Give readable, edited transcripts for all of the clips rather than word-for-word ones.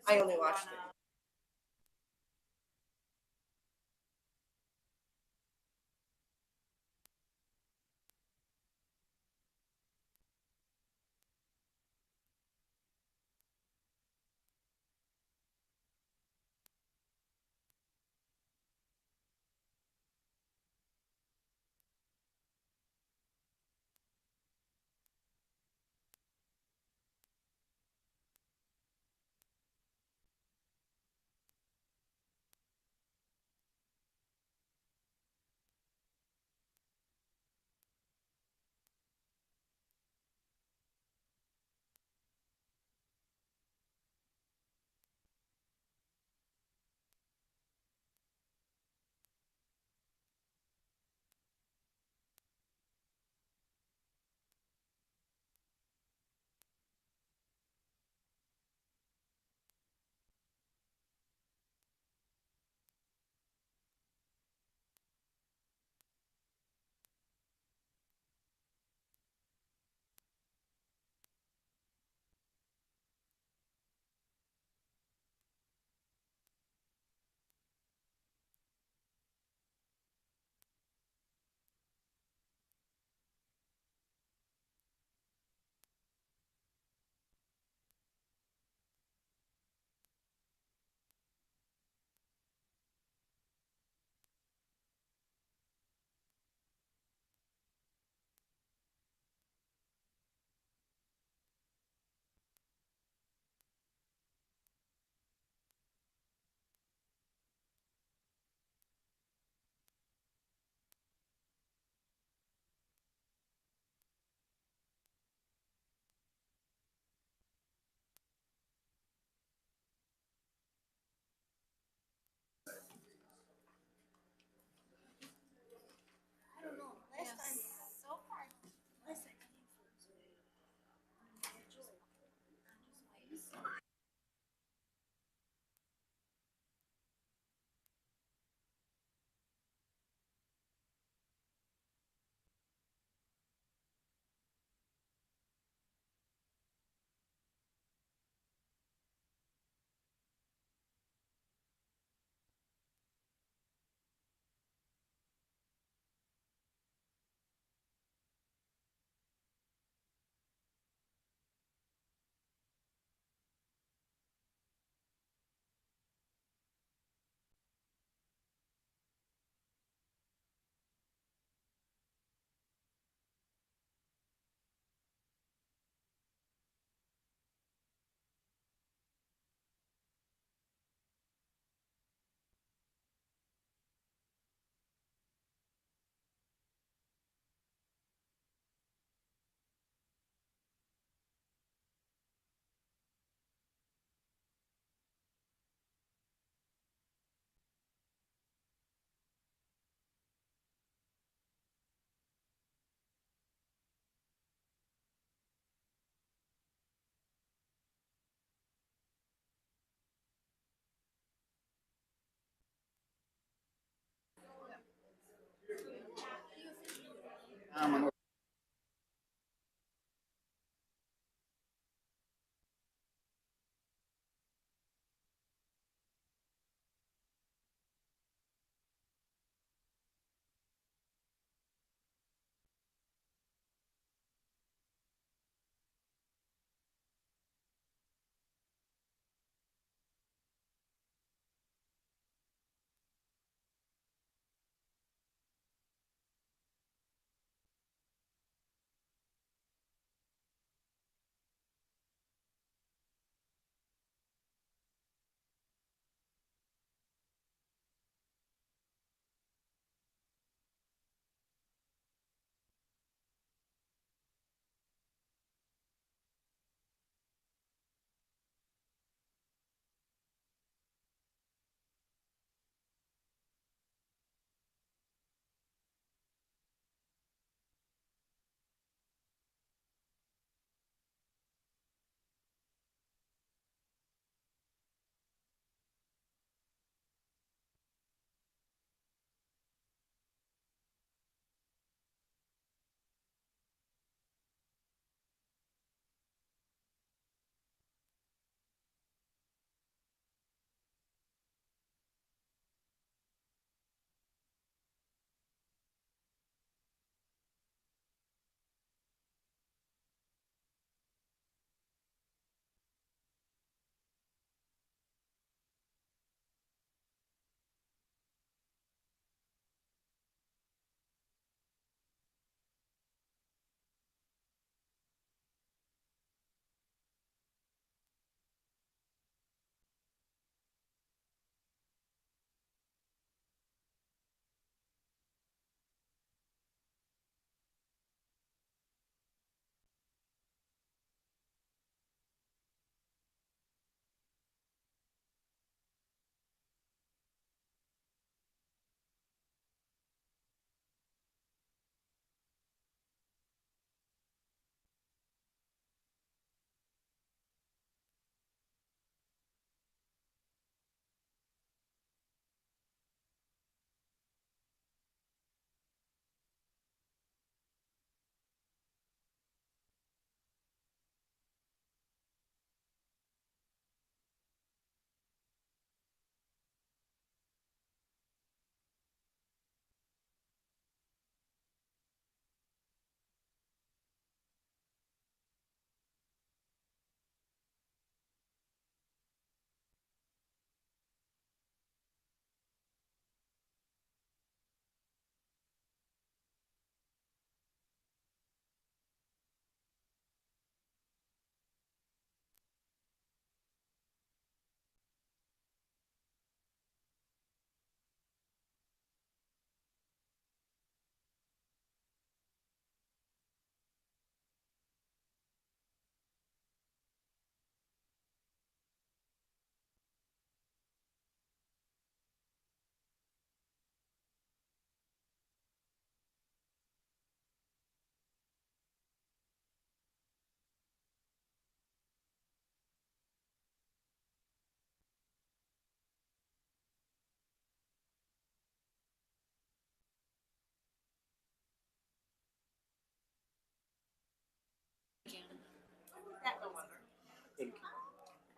I only watched it.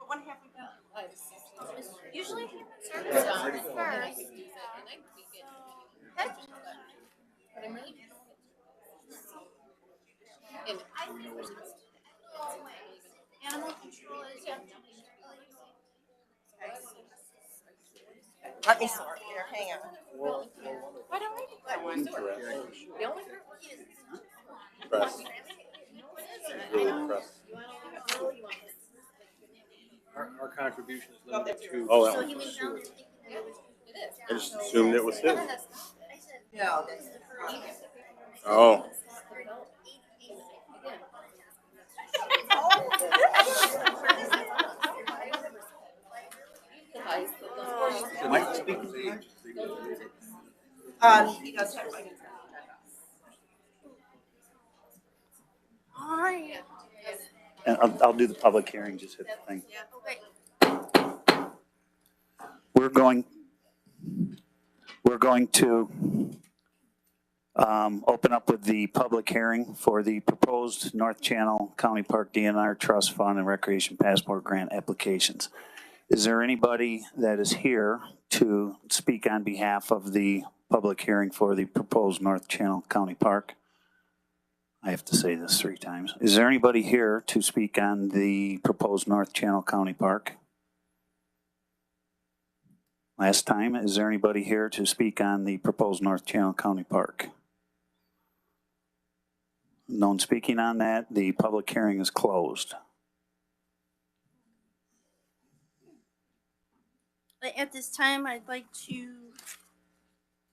What one have we done? Usually human services is first. But I'm really Animal control is Let me sort here. Hang on. why don't I do that one? The only Press. Really press. Our contribution is limited to. Oh, so that he one. went down there thinking that it was I just assumed it was his. I said No, this is Oh. Mike, speak. he does have my. all right. And I'll do the public hearing, just hit the thing. Okay. We're going to open up with the public hearing for the proposed North Channel County Park DNR Trust Fund and Recreation Passport Grant applications. Is there anybody that is here to speak on behalf of the public hearing for the proposed North Channel County Park? I have to say this 3 times. Is there anybody here to speak on the proposed North Channel County Park? Last time, is there anybody here to speak on the proposed North Channel County Park? No one speaking on that. The public hearing is closed. At this time, I'd like to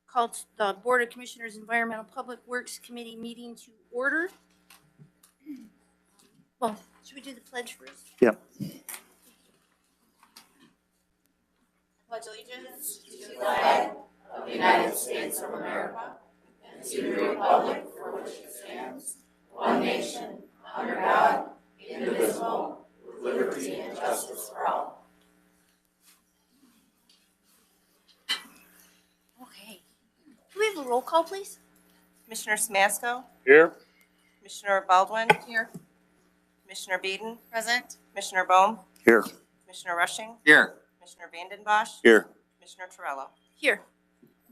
call the Board of Commissioners Environmental Public Works Committee meeting to order. Well, should we do the pledge first? Yep. Pledge allegiance to the flag of the United States of America and to the republic for which it stands, one nation, under God, indivisible, with liberty and justice for all. Okay. Do we have a roll call, please? Commissioner Smasco, Here? Commissioner Baldwin. Here. Commissioner Beeden, Present. Commissioner Bohm, Here. Commissioner Rushing, Here. Commissioner Vandenbosch, Here. Commissioner Torello. Here.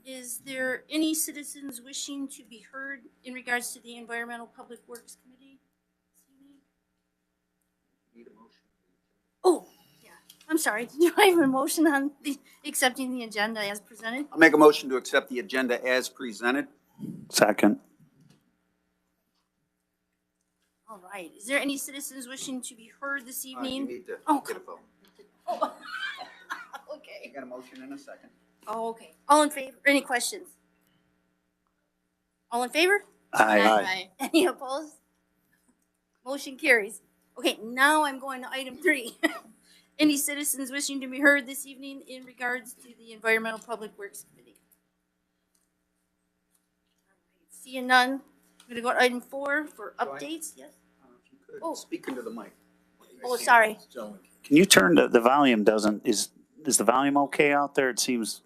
Is there any citizens wishing to be heard in regards to the Environmental Public Works Committee? Oh, yeah. I'm sorry. Do I have a motion on the accepting the agenda as presented? I'll make a motion to accept the agenda as presented. Second. All right. Is there any citizens wishing to be heard this You evening? need to Oh, get a vote. Oh. I Okay. got a motion in a second. Oh, okay. All in favor? Any questions? All in favor? Aye. Any opposed? Motion carries. Okay, now I'm going to item 3. Any citizens wishing to be heard this evening in regards to the Environmental Public Works Committee? Seeing none, I'm going to go to item 4 for updates. Yes? If you could, Oh. speak into the mic. Oh, sorry. Can you turn the volume is the volume okay out there? It seems,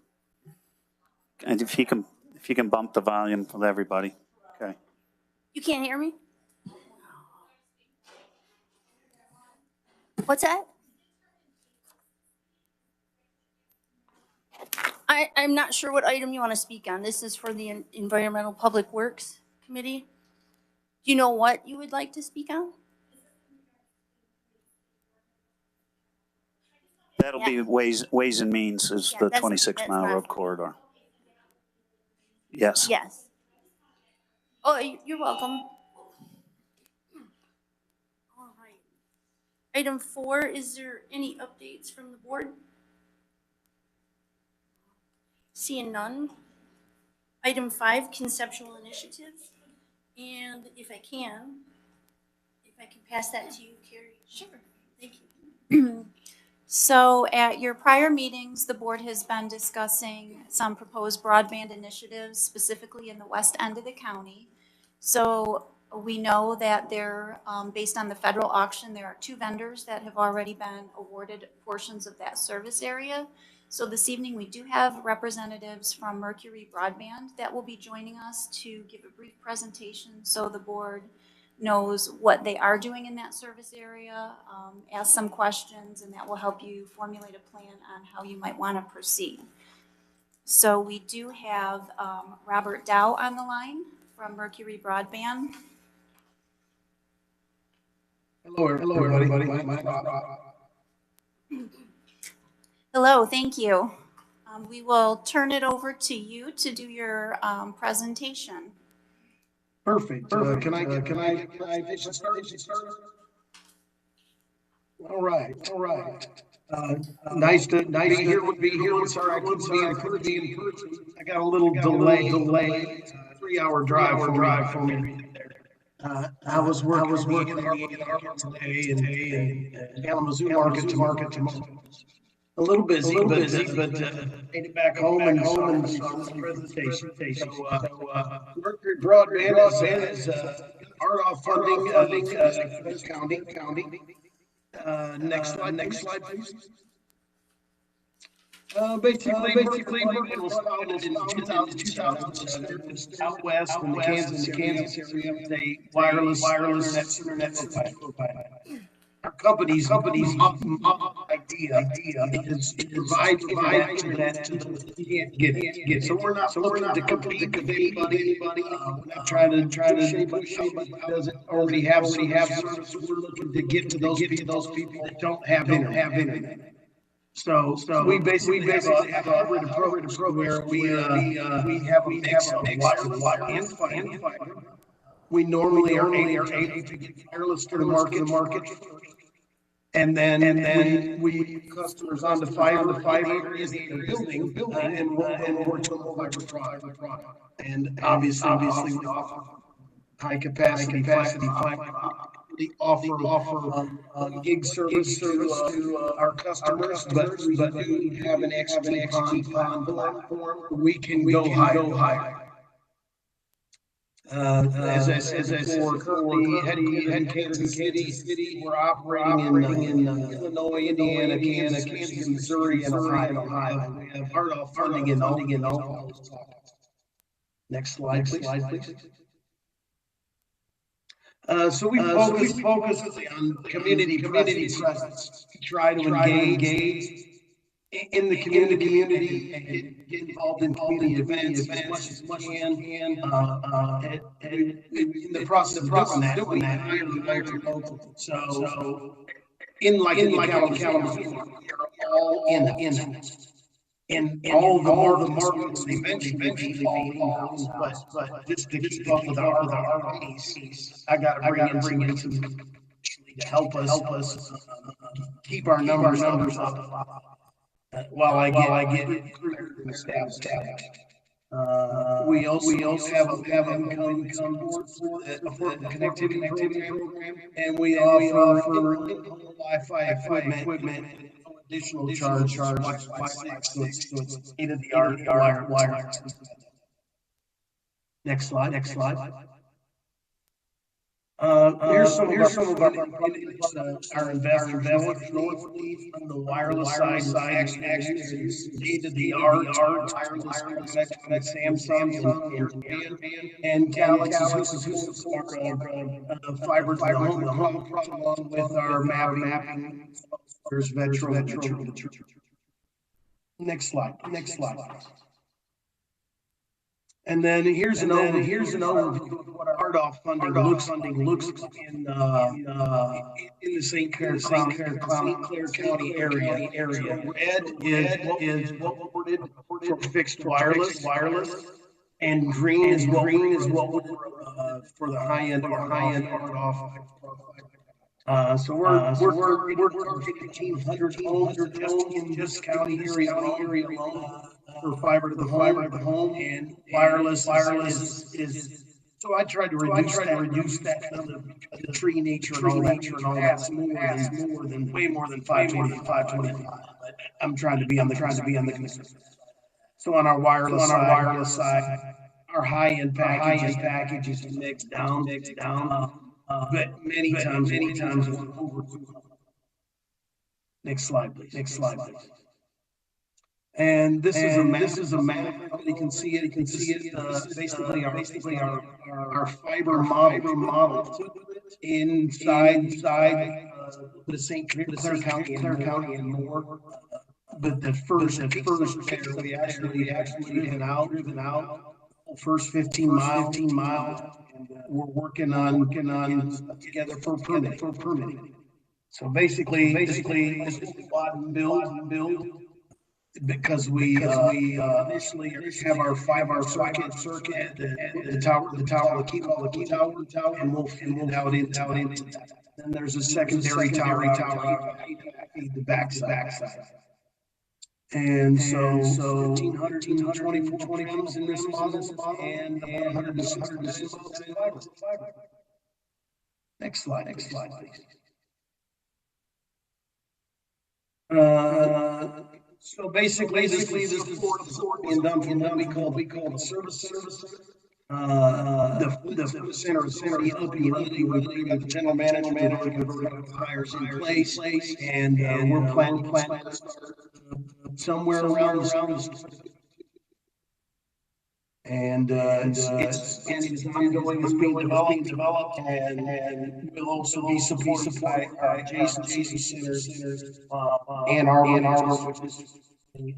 and if you can bump the volume with everybody. Okay. You can't hear me? What's that? I'm not sure what item you want to speak on. This is for the Environmental Public Works Committee. Do you know what you would like to speak on? That'll be Ways and Means is Yeah, the that's 26 mile not- road corridor. Yes. Yes. Oh, you're welcome. All right. Item 4, is there any updates from the board? Seeing none. Item 5, conceptual initiatives. And if I can pass that to you, Carrie. Sure. Thank you. So at your prior meetings, the board has been discussing some proposed broadband initiatives, specifically in the west end of the county. So we know that there, based on the federal auction, there are 2 vendors that have already been awarded portions of that service area. So this evening, we do have representatives from Mercury Broadband that will be joining us to give a brief presentation so the board knows what they are doing in that service area, ask some questions, and that will help you formulate a plan on how you might want to proceed. So we do have Robert Dow on the line from Mercury Broadband. Hello, everybody. Hello, thank you. We will turn it over to you to do your presentation. Perfect. Can I start? All right. Nice to be here with Sorry, I couldn't be in person. I got a little delay. 3-hour drive for me. I was working in the market today and Kalamazoo market to market. A little busy, but made it back home and presentation. Mercury Broadband is RDOF funding county. Next slide, please. Basically, Broadband was founded in 2007 out west in the Kansas area with a wireless internet provider. Our company's idea is to provide internet to those who can't get it. So we're not looking to compete with anybody. We're not trying to push anybody who doesn't already have service. We're looking to get to those people that don't have internet. So we basically have a hybrid approach where we have a mix of wireless and fiber. We normally are able to get wireless to the market. And then we customers onto fiber areas that they're building and roll over to the fiber product. And obviously we offer high capacity fiber. We offer gig service to our customers, but we do have an XP platform. We can go higher. As I said before, currently headquartered in Kansas City, we're operating in Illinois, Indiana, Kansas, Missouri, and Ohio. We have RDOF funding in all those spots. Next slide, please. So we focus on community presence. We try to engage in the community and get involved in community events as much as we can. In the process of doing that, hire local. So in Kalamazoo, we are all in all the markets eventually be all, but just to keep up with our pace, I got to bring in some to help us keep our numbers up. While I get staff. We also have a support for the Affordable Connectivity Program, and we offer Wi-Fi equipment, additional charge Wi-Fi 6, so it's state-of-the-art wireless. Next slide. Here's some of our investors. Northleaf on the wireless side actually state-of-the-art wireless connect Samsung and Galaxy supports our fiber to the home along with our mapping. There's Metro. Next slide. And then here's an overview of what our RDOF funding looks like in the St. Clair County area. Red is what we're for fixed wireless, and green is what we're for the high end RDOF. So we're targeting 1,800 homes just in this county area alone. For fiber to the home and wireless is so I tried to reduce that the tree nature and all that way more than 525. But I'm trying to be on the so on our wireless side, our high end packages mix down, but many times over. Next slide, please. And this is a map. You can see it. You can see it. Basically, our fiber model inside the St. Clair County and more. But the first there, we actually driven out. First 15 miles. And we're working on together for permitting. So basically, this is what we build. Because we initially have our 5-hour circuit at the tower, keep all the tower, and we'll feed it out into. Then there's a secondary tower, feed the backside. And so 1,524 panels in this model, and 160 fiber. Next slide, please. So basically, this report is being done from what we call the service. The center is already up and running. We've got the general manager with hires in place, and we're planning to start somewhere around the and it's ongoing, it's being developed, and will also be supported by our adjacent centers, Ann Arbor, which is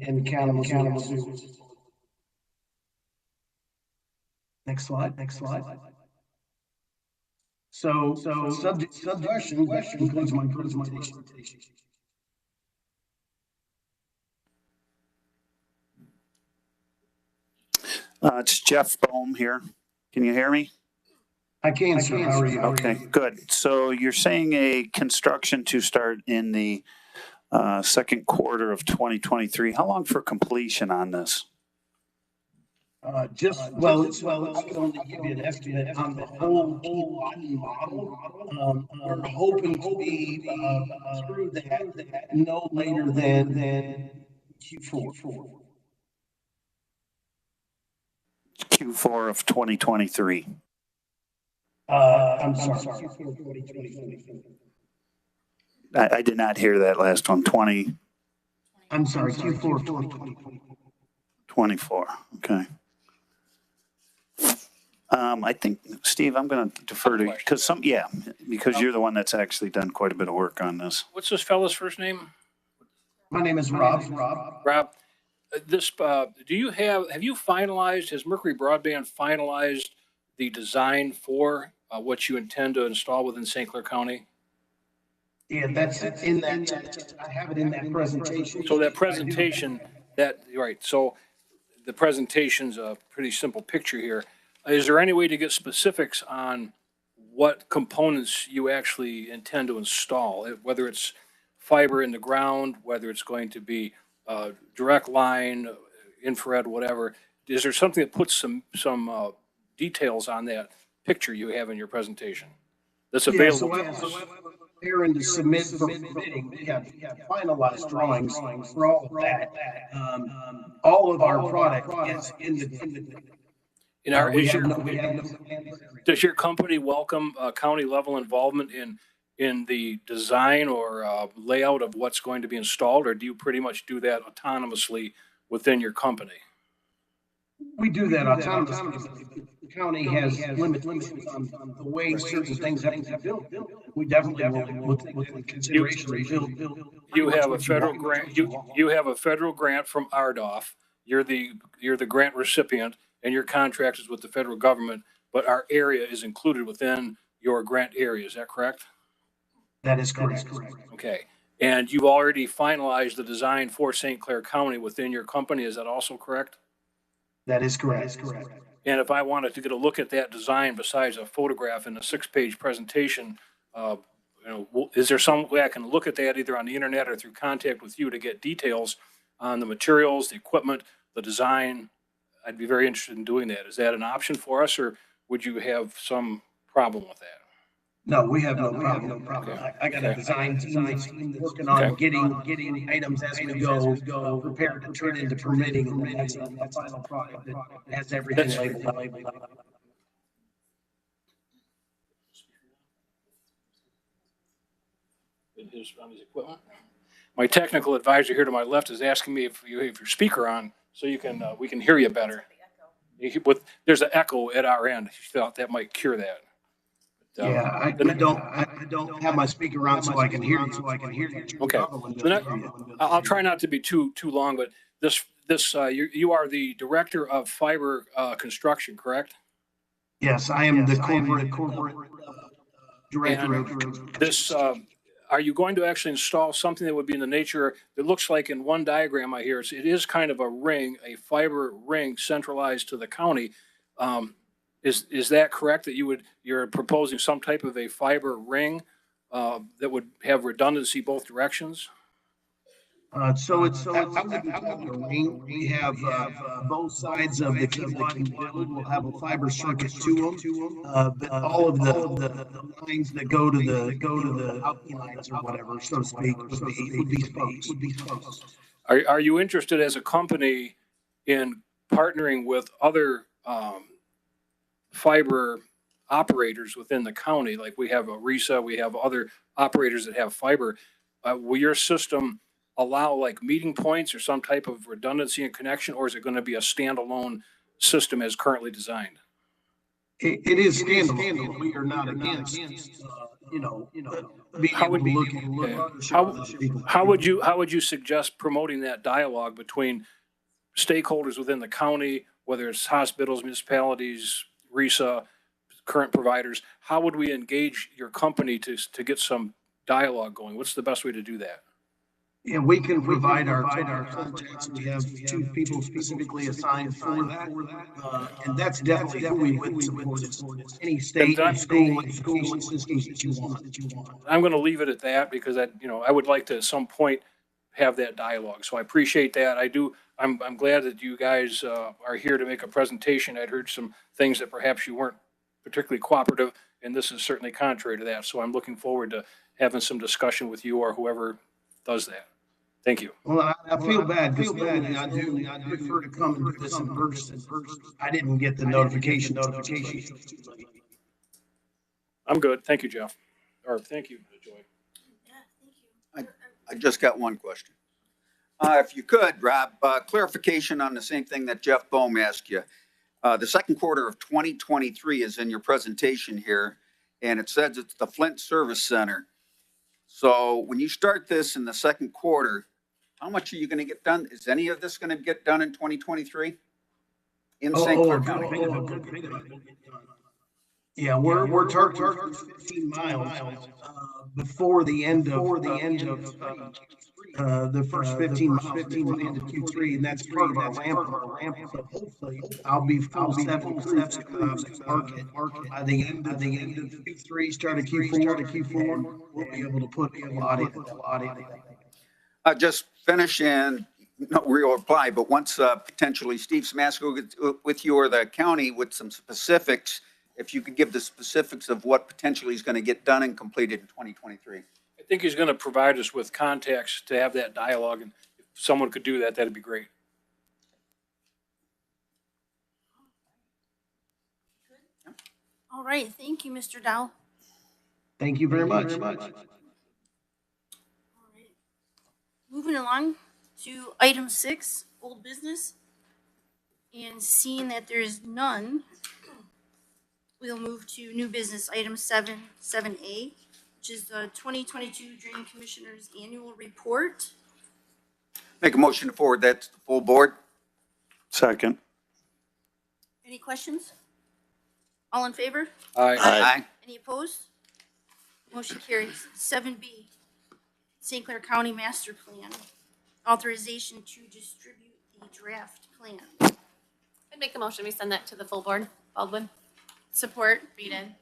in Kalamazoo. Next slide. So question, that concludes my presentation. It's Jeff Bohm here. Can you hear me? I can, sir. How are you? Okay, good. So you're saying a construction to start in the second quarter of 2023. How long for completion on this? I can only give you an estimate on the whole model. We're hoping to be through that no later than Q4. Q4 of 2023. I'm sorry. Q4 2023. I did not hear that last one. I'm sorry, Q4 of 2023. 24. Okay. I think, Steve, I'm going to defer to you because you're the one that's actually done quite a bit of work on this. What's this fellow's first name? My name is Rob. Rob. Have you finalized, has Mercury Broadband finalized the design for what you intend to install within St. Clair County? Yeah, that's in that. I have it in that presentation. So that presentation, so the presentation's a pretty simple picture here. Is there any way to get specifics on what components you actually intend to install, whether it's fiber in the ground, whether it's going to be direct line, infrared, whatever? Is there something that puts some details on that picture you have in your presentation that's available? Yeah, so preparing to submit for bidding, we have finalized drawings for all of that. All of our product is in the. Does your company welcome county level involvement in the design or layout of what's going to be installed, or do you pretty much do that autonomously within your company? We do that autonomously. The county has limitations on the way certain things have to be built. We definitely will take that into consideration. You have a federal grant. You have a federal grant from RDOF. You're the grant recipient, and your contract is with the federal government. But our area is included within your grant area. Is that correct? That is correct. Okay. And you've already finalized the design for St. Clair County within your company. Is that also correct? That is correct. And if I wanted to get a look at that design besides a photograph in a 6-page presentation, is there some way I can look at that either on the internet or through contact with you to get details on the materials, the equipment, the design? I'd be very interested in doing that. Is that an option for us, or would you have some problem with that? No, we have no problem. Okay. I got a design team that's working on getting items as we go, prepared to turn into permitting, and that's a final product that has everything labeled. On his equipment? my technical advisor here to my left is asking me if you have your speaker on, so you can, we can hear you better. There's an echo at our end. She thought that might cure that. But, Yeah, I don't have my speaker on so I can hear you, Okay. I'll try not to be too long, but you are the director of fiber, construction, correct? Yes, I am the corporate director And of. this, are you going to actually install something that would be in the nature, it looks like in one diagram I hear, it is kind of a ring, a fiber ring centralized to the county. Is that correct, that you're proposing some type of a fiber ring that would have redundancy both directions? I wouldn't call it a ring. We have, both sides of the cable line will have a fiber circuit to them. But all of the lines that go to the outlines or whatever, so to speak, would be exposed. Are you interested as a company in partnering with other fiber operators within the county? Like we have RISA, we have other operators that have fiber. Will your system allow like meeting points or some type of redundancy and connection, or is it going to be a standalone system as currently designed? It is standalone. We are not against, being able to look. How would you suggest promoting that dialogue between stakeholders within the county, whether it's hospitals, municipalities, RISA, current providers? How would we engage your company to get some dialogue going? What's the best way to do that? Yeah, we can provide our contacts. We have two people specifically assigned for that. And that's definitely who we would support. Any state or school education systems that you want. I'm going to leave it at that because I would like to at some point have that dialogue. So I appreciate that. I'm glad that you guys are here to make a presentation. I'd heard some things that perhaps you weren't particularly cooperative, and this is certainly contrary to that. So I'm looking forward to having some discussion with you or whoever does that. Thank you. Well, I feel bad because I do prefer to come and do this in person. I didn't get the notification. I'm good. Thank you, Jeff. Or thank you, Joy. I just got one question. If you could, Rob, clarification on the same thing that Jeff Bohm asked you. The second quarter of 2023 is in your presentation here, and it says it's the Flint Service Center. So when you start this in the second quarter, how much are you going to get done? Is any of this going to get done in 2023? In St. Clair County? Yeah, we're targeting 15 miles before the end of the first 15 miles before the end of Q3, and that's part of our ramp. So hopefully, I'll be full 7 crews market by the end of Q3, start of Q4. We'll be able to put a lot in. Just finish and no real reply, but once potentially Steve Smasco with you or the county with some specifics, if you could give the specifics of what potentially is going to get done and completed in 2023. I think he's going to provide us with contacts to have that dialogue, and if someone could do that, that'd be great. All right, thank you, Mr. Dow. Thank you very much. All right. Moving along to item 6, old business. And seeing that there is none, we'll move to new business, item 7A, which is the 2022 Drain Commissioner's Annual Report. Make a motion to forward that to the full board. Second. Any questions? All in favor? Aye. Any opposed? Motion carries. 7B, St. Clair County Master Plan, authorization to distribute the draft plan. I'd make a motion, we send that to the full board. Baldwin? Support. Read-in.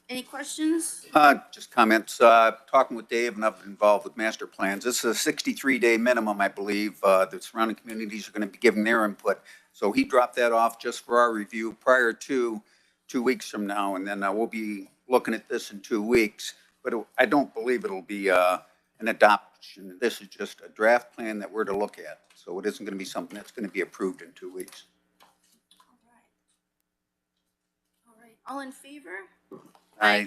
Any questions? Just comments, talking with Dave, and I've been involved with master plans. This is a 63-day minimum, I believe. The surrounding communities are going to be giving their input. So he dropped that off just for our review prior to 2 weeks from now. And then we'll be looking at this in 2 weeks. But I don't believe it'll be an adoption. This is just a draft plan that we're to look at. So it isn't going to be something that's going to be approved in 2 weeks. All right. All in favor? Aye.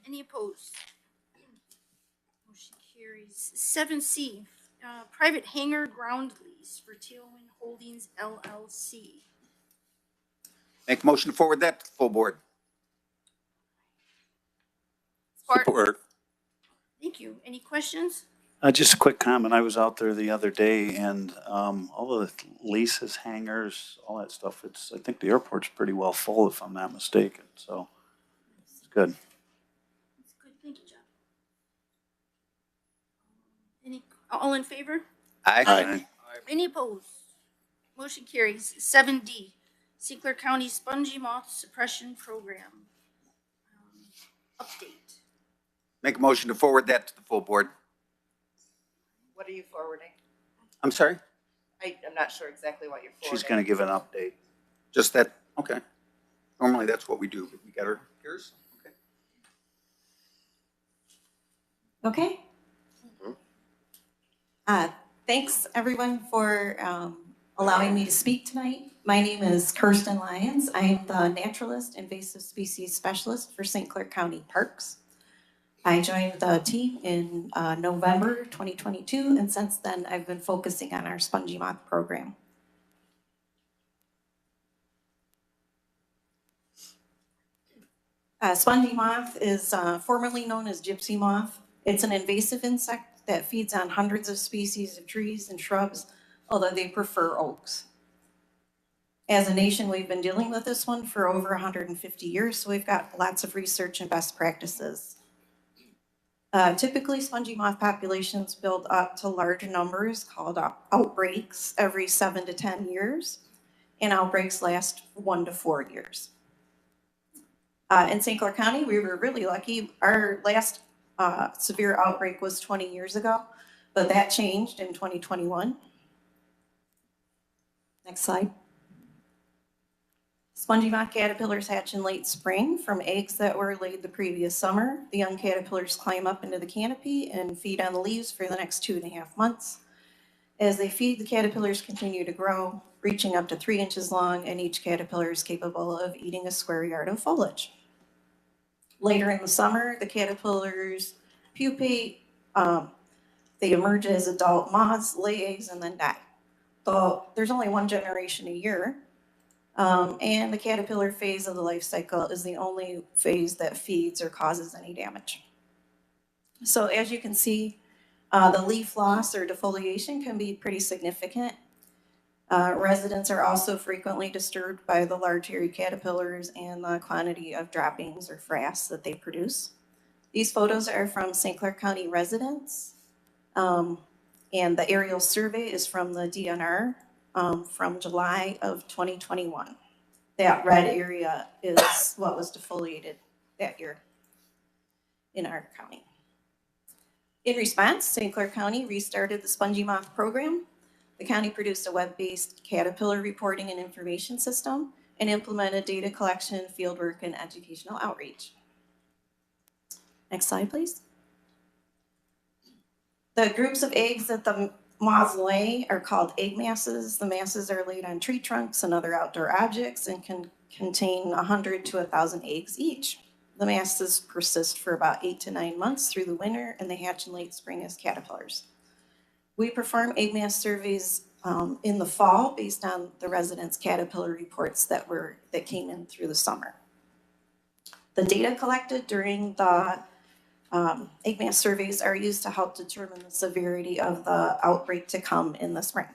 Any opposed? Motion carries. 7C, private hangar ground lease for Tailwind Holdings LLC. Make a motion to forward that to the full board. Support. Thank you. Any questions? Just a quick comment. I was out there the other day and, all of the leases, hangars, all that stuff, I think the airport's pretty well full if I'm not mistaken, so it's good. That's good. Thank you, John. All in favor? Aye. Any opposed? Motion carries. 7D, St. Clair County Spongy Moth Suppression Program. Update. Make a motion to forward that to the full board. What are you forwarding? I'm sorry? I'm not sure exactly what you're forwarding. She's gonna give an update. Just that, okay. Normally that's what we do, but we got her, here's, okay. Okay. Thanks, everyone, for allowing me to speak tonight. My name is Kirsten Lyons. I am the Naturalist Invasive Species Specialist for St. Clair County Parks. I joined the team in November 2022, and since then I've been focusing on our spongy moth program. Spongy moth is formerly known as gypsy moth. It's an invasive insect that feeds on hundreds of species of trees and shrubs, although they prefer oaks. As a nation, we've been dealing with this one for over 150 years, so we've got lots of research and best practices. Typically, spongy moth populations build up to large numbers called outbreaks every 7 to 10 years, and outbreaks last 1 to 4 years. In St. Clair County, we were really lucky. Our last severe outbreak was 20 years ago, but that changed in 2021. Next slide. Spongy moth caterpillars hatch in late spring from eggs that were laid the previous summer. The young caterpillars climb up into the canopy and feed on the leaves for the next 2.5 months. As they feed, the caterpillars continue to grow, reaching up to 3 inches long, and each caterpillar is capable of eating a square yard of foliage. Later in the summer, the caterpillars pupate. They emerge as adult moths, lay eggs, and then die. So there's only one generation a year. And the caterpillar phase of the life cycle is the only phase that feeds or causes any damage. So as you can see, the leaf loss or defoliation can be pretty significant. Residents are also frequently disturbed by the large hairy caterpillars and the quantity of droppings or frass that they produce. These photos are from St. Clair County residents, and the aerial survey is from the DNR from July of 2021. That red area is what was defoliated that year in our county. In response, St. Clair County restarted the spongy moth program. The county produced a web-based caterpillar reporting and information system and implemented data collection, fieldwork, and educational outreach. Next slide, please. The groups of eggs that the moths lay are called egg masses. The masses are laid on tree trunks and other outdoor objects and can contain 100 to 1,000 eggs each. The masses persist for about 8 to 9 months through the winter, and they hatch in late spring as caterpillars. We perform egg mass surveys in the fall based on the residents' caterpillar reports that came in through the summer. The data collected during the egg mass surveys are used to help determine the severity of the outbreak to come in the spring.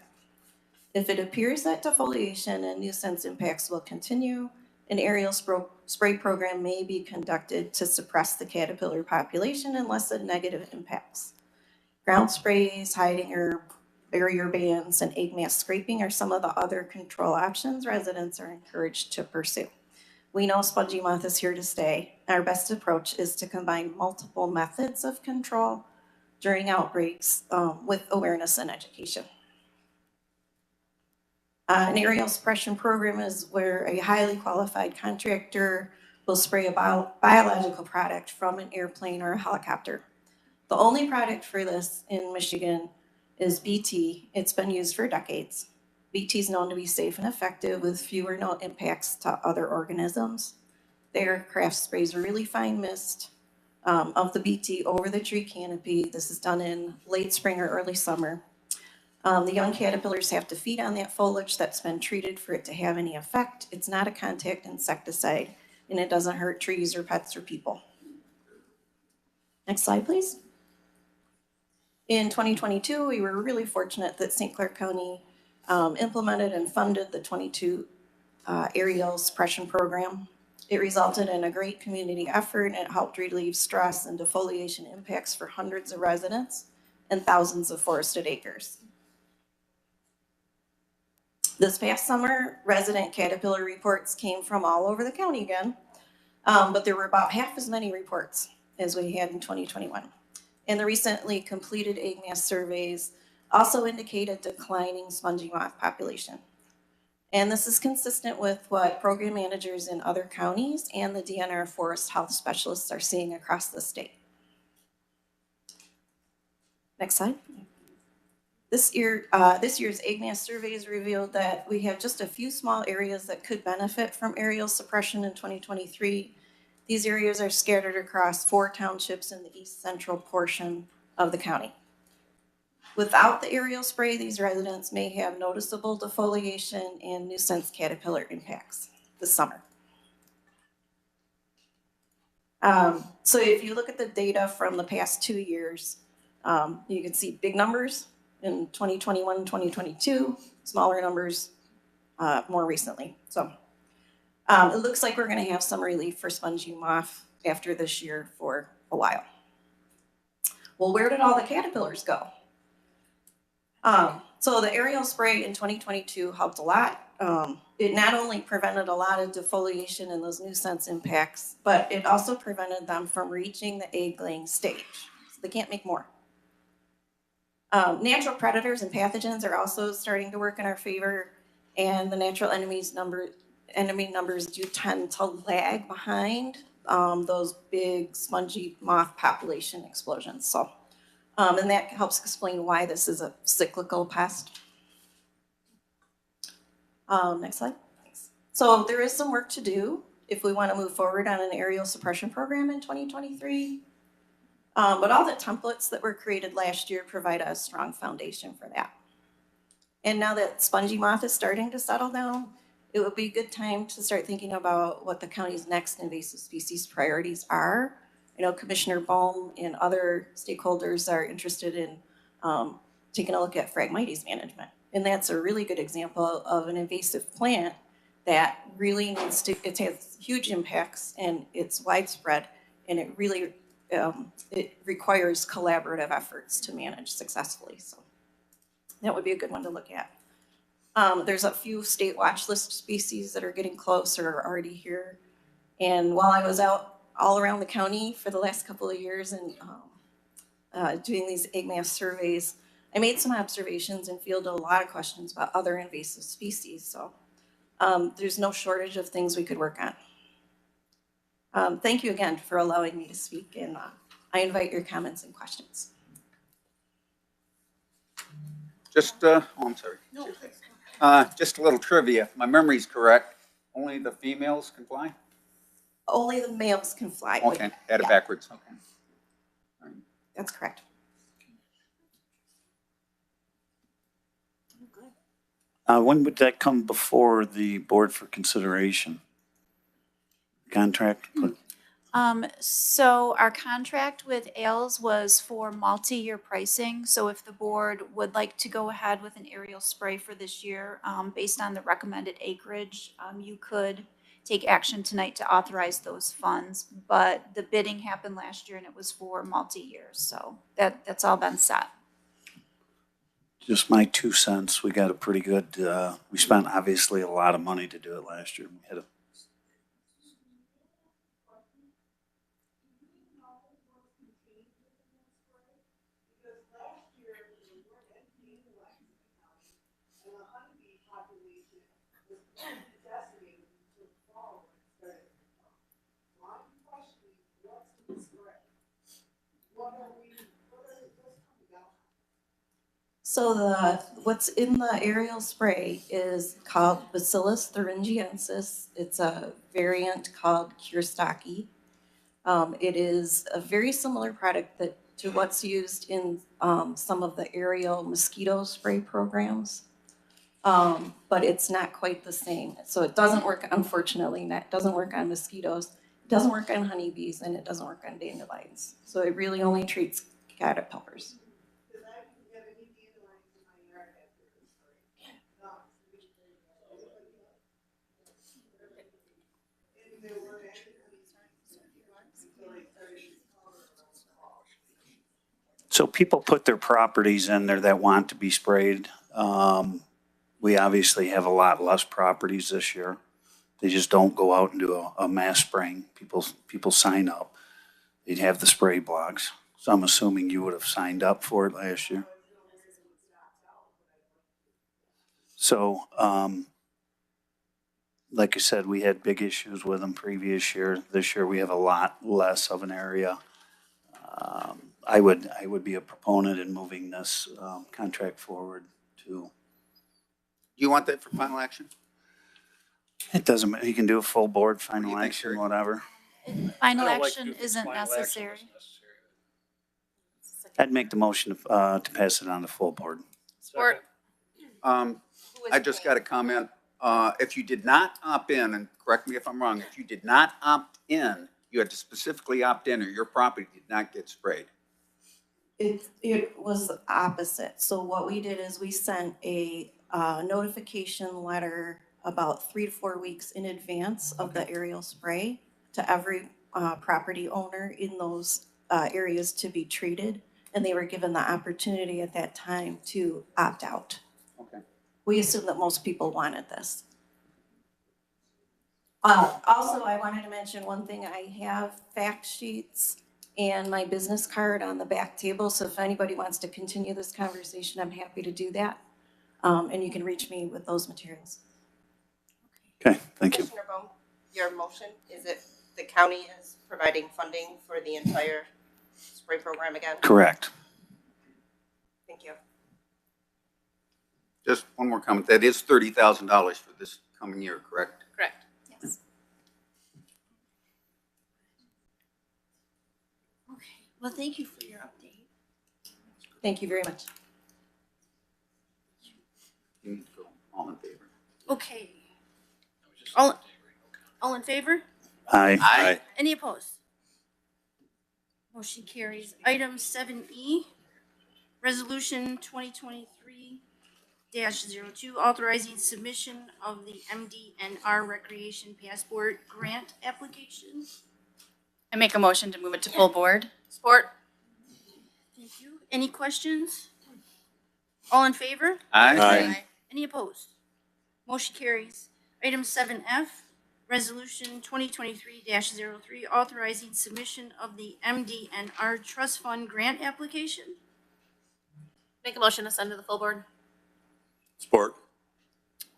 If it appears that defoliation and nuisance impacts will continue, an aerial spray program may be conducted to suppress the caterpillar population and lessen negative impacts. Ground sprays, hiding herb, barrier bans, and egg mass scraping are some of the other control options residents are encouraged to pursue. We know spongy moth is here to stay. Our best approach is to combine multiple methods of control during outbreaks with awareness and education. An aerial suppression program is where a highly qualified contractor will spray a biological product from an airplane or a helicopter. The only product for this in Michigan is BT. It's been used for decades. BT is known to be safe and effective with few or no impacts to other organisms. The aircraft sprays a really fine mist of the BT over the tree canopy. This is done in late spring or early summer. The young caterpillars have to feed on that foliage that's been treated for it to have any effect. It's not a contact insecticide, and it doesn't hurt trees or pets or people. Next slide, please. In 2022, we were really fortunate that St. Clair County implemented and funded the 22 aerial suppression program. It resulted in a great community effort, and it helped relieve stress and defoliation impacts for hundreds of residents and thousands of forested acres. This past summer, resident caterpillar reports came from all over the county again, but there were about half as many reports as we had in 2021. And the recently completed egg mass surveys also indicate a declining spongy moth population. And this is consistent with what program managers in other counties and the DNR forest health specialists are seeing across the state. Next slide. This year's egg mass surveys revealed that we have just a few small areas that could benefit from aerial suppression in 2023. These areas are scattered across 4 townships in the east central portion of the county. Without the aerial spray, these residents may have noticeable defoliation and nuisance caterpillar impacts this summer. So if you look at the data from the past 2 years, you can see big numbers in 2021, 2022, smaller numbers more recently. So it looks like we're going to have some relief for spongy moth after this year for a while. Well, where did all the caterpillars go? So the aerial spray in 2022 helped a lot. It not only prevented a lot of defoliation and those nuisance impacts, but it also prevented them from reaching the egg-laying stage. So they can't make more. Natural predators and pathogens are also starting to work in our favor, and the natural enemy numbers do tend to lag behind those big spongy moth population explosions. So, and that helps explain why this is a cyclical pest. Next slide. Thanks. So there is some work to do if we want to move forward on an aerial suppression program in 2023. But all the templates that were created last year provide a strong foundation for that. And now that spongy moth is starting to settle down, it would be a good time to start thinking about what the county's next invasive species priorities are. I know Commissioner Bohm and other stakeholders are interested in taking a look at Phragmites management. And that's a really good example of an invasive plant that really needs to, it has huge impacts and it's widespread, and it really it requires collaborative efforts to manage successfully. So that would be a good one to look at. There's a few state watch list species that are getting close or are already here. And while I was out all around the county for the last couple of years and doing these egg mass surveys, I made some observations and fielded a lot of questions about other invasive species. So there's no shortage of things we could work on. Thank you again for allowing me to speak, and I invite your comments and questions. Just, oh, I'm sorry. No. Just a little trivia. If my memory's correct, only the females can fly? Only the males can fly. Okay, had it Yeah. backwards. Okay. All right. That's correct. When would that come before the board for consideration? Contract? So our contract with AILS was for multi-year pricing. So if the board would like to go ahead with an aerial spray for this year, based on the recommended acreage, you could take action tonight to authorize those funds. But the bidding happened last year and it was for multi-years. So that's all been set. Just my 2 cents. We got a pretty good, we spent obviously a lot of money to do it last year. We had a So what's in the aerial spray is called Bacillus thuringiensis. It's a variant called Kurostaki. It is a very similar product to what's used in some of the aerial mosquito spray programs. But it's not quite the same. So it doesn't work, unfortunately, it doesn't work on mosquitoes, it doesn't work on honeybees, and it doesn't work on dandelions. So it really only treats caterpillars. So people put their properties in there that want to be sprayed. We obviously have a lot less properties this year. They just don't go out and do a mass spraying. People sign up. They'd have the spray blocks. So I'm assuming you would have signed up for it last year. So, like I said, we had big issues with them previous year. This year we have a lot less of an area. I would be a proponent in moving this contract forward to. Do you want that for final action? It doesn't matter. You can do a full board, What do final you think, action, Sherry? whatever. Final I don't like action to do isn't final action necessary. is necessary. I'd make the motion to pass it on to full board. Support. Um, Who is I just paying? got a comment. If you did not opt in, and correct me if I'm wrong, if you did not opt in, you had to specifically opt in or your property did not get sprayed. It was the opposite. So what we did is we sent a notification letter about 3 to 4 weeks in advance of the aerial spray to every property owner in those areas to be treated. And they were given the opportunity at that time to opt out. Okay. We assume that most people wanted this. Also, I wanted to mention one thing. I have fact sheets and my business card on the back table. So if anybody wants to continue this conversation, I'm happy to do that. And you can reach me with those materials. Okay, thank you. Commissioner Bowe, your motion, is it the county is providing funding for the entire spray program again? Correct. Thank you. Just one more comment. That is $30,000 for this coming year, correct? Correct. Yes. Okay, well, thank you for your update. Thank you very much. You need to go all in favor. Okay, I was just- All- all in favor? Aye. Aye. Any opposed? Motion carries. Item 7E, Resolution 2023-02, authorizing submission of the MDNR Recreation Passport Grant application. I make a motion to move it to full board. Support. Thank you. Any questions? All in favor? Aye. Any opposed? Motion carries. Item 7F, Resolution 2023-03, authorizing submission of the MDNR Trust Fund Grant application. Make a motion to send to the full board. Support.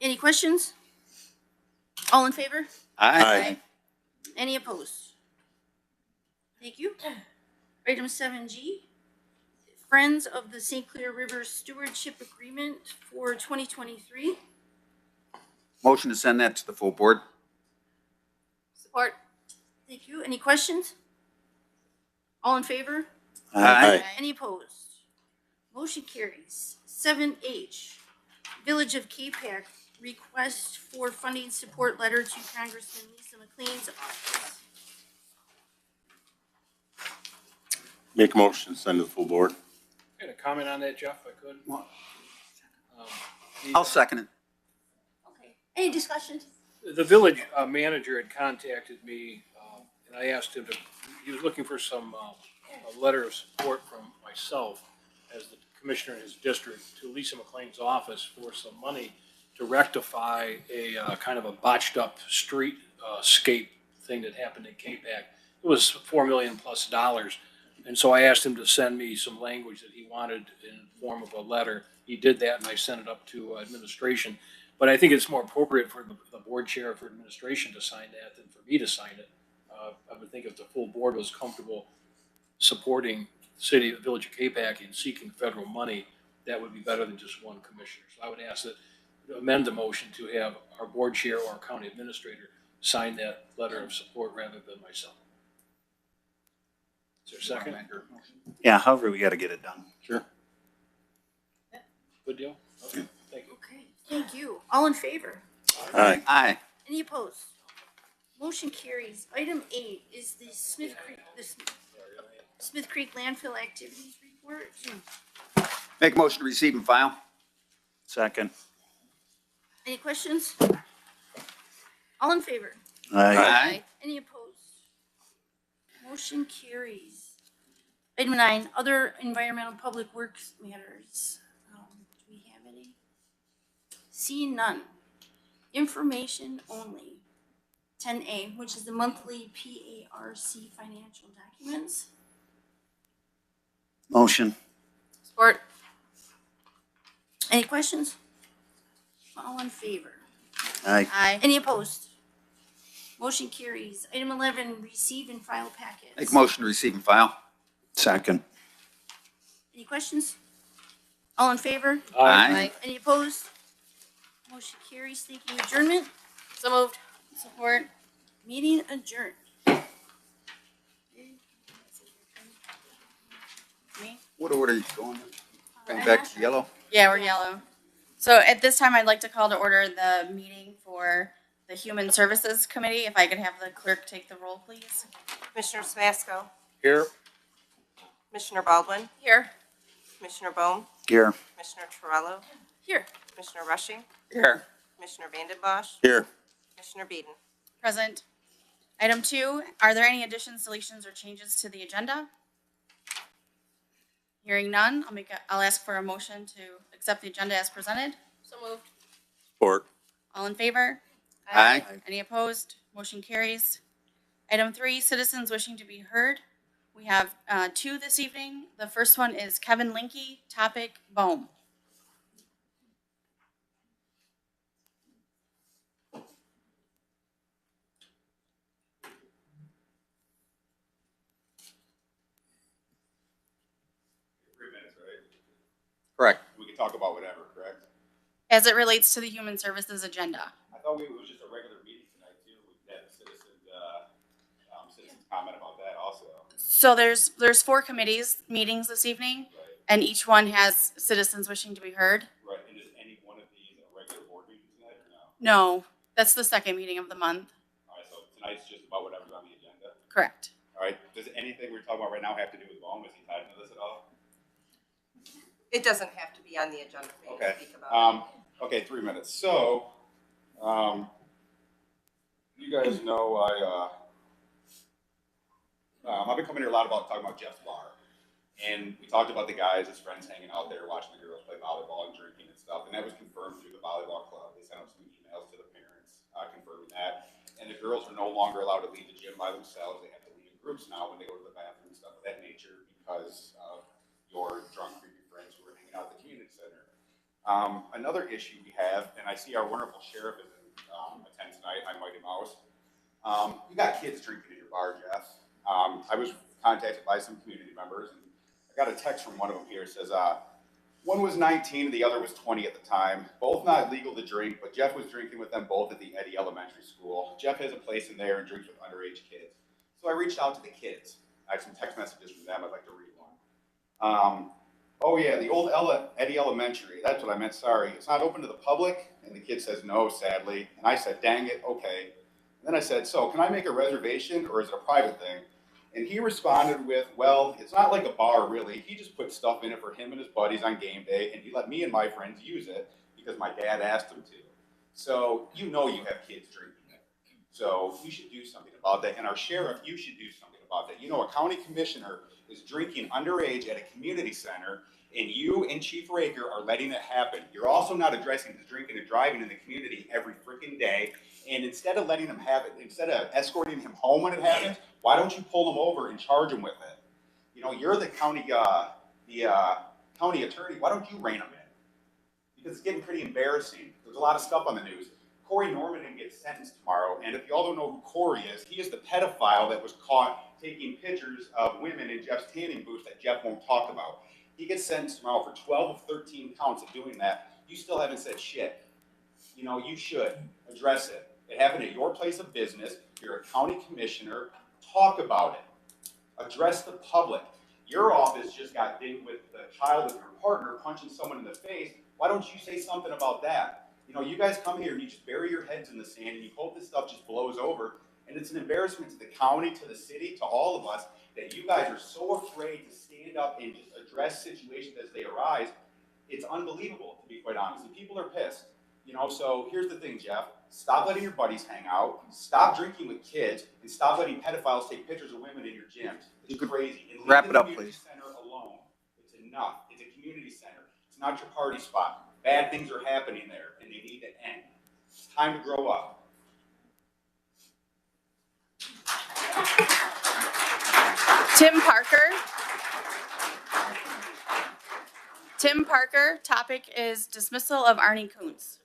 Any questions? All in favor? Aye. Any opposed? Thank you. Item 7G, Friends of the St. Clair River Stewardship Agreement for 2023. Motion to send that to the full board. Support. Thank you. Any questions? All in favor? Aye. Any opposed? Motion carries. 7H, Village of Capac, request for funding support letter to Congressman Lisa McLean's office. Make a motion, send to the full board. I had a comment on that, Jeff, if I could. Well, Um, I'll second it. Okay. Any discussion? The village manager had contacted me, and I asked him to, he was looking for some, a letter of support from myself as the commissioner in his district to Lisa McLean's office for some money to rectify a kind of a botched up street scape thing that happened in Capac. It was $4 million plus. And so I asked him to send me some language that he wanted in form of a letter. He did that, and I sent it up to administration. But I think it's more appropriate for the board chair for administration to sign that than for me to sign it. I would think if the full board was comfortable supporting the city, the village of Capac in seeking federal money, that would be better than just one commissioner. So I would ask that amend the motion to have our board chair or our county administrator sign that letter of support rather than myself. Is there a second? Yeah, however, we gotta get it done. Sure. Good deal? Okay, thank you. Okay, thank you. All in favor? Aye. Aye. Any opposed? Motion carries. Item 8 is the Smith Creek landfill activities report. Make a motion to receive and file. Second. Any questions? All in favor? Aye. Any opposed? Motion carries. Item 9, other environmental public works matters. Do we have any? Seeing none. Information only. 10A, which is the monthly PARC financial documents. Motion. Support. Any questions? All in favor? Aye. Any opposed? Motion carries. Item 11, receive and file packets. Make a motion to receive and file. Second. Any questions? All in favor? Aye. Any opposed? Motion carries. Thank you. Adjournment? So moved. Support. Meeting adjourned. Me? What order are you going? Going back to yellow? Yeah, we're yellow. So at this time, I'd like to call to order the meeting for the Human Services Committee. If I could have the clerk take the roll, please. Commissioner Smasco, Here. Commissioner Baldwin, Here. Commissioner Bohm, Here. Commissioner Torello, Here. Commissioner Rushing, Here. Commissioner Vanden Bosch, Here. Commissioner Beeden. Present. Item 2, are there any additions, deletions, or changes to the agenda? Hearing none, I'll ask for a motion to accept the agenda as presented. So moved. Support. All in favor? Aye. Any opposed? Motion carries. Item 3, citizens wishing to be heard. We have 2 this evening. The first one is Kevin Linky, topic Bohm. Correct. We can talk about whatever, correct? As it relates to the Human Services agenda. I thought it was just a regular meeting tonight too. We had citizens comment about that also. So there's 4 committees meetings this evening, Right, and each one has citizens wishing to be heard. right. And is any one of these a regular board meeting tonight or no? No, that's the second meeting of the month. All right, so tonight's just about whatever's on the agenda. Correct. All right, does anything we're talking about right now have to do with Bohm? Is he tied into this at all? It doesn't have to be on the agenda for you to Okay. speak about. Okay, 3 minutes. So, you guys know I've been coming here a lot about talking about Jeff's bar. And we talked about the guys, his friends hanging out there watching the girls play volleyball and drinking and stuff. And that was confirmed through the volleyball club. They sent out some emails to the parents confirming that. And the girls are no longer allowed to leave the gym by themselves. They have to leave in groups now when they go to the bathroom and stuff of that nature because of your drunk, creepy friends who are hanging out at the community center. Another issue we have, and I see our wonderful sheriff is in attend tonight. Hi, Mighty Mouse. You got kids drinking in your bar, Jeff. I was contacted by some community members, and I got a text from one of them here. It says, one was 19 and the other was 20 at the time. Both not legal to drink, but Jeff was drinking with them both at the Eddy Elementary School. Jeff has a place in there and drinks with underage kids. So I reached out to the kids. I have some text messages from them. I'd like to read one. Oh yeah, the old Eddy Elementary. That's what I meant, sorry. It's not open to the public? And the kid says no, sadly. And I said, dang it, okay. And then I said, so can I make a reservation or is it a private thing? And he responded with, well, it's not like a bar really. He just put stuff in it for him and his buddies on game day, and he let me and my friends use it because my dad asked him to. So you know you have kids drinking it. So you should do something about that. And our sheriff, you should do something about that. You know, a county commissioner is drinking underage at a community center, and you and Chief Raker are letting it happen. You're also not addressing the drinking and driving in the community every freaking day. And instead of letting him have it, instead of escorting him home when it happens, why don't you pull him over and charge him with it? You know, you're the county attorney. Why don't you rein him in? Because it's getting pretty embarrassing. There's a lot of stuff on the news. Corey Norman gets sentenced tomorrow, and if y'all don't know who Corey is, he is the pedophile that was caught taking pictures of women in Jeff's tanning booth that Jeff won't talk about. He gets sentenced tomorrow for 12 of 13 counts of doing that. You still haven't said shit. You know, you should address it. It happened at your place of business. You're a county commissioner. Talk about it. Address the public. Your office just got dinged with the child of your partner punching someone in the face. Why don't you say something about that? You know, you guys come here and you just bury your heads in the sand and you hope this stuff just blows over. And it's an embarrassment to the county, to the city, to all of us that you guys are so afraid to stand up and just address situations as they arise. It's unbelievable, to be quite honest. And people are pissed. You know, so here's the thing, Jeff. Stop letting your buddies hang out. Stop drinking with kids, and stop letting pedophiles take pictures of women in your gyms. It's crazy. And Wrap leave it the up, community please. center alone. It's enough. It's a community center. It's not your party spot. Bad things are happening there, and they need to end. It's time to grow up. Tim Parker. Tim Parker, topic is dismissal of Arnie Kuntz.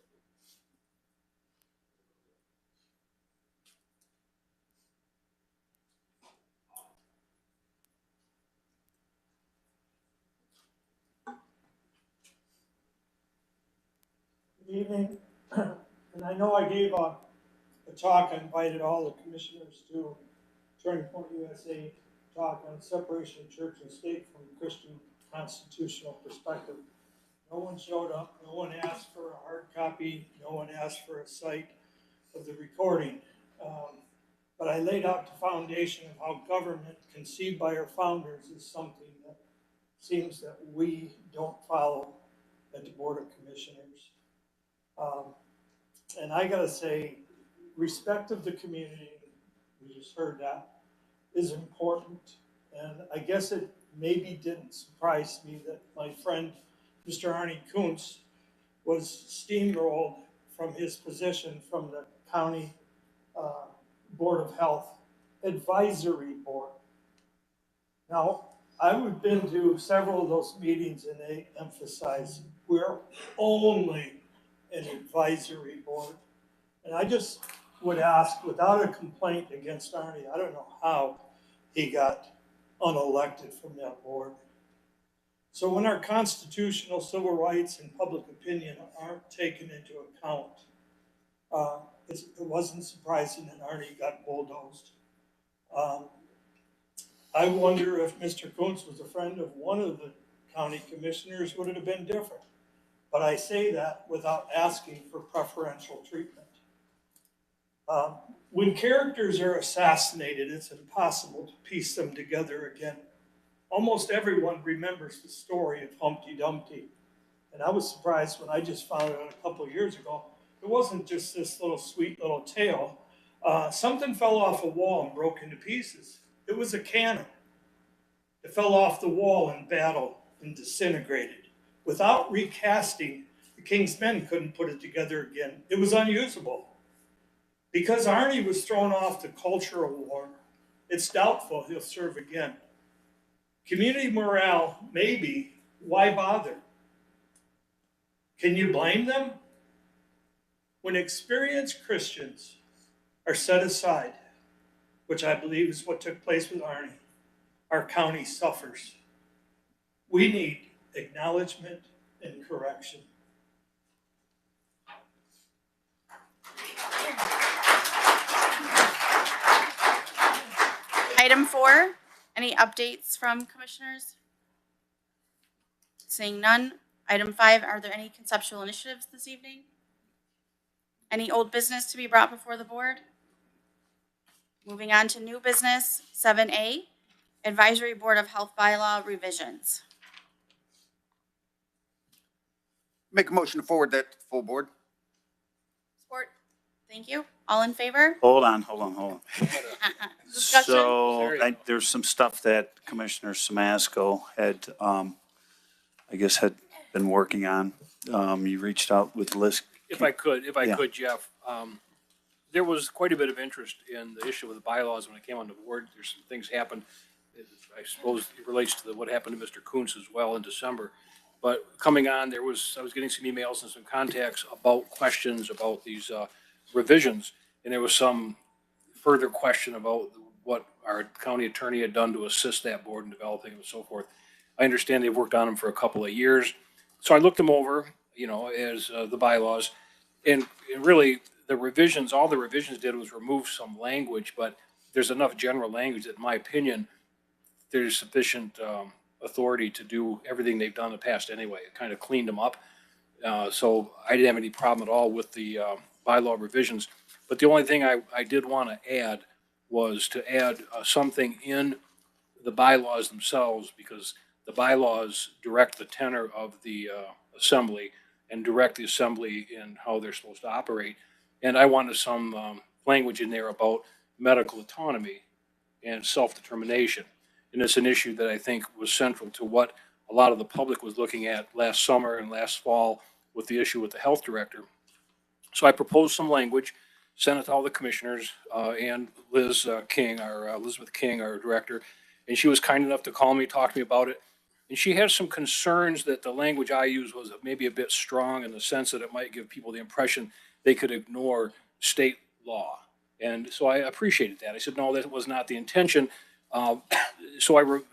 Good evening, and I know I gave a talk, I invited all the commissioners to Turning Point USA talk on separation of church and state from a Christian constitutional perspective. No one showed up, no one asked for a hard copy, no one asked for a cite of the recording. But I laid out the foundation of how government conceived by our founders is something that seems that we don't follow at the Board of Commissioners. And I gotta say, respect of the community, we just heard that, is important. And I guess it maybe didn't surprise me that my friend, Mr. Arnie Kuntz, was steamrolled from his position from the County Board of Health Advisory Board. Now, I've been to several of those meetings and they emphasize we're only an advisory board. And I just would ask, without a complaint against Arnie, I don't know how he got unelected from that board. So when our constitutional civil rights and public opinion aren't taken into account, it wasn't surprising that Arnie got bulldozed. I wonder if Mr. Kuntz was a friend of one of the county commissioners, would it have been different? But I say that without asking for preferential treatment. When characters are assassinated, it's impossible to piece them together again. Almost everyone remembers the story of Humpty Dumpty. And I was surprised when I just found out a couple of years ago, it wasn't just this little sweet little tale. Something fell off a wall and broke into pieces. It was a cannon. It fell off the wall in battle and disintegrated. Without recasting, the king's men couldn't put it together again. It was unusable. Because Arnie was thrown off the cultural war, it's doubtful he'll serve again. Community morale, maybe. Why bother? Can you blame them? When experienced Christians are set aside, which I believe is what took place with Arnie, our county suffers. We need acknowledgement and correction. Item 4, any updates from commissioners? Seeing none. Item 5, are there any conceptual initiatives this evening? Any old business to be brought before the board? Moving on to new business, 7A, Advisory Board of Health Bylaw revisions. Make a motion to forward that to full board. Support. Thank you. All in favor? Hold on. Discussion? So there's some stuff that Commissioner Samasco had, I guess, had been working on. You reached out with Liz. If I could, Jeff, there was quite a bit of interest in the issue of the bylaws when I came on the board. There's some things happened. I suppose it relates to what happened to Mr. Kuntz as well in December. But coming on, I was getting some emails and some contacts about questions about these revisions. And there was some further question about what our county attorney had done to assist that board in developing and so forth. I understand they've worked on them for a couple of years. So I looked them over, as the bylaws. And really, all the revisions did was remove some language, but there's enough general language that, in my opinion, there's sufficient authority to do everything they've done in the past anyway. It kind of cleaned them up. So I didn't have any problem at all with the bylaw revisions. But the only thing I did want to add was to add something in the bylaws themselves, because the bylaws direct the tenor of the assembly and direct the assembly in how they're supposed to operate. And I wanted some language in there about medical autonomy and self-determination. And it's an issue that I think was central to what a lot of the public was looking at last summer and last fall with the issue with the health director. So I proposed some language, sent it to all the commissioners, and Elizabeth King, our director, and she was kind enough to call me, talk to me about it. And she has some concerns that the language I used was maybe a bit strong in the sense that it might give people the impression they could ignore state law. And so I appreciated that. I said, no, that was not the intention.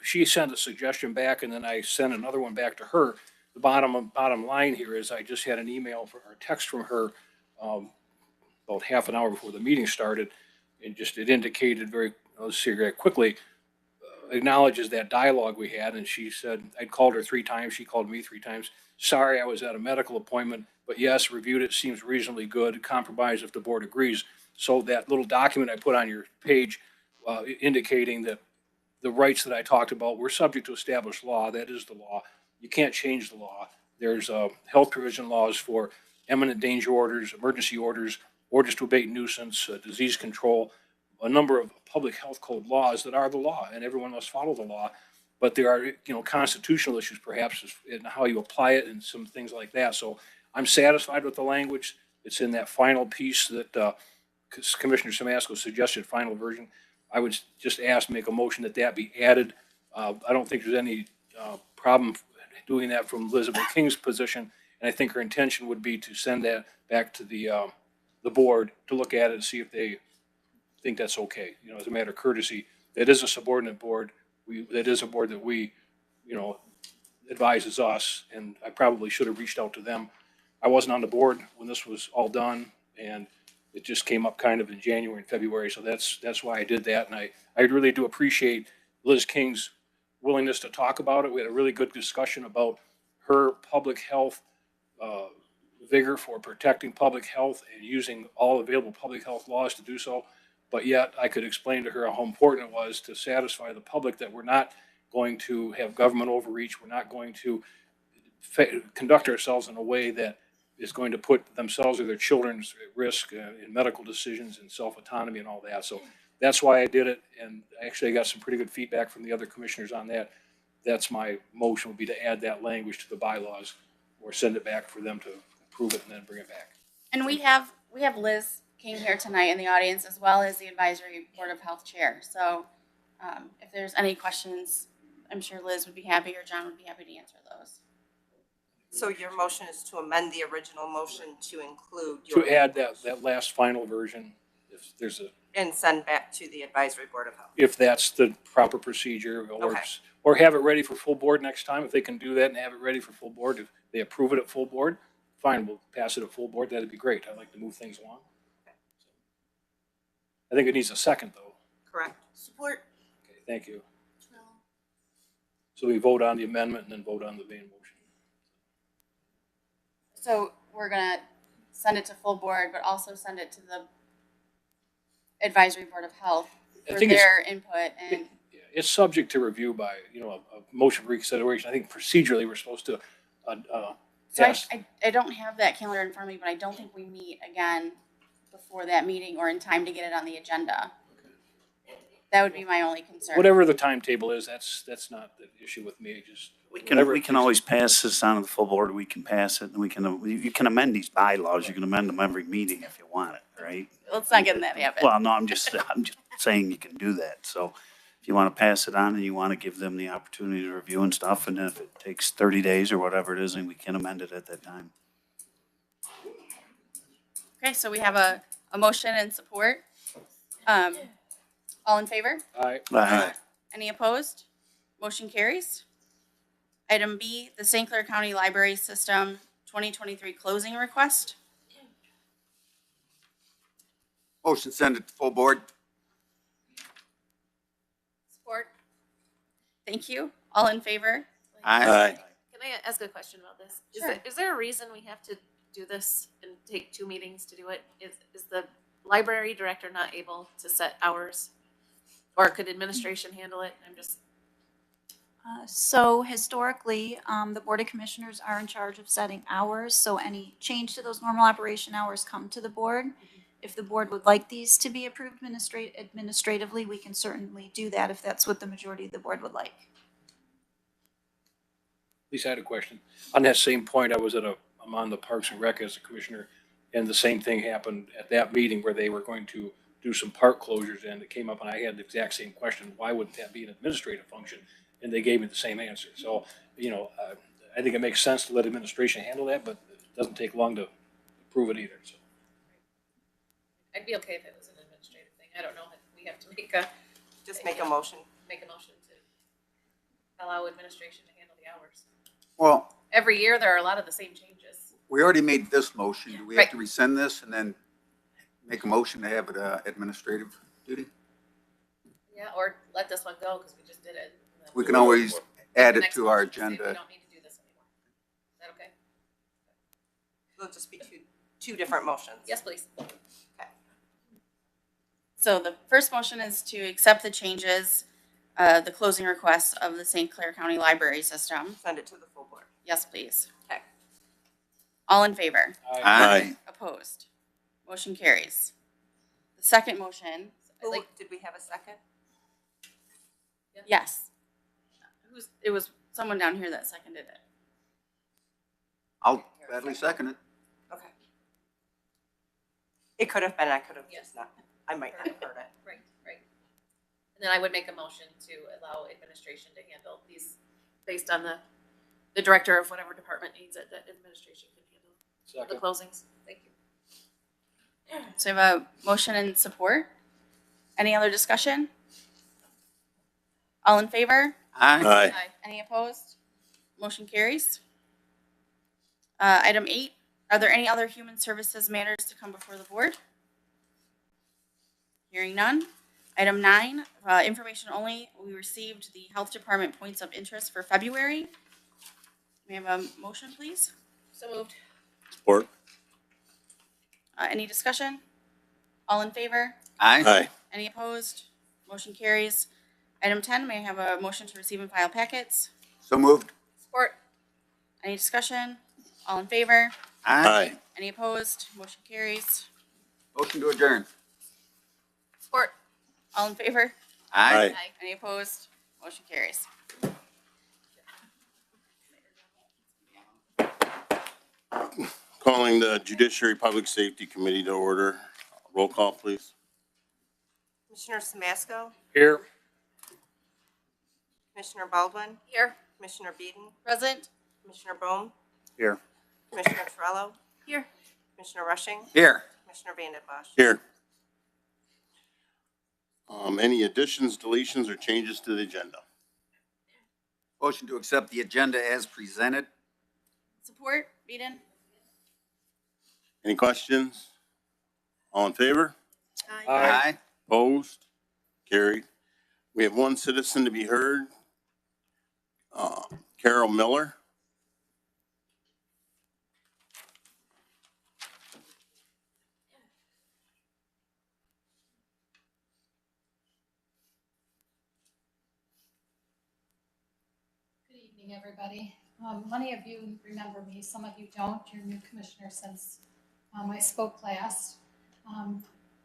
She sent a suggestion back, and then I sent another one back to her. The bottom line here is I just had an email or text from her about half an hour before the meeting started, and it indicated very quickly, acknowledges that dialogue we had, and she said, I'd called her 3 times, she called me 3 times. Sorry, I was at a medical appointment, but yes, reviewed it, seems reasonably good, compromise if the board agrees. So that little document I put on your page indicating that the rights that I talked about were subject to established law, that is the law. You can't change the law. There's health provision laws for eminent danger orders, emergency orders to abate nuisance, disease control, a number of public health code laws that are the law, and everyone must follow the law. But there are, constitutional issues perhaps in how you apply it and some things like that. So I'm satisfied with the language. It's in that final piece that Commissioner Samasco suggested, final version. I would just make a motion that be added. I don't think there's any problem doing that from Elizabeth King's position. And I think her intention would be to send that back to the board to look at it and see if they think that's okay. As a matter of courtesy, that is a subordinate board. That is a board that advises us, and I probably should have reached out to them. I wasn't on the board when this was all done, and it just came up kind of in January and February, so that's why I did that. And I really do appreciate Liz King's willingness to talk about it. We had a really good discussion about her public health vigor for protecting public health and using all available public health laws to do so. But yet I could explain to her how important it was to satisfy the public that we're not going to have government overreach. We're not going to conduct ourselves in a way that is going to put themselves or their children at risk in medical decisions and self-autonomy and all that. So that's why I did it. And actually I got some pretty good feedback from the other commissioners on that. That's my motion, would be to add that language to the bylaws or send it back for them to approve it and then bring it back. And we have Liz King here tonight in the audience, as well as the Advisory Board of Health Chair. So if there's any questions, I'm sure Liz would be happy or John would be happy to answer those. So your motion is to amend the original motion to include To add that last final version, if there's and send back to the Advisory Board of Health. if that's the proper procedure, or have it ready for full board next time. If they can do that and have it ready for full board, if they approve it at full board, fine, we'll pass it at full board. That'd be great. I'd like to move things along. I think it needs a second, though. Correct. Support. Okay, thank you. So we vote on the amendment and then vote on the main motion. So we're gonna send it to full board, but also send it to the Advisory Board of Health for their input. And it's subject to review by, a motion for reconsideration. I think procedurally we're supposed to so I don't have that calendar in front of me, but I don't think we meet again before that meeting or in time to get it on the agenda. That would be my only concern. Whatever the timetable is, that's not the issue with me. Just We can always pass this on to the full board. We can pass it, and you can amend these bylaws. You can amend them every meeting if you want it, right? Let's not get in that habit. Well, no, I'm just saying you can do that. So if you want to pass it on and you want to give them the opportunity to review and stuff, and then if it takes 30 days or whatever it is, then we can amend it at that time. Okay, so we have a motion and support. All in favor? Aye. Any opposed? Motion carries. Item B, the St. Clair County Library System 2023 closing request. Motion send it to full board. Support. Thank you. All in favor? Aye. Can I ask a question about this? Sure. Is there a reason we have to do this and take 2 meetings to do it? Is the library director not able to set hours? Or could administration handle it? I'm just, So historically, the Board of Commissioners are in charge of setting hours, so any change to those normal operation hours come to the board. If the board would like these to be approved administratively, we can certainly do that if that's what the majority of the board would like. Lisa, I had a question. On that same point, I'm on the Parks and Rec as a commissioner, and the same thing happened at that meeting where they were going to do some park closures, and it came up, and I had the exact same question. Why wouldn't that be an administrative function? And they gave me the same answer. So, I think it makes sense to let administration handle that, but it doesn't take long to approve it either, so. I'd be okay if it was an administrative thing. I don't know if we have to make a motion. to allow administration to handle the hours. Well, Every year, there are a lot of the same changes. we already made this motion. Do we have Right. to rescind this and then make a motion to have it administrative duty? Yeah, or let this one go because we just did it. And then We can always add the it next to our motion say We agenda. don't need to do this anymore. Is that okay? It'll just be two different motions. Yes, please. So the first motion is to accept the changes, the closing requests of the St. Clair County Library System. Send it to the full board. Yes, please. Okay. All in favor? Aye. Opposed? Motion carries. The second motion, Did we have a second? yes. It was someone down here that seconded it. I'll gladly second it. Okay. It could have been, I could have Yes. just not, I might not have heard it. Right. And then I would make a motion to allow administration to handle these based on the director of whatever department needs it, that administration can handle the Second. closings. Thank you. So we have a motion and support. Any other discussion? All in favor? Aye. Any opposed? Motion carries. Item 8, are there any other human services matters to come before the board? Hearing none. Item 9, information only. We received the Health Department points of interest for February. May I have a motion, please? So moved. Support. Any discussion? All in favor? Aye. Aye. Any opposed? Motion carries. Item 10, may I have a motion to receive and file packets? So moved. Support. Any discussion? All in favor? Aye. Any opposed? Motion carries. Motion to adjourn. Support. All in favor? Aye. Any opposed? Motion carries. Calling the Judiciary Public Safety Committee to order. Roll call, please. Commissioner Samasco, Here. Commissioner Baldwin, Here. Commissioner Beeden, Present? Commissioner Bohm, Here. Commissioner Torello, Here. Commissioner Rushing, Here. Commissioner Vandenbosch. Here. Any additions, deletions, or changes to the agenda? Motion to accept the agenda as presented. Support? Beeden? Any questions? All in favor? Aye. Opposed? Carried. We have one citizen to be heard. Carol Miller. Good evening, everybody. Many of you remember me, some of you don't. You're new commissioner since I spoke last.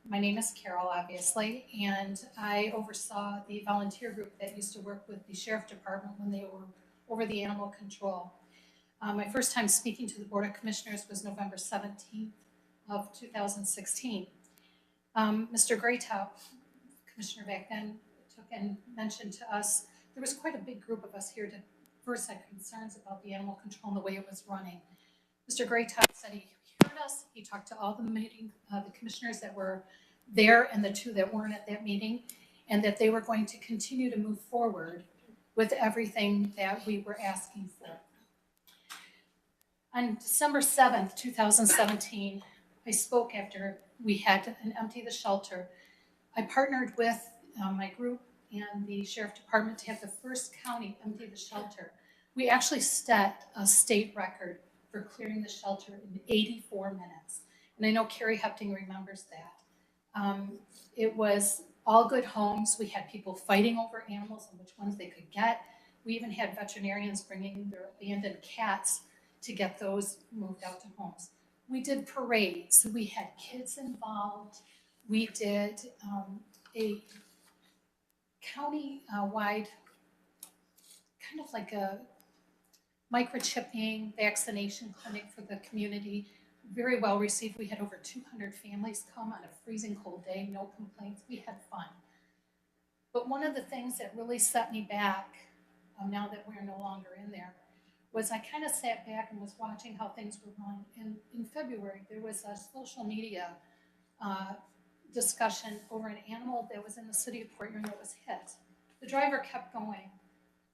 My name is Carol, obviously, and I oversaw the volunteer group that used to work with the sheriff department when they were over the animal control. My first time speaking to the Board of Commissioners was November 17th of 2016. Mr. Graytop, commissioner back then, took and mentioned to us, there was quite a big group of us here to first had concerns about the animal control and the way it was running. Mr. Graytop said he heard us. He talked to all the meeting, the commissioners that were there and the two that weren't at that meeting, and that they were going to continue to move forward with everything that we were asking for. On December 7th, 2017, I spoke after we had to empty the shelter. I partnered with my group and the sheriff department to have the first county empty the shelter. We actually set a state record for clearing the shelter in 84 minutes. And I know Carrie Hepting remembers that. It was all good homes. We had people fighting over animals and which ones they could get. We even had veterinarians bringing their abandoned cats to get those moved out to homes. We did parades. We had kids involved. We did a county-wide kind of like a microchipping vaccination clinic for the community. Very well received. We had over 200 families come on a freezing cold day, no complaints. We had fun. But one of the things that really set me back, now that we're no longer in there, was I kind of sat back and was watching how things were going. And in February, there was a social media discussion over an animal that was in the city of Port Huron that was hit. The driver kept going.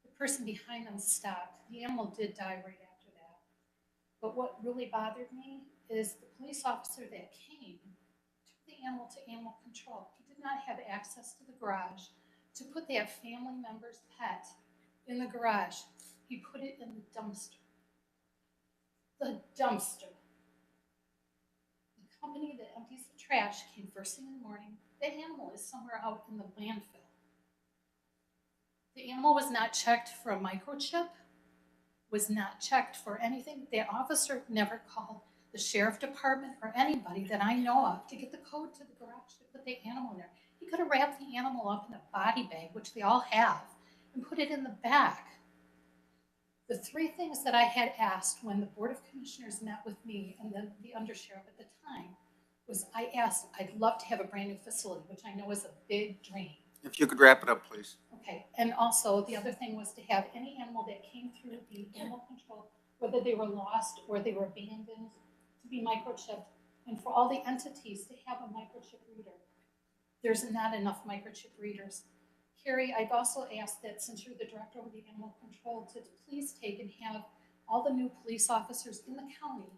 The person behind them stopped. The animal did die right after that. But what really bothered me is the police officer that came took the animal to animal control. He did not have access to the garage to put that family member's pet in the garage. He put it in the dumpster. The dumpster. The company that empties the trash came first thing in the morning. That animal is somewhere out in the landfill. The animal was not checked for a microchip, was not checked for anything. The officer never called the sheriff department or anybody that I know of to get the code to the garage to put the animal in there. He could have wrapped the animal up in a body bag, which they all have, and put it in the back. The three things that I had asked when the Board of Commissioners met with me and then the undersheriff at the time was I asked, I'd love to have a brand new facility, which I know is a big dream. If you could wrap it up, please. Okay, and also the other thing was to have any animal that came through the animal control, whether they were lost or they were abandoned, to be microchipped, and for all the entities to have a microchip reader. There's not enough microchip readers. Carrie, I've also asked that since you're the director of the animal control, to please take and have all the new police officers in the county,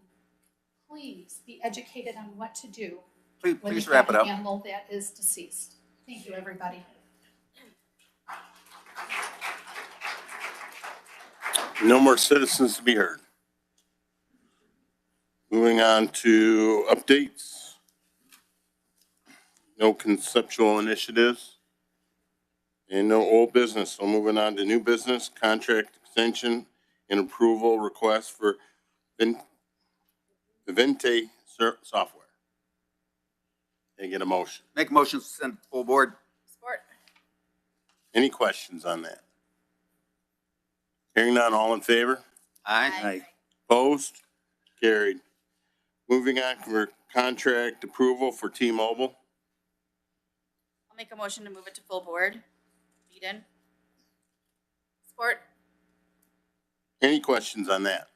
please be educated on what to do when Please they wrap have it an up. animal that is deceased. Thank you, everybody. No more citizens to be heard. Moving on to updates. No conceptual initiatives. And no old business. So moving on to new business, contract extension and approval request for Vivente software. Can I get a motion? Make a motion to send full board. Support. Any questions on that? Hearing none, all in favor? Aye. Aye. Opposed? Carried. Moving on for contract approval for T-Mobile. I'll make a motion to move it to full board. Eden. Support. Any questions on that?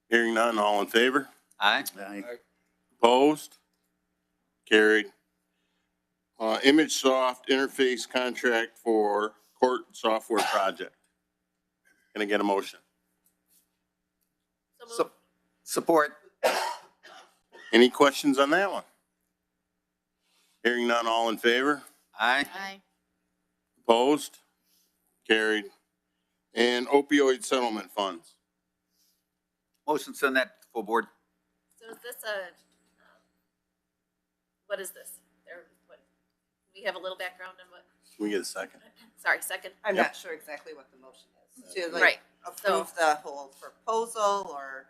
Hearing none, all in favor? Aye. Aye. Opposed? Carried. ImageSoft interface contract for court software project. Can I get a motion? Support. Any questions on that one? Hearing none, all in favor? Aye. Aye. Opposed? Carried. And opioid settlement funds. Motion to send that to full board. So is this what is this? We have a little background on what? Can we get a second? Sorry, second. I'm Yep. not sure exactly what the motion is. To Right. approve the whole proposal, or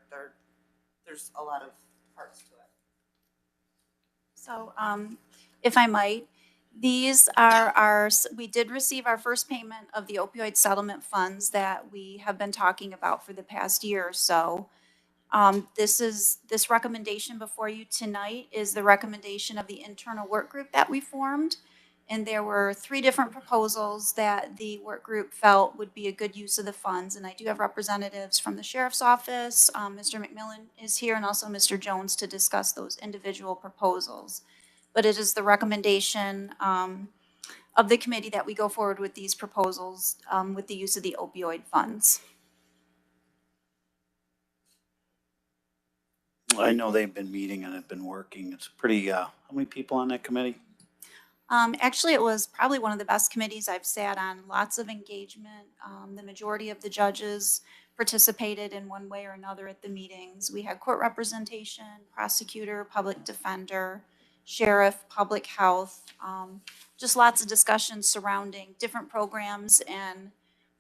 there's a lot of parts to it. So, if I might, these are we did receive our first payment of the opioid settlement funds that we have been talking about for the past year or so. This recommendation before you tonight is the recommendation of the internal work group that we formed. And there were 3 different proposals that the work group felt would be a good use of the funds. And I do have representatives from the sheriff's office. Mr. McMillan is here, and also Mr. Jones to discuss those individual proposals. But it is the recommendation of the committee that we go forward with these proposals with the use of the opioid funds. I know they've been meeting and have been working. It's pretty, how many people on that committee? Actually, it was probably one of the best committees I've sat on. Lots of engagement. The majority of the judges participated in one way or another at the meetings. We had court representation, prosecutor, public defender, sheriff, public health, just lots of discussions surrounding different programs and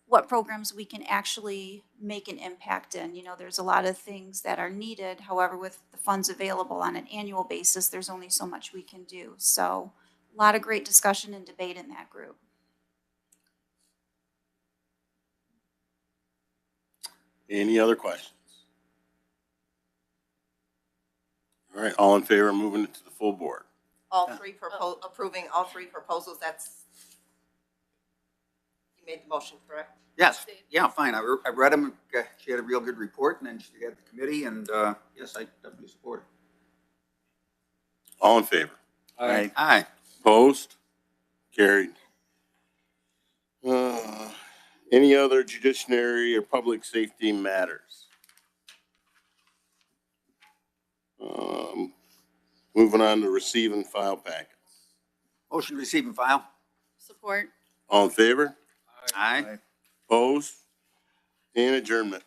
what programs we can actually make an impact in. You know, there's a lot of things that are needed. However, with the funds available on an annual basis, there's only so much we can do. So a lot of great discussion and debate in that group. Any other questions? All right, all in favor of moving it to the full board? Approving all three proposals, that's, you made the motion, correct? Yes, yeah, fine. I read them. She had a real good report, and then she had the committee, and yes, I definitely support it. All in favor? Aye. Aye. Opposed? Carried. Any other judiciary or public safety matters? Moving on to receive and file packets. Motion to receive and file. Support. All in favor? Aye. Opposed? And adjournment.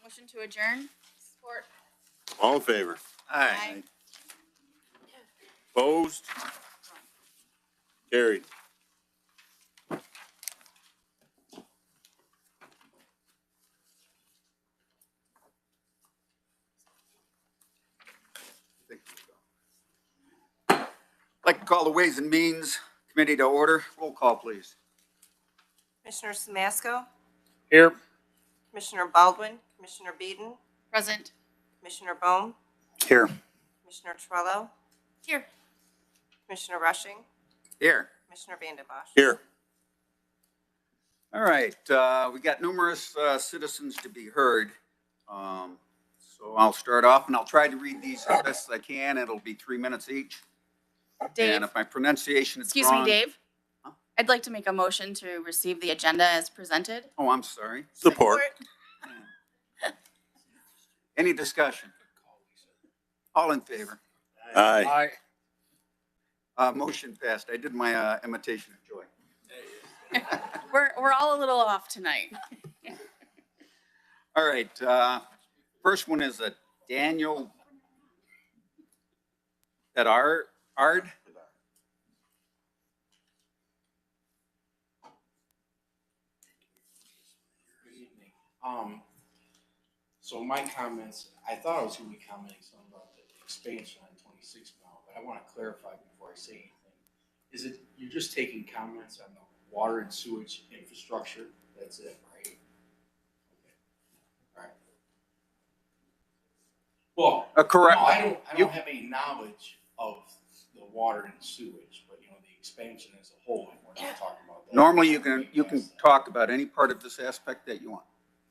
Motion to adjourn. Support. All in favor? Aye. Opposed? Carried. I'd like to call the Ways and Means Committee to order. Roll call, please. Commissioner Samasco, Here. Commissioner Baldwin, Commissioner Beeden, Present. Commissioner Bohm, Here. Commissioner Trello, Here. Commissioner Rushing, Here. Commissioner Vandenbosch. Here. All right, we got numerous citizens to be heard. So I'll start off, and I'll try to read these as best as I can. It'll be 3 minutes each. Dave. And if my pronunciation is Excuse wrong. me, Dave. Huh? I'd like to make a motion to receive the agenda as presented. Oh, I'm sorry. Support. Any discussion? All in favor? Aye. Motion passed. I did my imitation of Joy. We're all a little off tonight. All right, first one is a Daniel that Ard. Good evening. So my comments, I thought I was gonna be commenting some about the expansion on 26 now, but I want to clarify before I say anything. Is it, you're just taking comments on the water and sewage infrastructure? That's it, right? Okay. All right. Well, Correct. no, I You- don't have any knowledge of the water and sewage, but you know, the expansion as a whole, and we're not talking about that. Normally, you can talk about any part of this aspect that you want.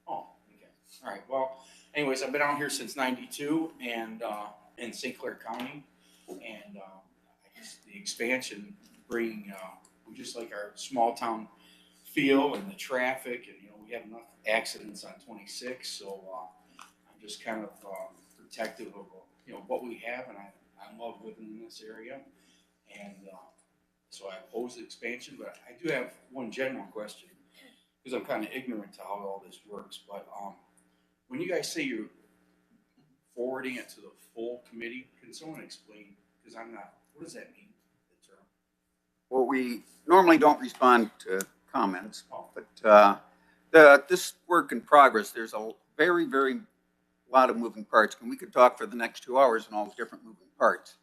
Oh, okay. All right. Well, anyways, I've been out here since '92 and in St. Clair County, and I guess the expansion bringing we just like our small town feel and the traffic, and you know we have enough accidents on 26, so I'm just kind of protective of you know what we have, and I love living in this area, and so I oppose the expansion, but I do have one general question because I'm kind of ignorant to how all this works. But when you guys say you're forwarding it to the full committee, can someone explain? Because I'm not. What does that mean? The term. Well, we normally don't respond to comments, Oh. but this work in progress, there's a very, very lot of moving parts, and we could talk for the next 2 hours on all the different moving parts.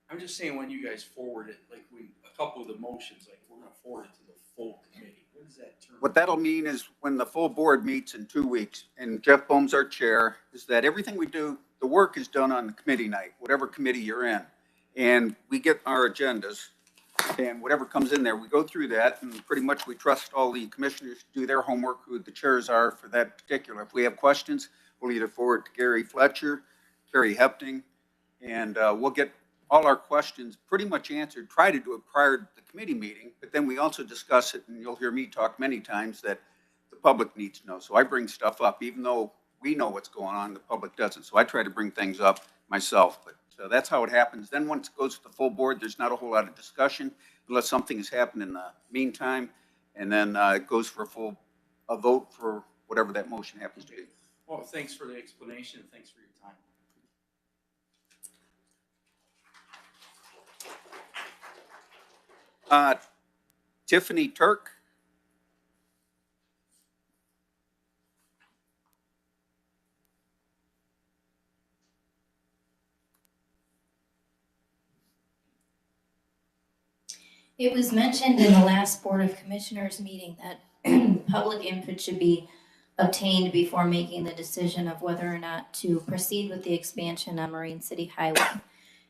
I'm just saying when you guys forward it, like when a couple of the motions, like we're going to forward it to the full committee. What does that term? What that'll mean is when the full board meets in 2 weeks, and Jeff Bohm's our chair, is that everything we do, the work is done on the committee night, whatever committee you're in. And we get our agendas, and whatever comes in there, we go through that, and pretty much we trust all the commissioners to do their homework, who the chairs are for that particular. If we have questions, we'll either forward to Gary Fletcher, Terry Hepting, and we'll get all our questions pretty much answered, try to do it prior to the committee meeting, but then we also discuss it, and you'll hear me talk many times that the public needs to know. So I bring stuff up, even though we know what's going on, the public doesn't. So I try to bring things up myself, but that's how it happens. Then once it goes to the full board, there's not a whole lot of discussion. unless something has happened in the meantime, and then it goes for a vote for whatever that motion happens to be. Well, thanks for the explanation. Thanks for your time. Tiffany Turk. It was mentioned in the last Board of Commissioners meeting that public input should be obtained before making the decision of whether or not to proceed with the expansion on Marine City Highway.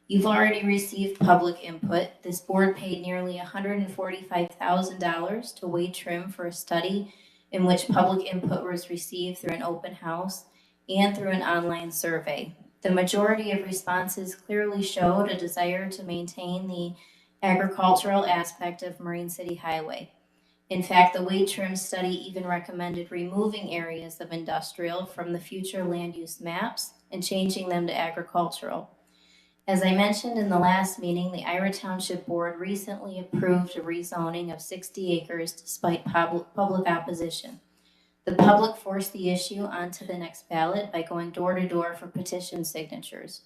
You've already received public input. This board paid nearly $145,000 to Wade Trim for a study in which public input was received through an open house and through an online survey. The majority of responses clearly showed a desire to maintain the agricultural aspect of Marine City Highway. In fact, the Wade Trim study even recommended removing areas of industrial from the future land use maps and changing them to agricultural. As I mentioned in the last meeting, the Ira Township Board recently approved a rezoning of 60 acres despite public opposition. The public forced the issue onto the next ballot by going door to door for petition signatures.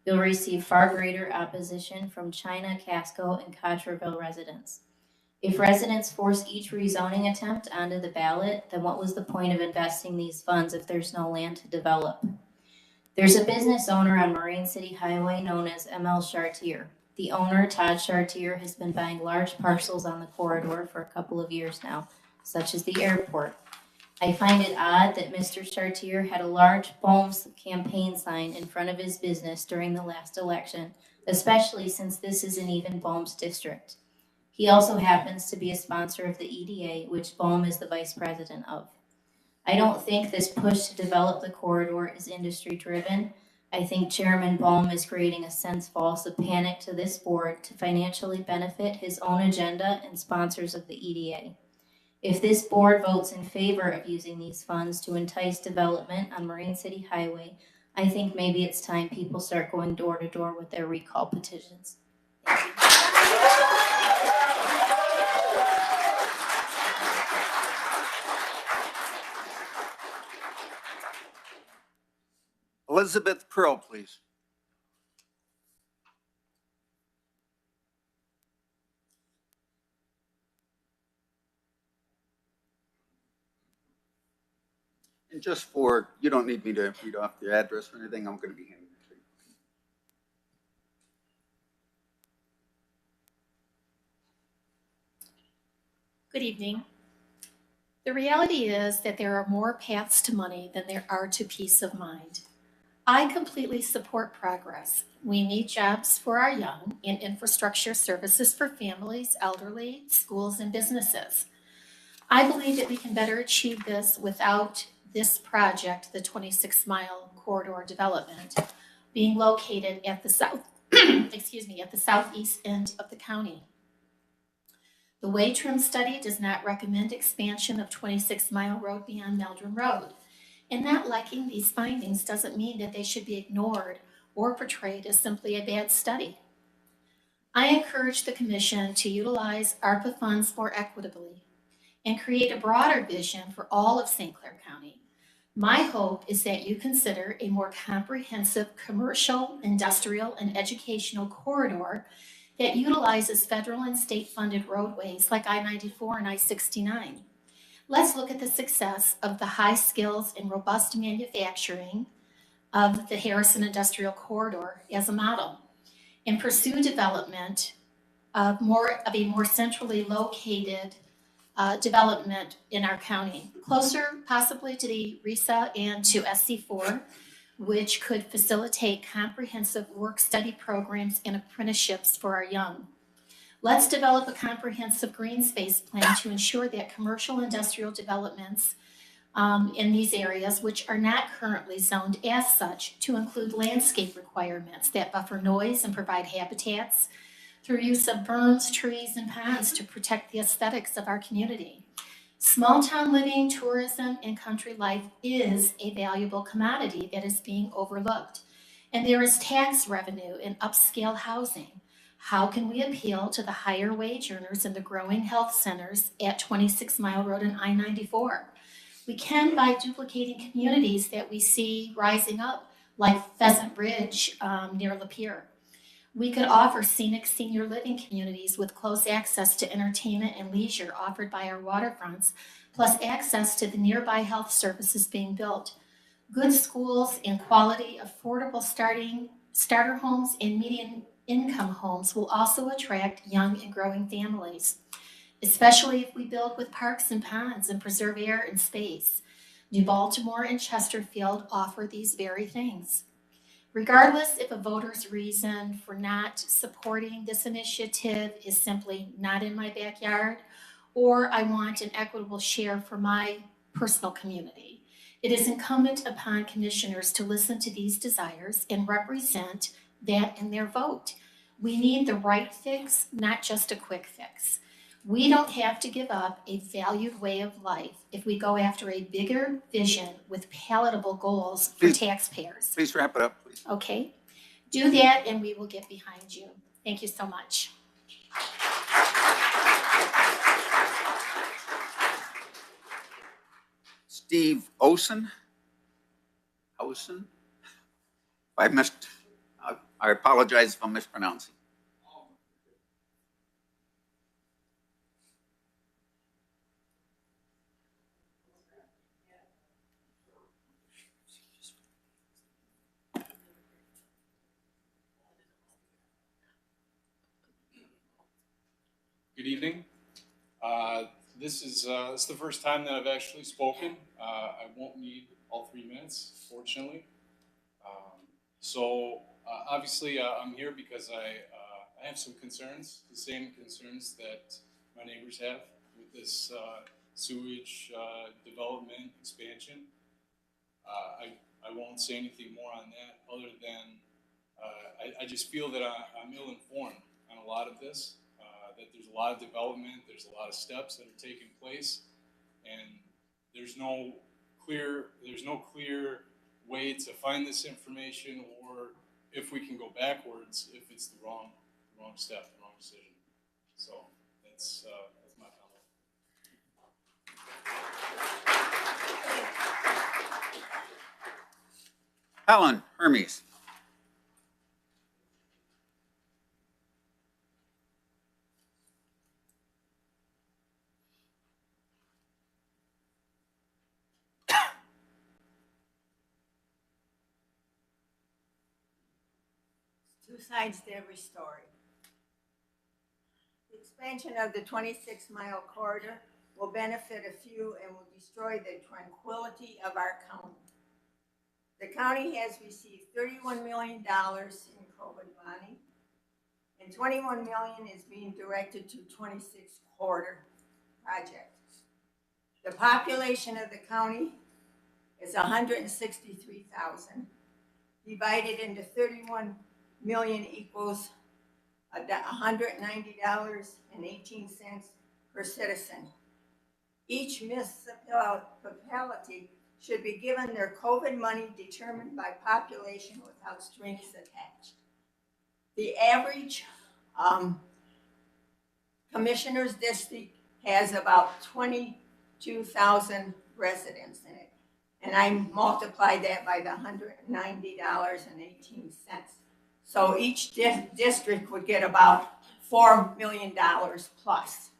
You'll receive far greater opposition from China, Casco, and Cotterville residents. If residents force each rezoning attempt onto the ballot, then what was the point of investing these funds if there's no land to develop? There's a business owner on Marine City Highway known as ML Chartier. The owner, Todd Chartier, has been buying large parcels on the corridor for a couple of years now, such as the airport. I find it odd that Mr. Chartier had a large BOMS campaign sign in front of his business during the last election, especially since this is an even BOMS district. He also happens to be a sponsor of the EDA, which BOM is the vice president of. I don't think this push to develop the corridor is industry driven. I think Chairman Bohm is creating a sense false of panic to this board to financially benefit his own agenda and sponsors of the EDA. If this board votes in favor of using these funds to entice development on Marine City Highway, I think maybe it's time people start going door to door with their recall petitions. Thank you. Elizabeth Pearl, please. And just for, you don't need me to read off the address or anything, I'm going to be handing it to you. Good evening. The reality is that there are more paths to money than there are to peace of mind. I completely support progress. We need jobs for our young and infrastructure services for families, elderly, schools, and businesses. I believe that we can better achieve this without this project, the 26-mile corridor development, being located at the at the southeast end of the county. The Wade Trim study does not recommend expansion of 26-mile road beyond Meldrum Road. And not liking these findings doesn't mean that they should be ignored or portrayed as simply a bad study. I encourage the Commission to utilize ARPA funds more equitably and create a broader vision for all of St. Clair County. My hope is that you consider a more comprehensive commercial, industrial, and educational corridor that utilizes federal and state-funded roadways like I-94 and I-69. Let's look at the success of the high skills and robust manufacturing of the Harrison Industrial Corridor as a model and pursue development of a more centrally located development in our county, closer possibly to the RESA and to SC4, which could facilitate comprehensive work-study programs and apprenticeships for our young. Let's develop a comprehensive green space plan to ensure that commercial industrial developments in these areas, which are not currently zoned as such, to include landscape requirements that buffer noise and provide habitats through use of berms, trees, and ponds to protect the aesthetics of our community. Small town living, tourism, and country life is a valuable commodity that is being overlooked. And there is tax revenue in upscale housing. How can we appeal to the higher wage earners in the growing health centers at 26 Mile Road and I-94? We can by duplicating communities that we see rising up, like Pheasant Ridge near Lapeer. We could offer scenic senior living communities with close access to entertainment and leisure offered by our waterfronts, plus access to the nearby health services being built. Good schools and quality, affordable starter homes and median income homes will also attract young and growing families, especially if we build with parks and ponds and preserve air and space. New Baltimore and Chesterfield offer these very things. Regardless if a voter's reason for not supporting this initiative is simply not in my backyard, or I want an equitable share for my personal community, it is incumbent upon commissioners to listen to these desires and represent that in their vote. We need the right fix, not just a quick fix. We don't have to give up a valued way of life if we go after a bigger vision with palatable goals for taxpayers. Please wrap it up, please. Okay? Do that and we will get behind you. Thank you so much. Steve Osen. I apologize if I'm mispronouncing. Good evening. This is the first time that I've actually spoken. I won't need all 3 minutes, fortunately. Obviously, I'm here because I have some concerns, the same concerns that my neighbors have with this sewage development expansion. I won't say anything more on that other than I just feel that I'm ill-informed on a lot of this. That there's a lot of development, there's a lot of steps that are taking place, and there's no clear way to find this information, or if we can go backwards if it's the wrong step, the wrong decision. So that's my comment. Helen Hermes. Two sides to every story. The expansion of the 26-mile corridor will benefit a few and will destroy the tranquility of our county. The county has received $31 million in COVID money, and $21 million is being directed to 26 corridor projects. The population of the county is 163,000, divided into 31 million equals $190.18 per citizen. Each municipality should be given their COVID money determined by population without strings attached. The average commissioner's district has about 22,000 residents in it, and I multiply that by the $190.18. So each district would get about $4 million plus.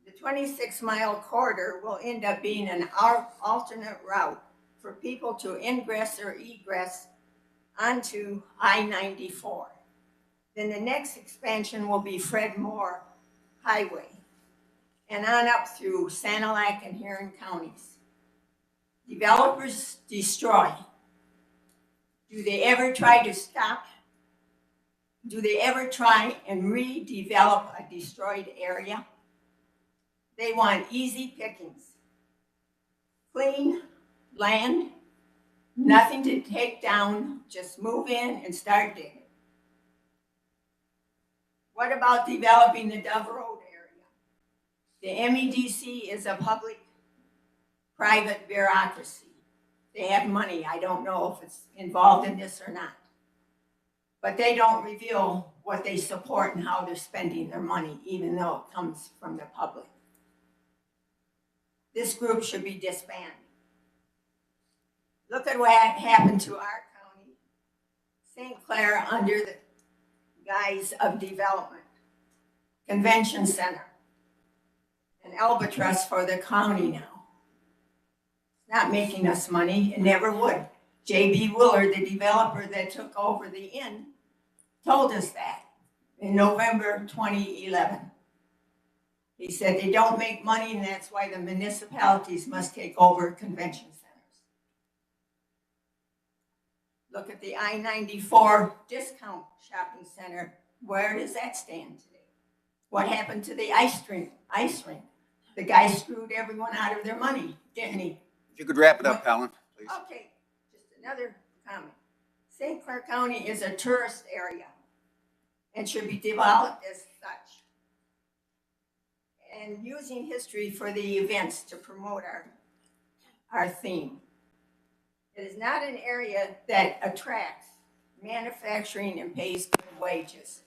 The 26-mile corridor will end up being an alternate route for people to ingress or egress onto I-94. Then the next expansion will be Fred Moore Highway and on up through Sanilac and Huron counties. Developers destroy. Do they ever try to stop? Do they ever try and redevelop a destroyed area? They want easy pickings. Clean land, nothing to take down, just move in and start digging. What about developing the Dove Road area? The MEDC is a public-private bureaucracy. They have money. I don't know if it's involved in this or not. but they don't reveal what they support and how they're spending their money, even though it comes from the public. This group should be disbanded. Look at what happened to our county, St. Clair, under the guise of development, convention center, an albatross for the county now. It's not making us money, it never would. J.B. Willard, the developer that took over the inn, told us that in November 2011. He said they don't make money and that's why the municipalities must take over convention centers. Look at the I-94 discount shopping center. Where does that stand today? What happened to the ice rink? The guy screwed everyone out of their money, didn't he? If you could wrap it up, Helen, please. Okay, just another comment. St. Clair County is a tourist area and should be developed as such. And using history for the events to promote our theme. It is not an area that attracts manufacturing and pays good wages.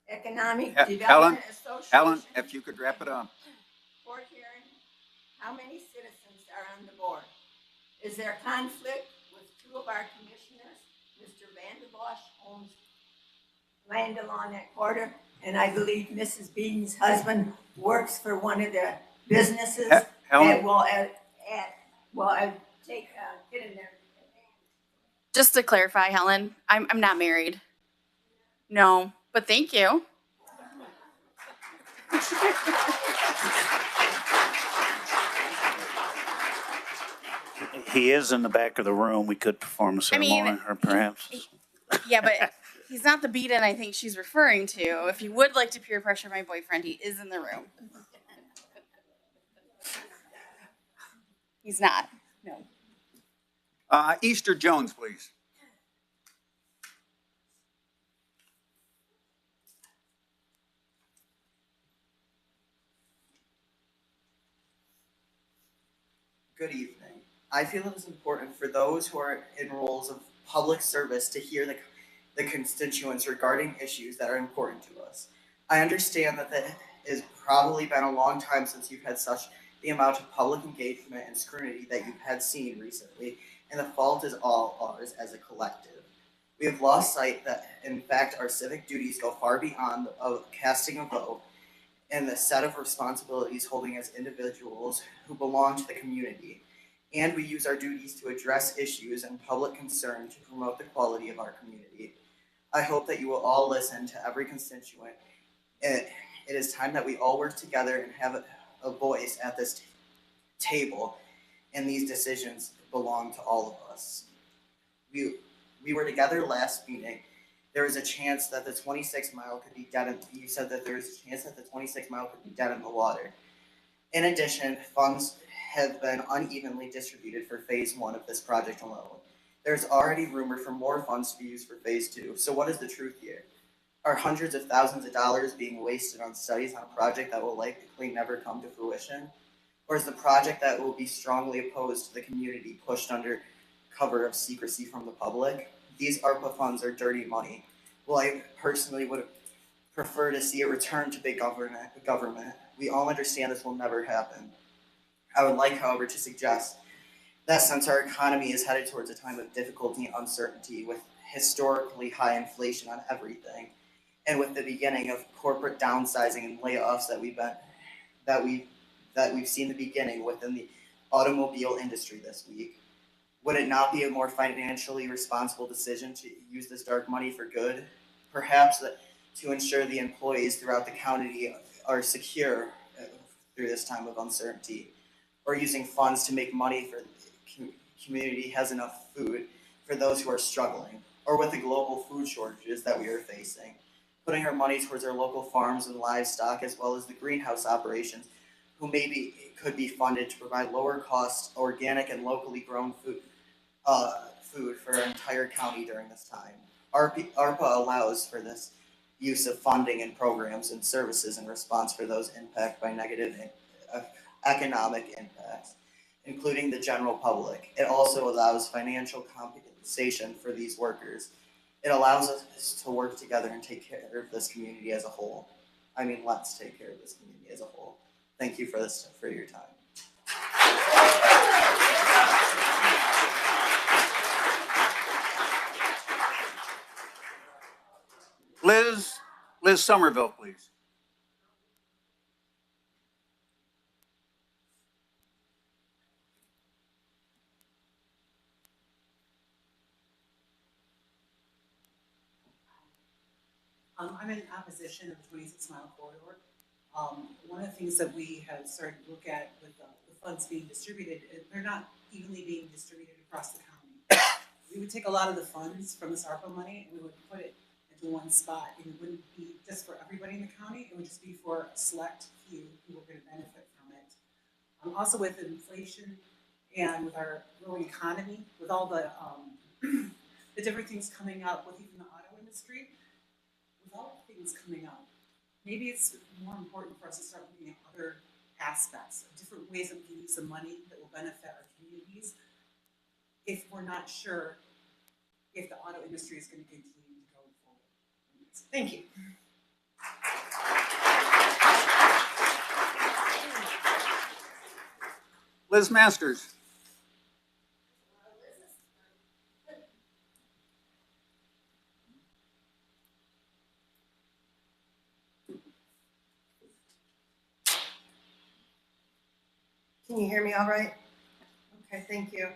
Economic Development Association. Helen, if you could wrap it up. Board hearing, how many citizens are on the board? Is there conflict with two of our commissioners? Mr. Vanderbosch owns land along that corridor, and I believe Mrs. Beaton's husband works for one of the businesses Helen? that will get in there. Just to clarify, Helen, I'm not married. No, but thank you. He is in the back of the room. We could perform a ceremony, or perhaps. Yeah, but he's not the beat-in I think she's referring to. If you would like to peer pressure my boyfriend, he is in the room. He's not. No. Easter Jones, please. Good evening. I feel it is important for those who are in roles of public service to hear the constituents regarding issues that are important to us. I understand that it has probably been a long time since you've had such the amount of public engagement and scrutiny that you've had seen recently, and the fault is all ours as a collective. We have lost sight that, in fact, our civic duties go far beyond casting a vote and the set of responsibilities holding as individuals who belong to the community. And we use our duties to address issues and public concern to promote the quality of our community. I hope that you will all listen to every constituent. It is time that we all work together and have a voice at this table, and these decisions belong to all of us. We were together last meeting. There is a chance that the 26 mile could be dead. You said that there is a chance that the 26 mile could be dead in the water. In addition, funds have been unevenly distributed for phase 1 of this project alone. There's already rumor for more funds to be used for phase 2. So what is the truth here? Are hundreds of thousands of dollars being wasted on studies on a project that will likely never come to fruition? Or is the project that will be strongly opposed to the community pushed under cover of secrecy from the public? These ARPA funds are dirty money. Well, I personally would prefer to see it return to big government. We all understand this will never happen. I would like, however, to suggest that since our economy is headed towards a time of difficulty and uncertainty with historically high inflation on everything, and with the beginning of corporate downsizing and layoffs that we've seen the beginning within the automobile industry this week, would it not be a more financially responsible decision to use this dark money for good? Perhaps to ensure the employees throughout the county are secure through this time of uncertainty, or using funds to make money for the community has enough food for those who are struggling, or with the global food shortages that we are facing, putting our money towards our local farms and livestock, as well as the greenhouse operations, who maybe could be funded to provide lower cost, organic and locally grown food for our entire county during this time. ARPA allows for this use of funding and programs and services in response for those impacted by negative economic impacts, including the general public. It also allows financial compensation for these workers. It allows us to work together and take care of this community as a whole. I mean, let's take care of this community as a whole. Thank you for your time. Liz Somerville, please. I'm in opposition of the 26-mile corridor. One of the things that we have started to look at with the funds being distributed, they're not evenly being distributed across the county. We would take a lot of the funds from this ARPA money and we would put it into one spot, and it wouldn't be just for everybody in the county, it would just be for a select few who were going to benefit from it. Also with inflation and with our growing economy, with all the the different things coming up with even the auto industry, with all things coming up, maybe it's more important for us to start looking at other aspects, different ways that we can use the money that will benefit our communities if we're not sure if the auto industry is going to continue to go forward. Thank you. Liz Masters. Can you hear me all right? Okay, thank you.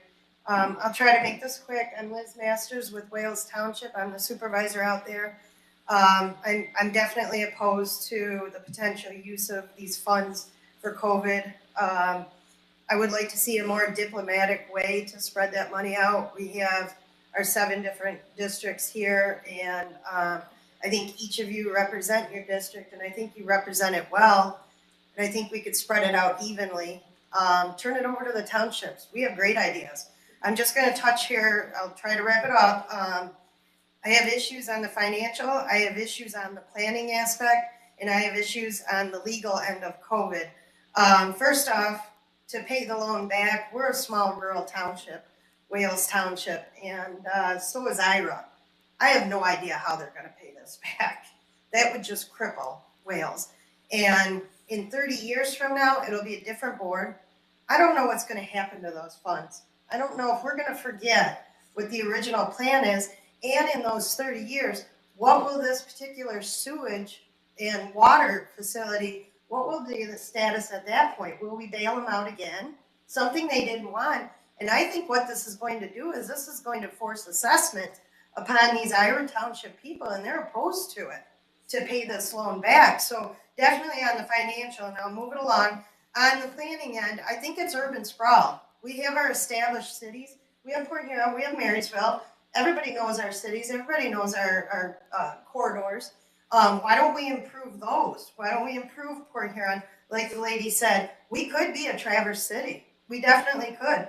I'll try to make this quick. I'm Liz Masters with Wales Township. I'm the supervisor out there. I'm definitely opposed to the potential use of these funds for COVID. I would like to see a more diplomatic way to spread that money out. We have our 7 different districts here, and I think each of you represent your district, and I think you represent it well. And I think we could spread it out evenly. Turn it over to the townships. We have great ideas. I'm just going to touch here. I'll try to wrap it up. I have issues on the financial. I have issues on the planning aspect, and I have issues on the legal end of COVID. First off, to pay the loan back, we're a small rural township, Wales Township, and so is IRA. I have no idea how they're going to pay this back. That would just cripple Wales. And in 30 years from now, it'll be a different board. I don't know what's going to happen to those funds. I don't know if we're going to forget what the original plan is. And in those 30 years, what will this particular sewage and water facility, what will be the status at that point? Will we bail them out again? Something they didn't want. And I think what this is going to do is this is going to force assessment upon these Ira Township people, and they're opposed to it, to pay this loan back. So definitely on the financial, and I'll move it along. On the planning end, I think it's urban sprawl. We have our established cities. We have Port Huron, we have Marysville. Everybody knows our cities. Everybody knows our corridors. Why don't we improve those? Why don't we improve Port Huron? Like the lady said, we could be a Traverse City. We definitely could.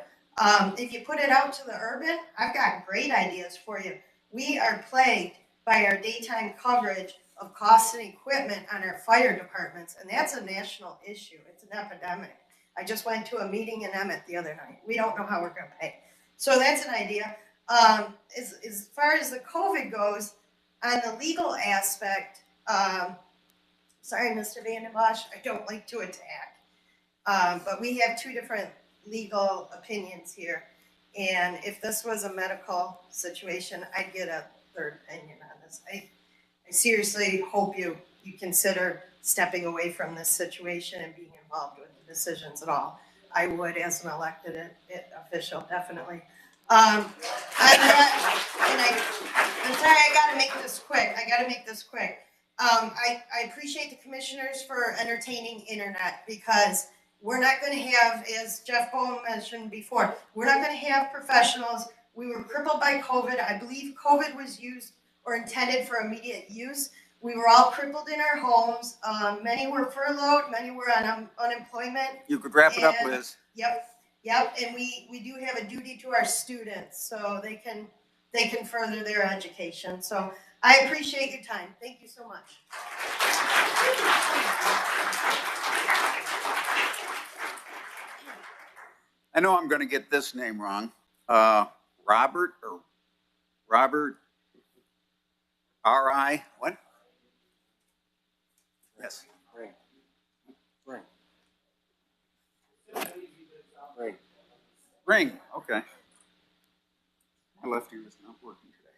If you put it out to the urban, I've got great ideas for you. We are plagued by our daytime coverage of costs and equipment on our fire departments, and that's a national issue. It's an epidemic. I just went to a meeting in Emmett the other night. We don't know how we're going to pay. So that's an idea. As far as the COVID goes, on the legal aspect, sorry, Mr. Van den Bosch, I don't like to attack, but we have 2 different legal opinions here. And if this was a medical situation, I'd get a 3rd opinion on this. I seriously hope you consider stepping away from this situation and being involved with the decisions at all. I would, as an elected official, definitely. I'm sorry, I gotta make this quick. I appreciate the commissioners for entertaining internet, because we're not going to have, as Jeff Bowen mentioned before, we're not going to have professionals. We were crippled by COVID. I believe COVID was used or intended for immediate use. We were all crippled in our homes. Many were furloughed, many were on unemployment. You could wrap it up, Liz. Yep, and we do have a duty to our students, so they can further their education. So I appreciate your time. Thank you so much. I know I'm going to get this name wrong. Robert RI, what? Yes. Ring, okay. My left ear is not working today.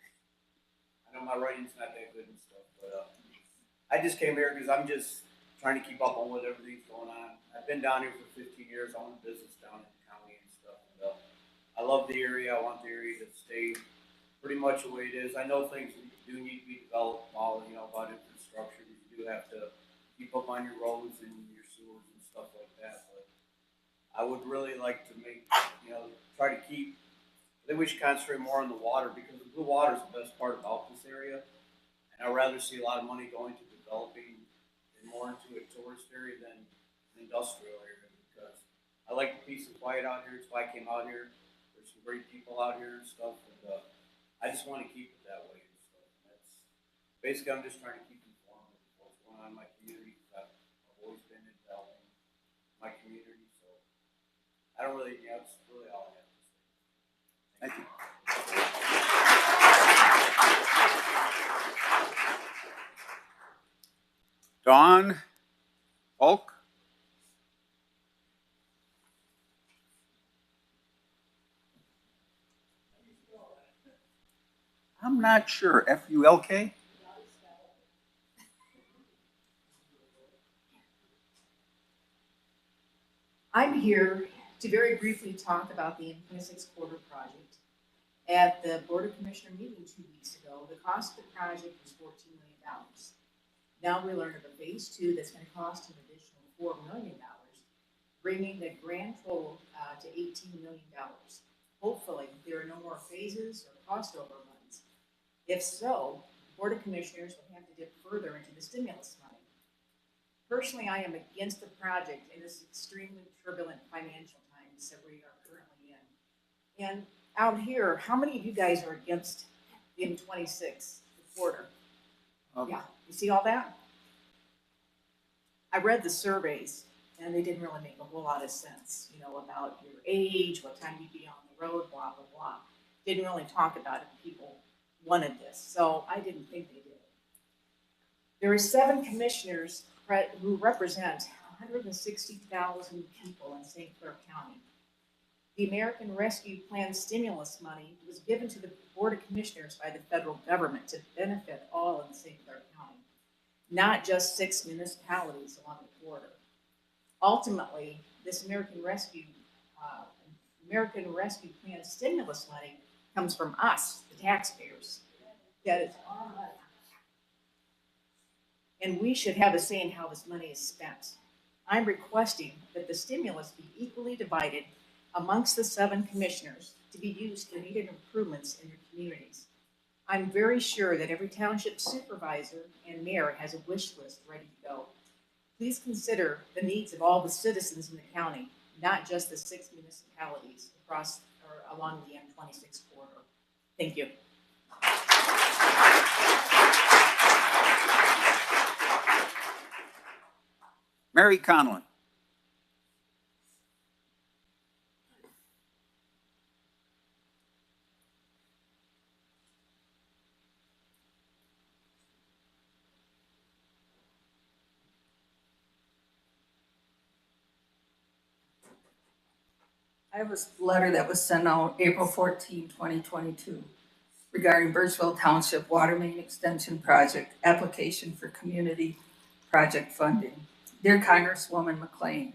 I know my writing's not that good and stuff, but I just came here because I'm just trying to keep up on what everything's going on. I've been down here for 15 years. I own a business down in the county and stuff. And, I love the area. I want the area to stay pretty much the way it is. I know things do need to be developed, all about infrastructure. You do have to keep up on your roads and your sewers and stuff like that. But I would really like to make, try to keep. I think we should concentrate more on the water because the blue water is the best part about this area. And I'd rather see a lot of money going to developing and more into a tourist area than an industrial area because I like the peace and quiet out here. It's why I came out here. There's some great people out here and stuff. And I just want to keep it that way and stuff. And that's basically, I'm just trying to keep informed with what's going on in my community. I've always been in developing my community. So I don't really, that's really all I have. Thank you. Dawn Hulk. I'm not sure. Fulk? I'm here to very briefly talk about the M26 corridor project. At the Board of Commissioner meeting 2 weeks ago, the cost of the project was $14 million. Now we learned of a phase 2 that's going to cost an additional $4 million, bringing the grand total to $18 million. Hopefully, there are no more phases or cost overruns. If so, the Board of Commissioners will have to dip further into the stimulus money. Personally, I am against the project in this extremely turbulent financial times that we are currently in. And out here, how many of you guys are against the M26, the corridor? Yeah, you see all that? I read the surveys and they didn't really make a whole lot of sense, about your age, what time you'd be on the road, blah, blah, blah. Didn't really talk about it. People wanted this, so I didn't think they did. There are 7 commissioners who represent 160,000 people in St. Clair County. The American Rescue Plan stimulus money was given to the Board of Commissioners by the federal government to benefit all in St. Clair County, not just 6 municipalities along the border. Ultimately, this American Rescue Plan stimulus money comes from us, the taxpayers. That is our money. And we should have a say in how this money is spent. I'm requesting that the stimulus be equally divided amongst the 7 commissioners to be used for needed improvements in their communities. I'm very sure that every township supervisor and mayor has a wish list ready to go. Please consider the needs of all the citizens in the county, not just the 6 municipalities across or along the M26 corridor. Thank you. Mary Conlon. I have a letter that was sent out April 14, 2022 regarding Birchville Township Water Main Extension Project application for community project funding. Dear Congresswoman McLean,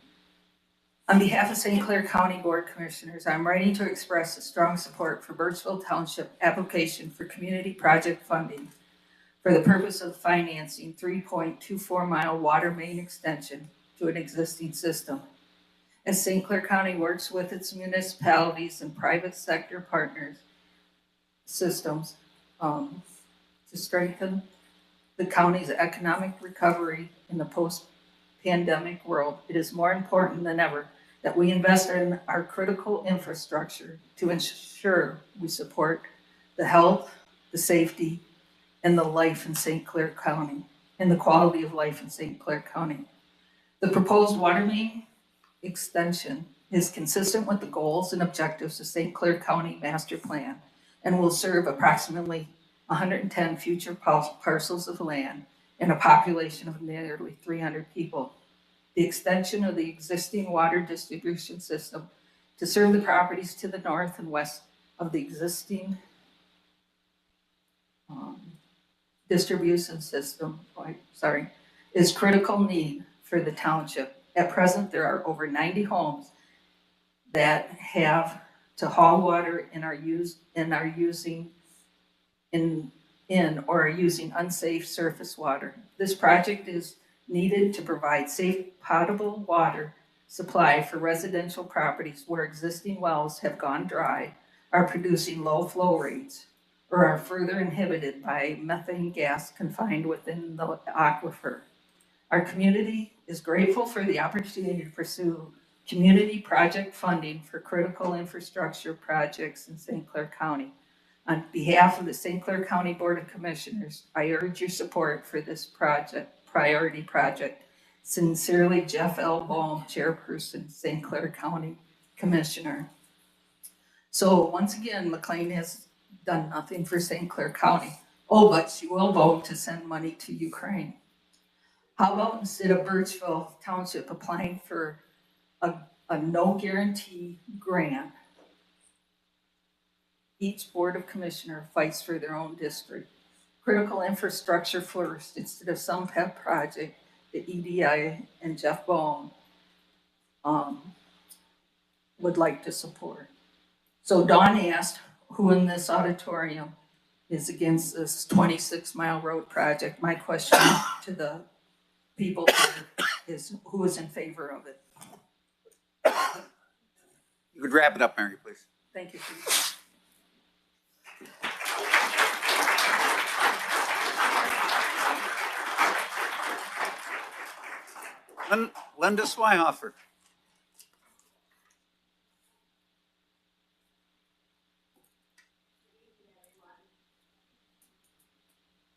on behalf of St. Clair County Board of Commissioners, I'm writing to express a strong support for Birchville Township application for community project funding for the purpose of financing 3.24 mile water main extension to an existing system. As St. Clair County works with its municipalities and private sector partners systems to strengthen the county's economic recovery in the post-pandemic world, it is more important than ever that we invest in our critical infrastructure to ensure we support the health, the safety, and the life in St. Clair County, and the quality of life in St. Clair County. The proposed water main extension is consistent with the goals and objectives of St. Clair County Master Plan and will serve approximately 110 future parcels of land, and a population of nearly 300 people. The extension of the existing water distribution system to serve the properties to the north and west of the existing distribution system, is critical need for the township. At present, there are over 90 homes that have to haul water and are using unsafe surface water. This project is needed to provide safe potable water supply for residential properties where existing wells have gone dry, are producing low flow rates, or are further inhibited by methane gas confined within the aquifer. Our community is grateful for the opportunity to pursue community project funding for critical infrastructure projects in St. Clair County. On behalf of the St. Clair County Board of Commissioners, I urge your support for this priority project. Sincerely, Jeff L. Baum, Chairperson, St. Clair County Commissioner. So once again, McLean has done nothing for St. Clair County. Oh, but she will vote to send money to Ukraine. How about instead of Birchville Township applying for a no guarantee grant, each Board of Commissioner fights for their own district. Critical infrastructure first instead of some pet project that EDI and Jeff Baum would like to support. So Dawn asked who in this auditorium is against this 26-mile road project. My question to the people is who is in favor of it? You could wrap it up, Mary, please. Thank you. Linda Swihoffer.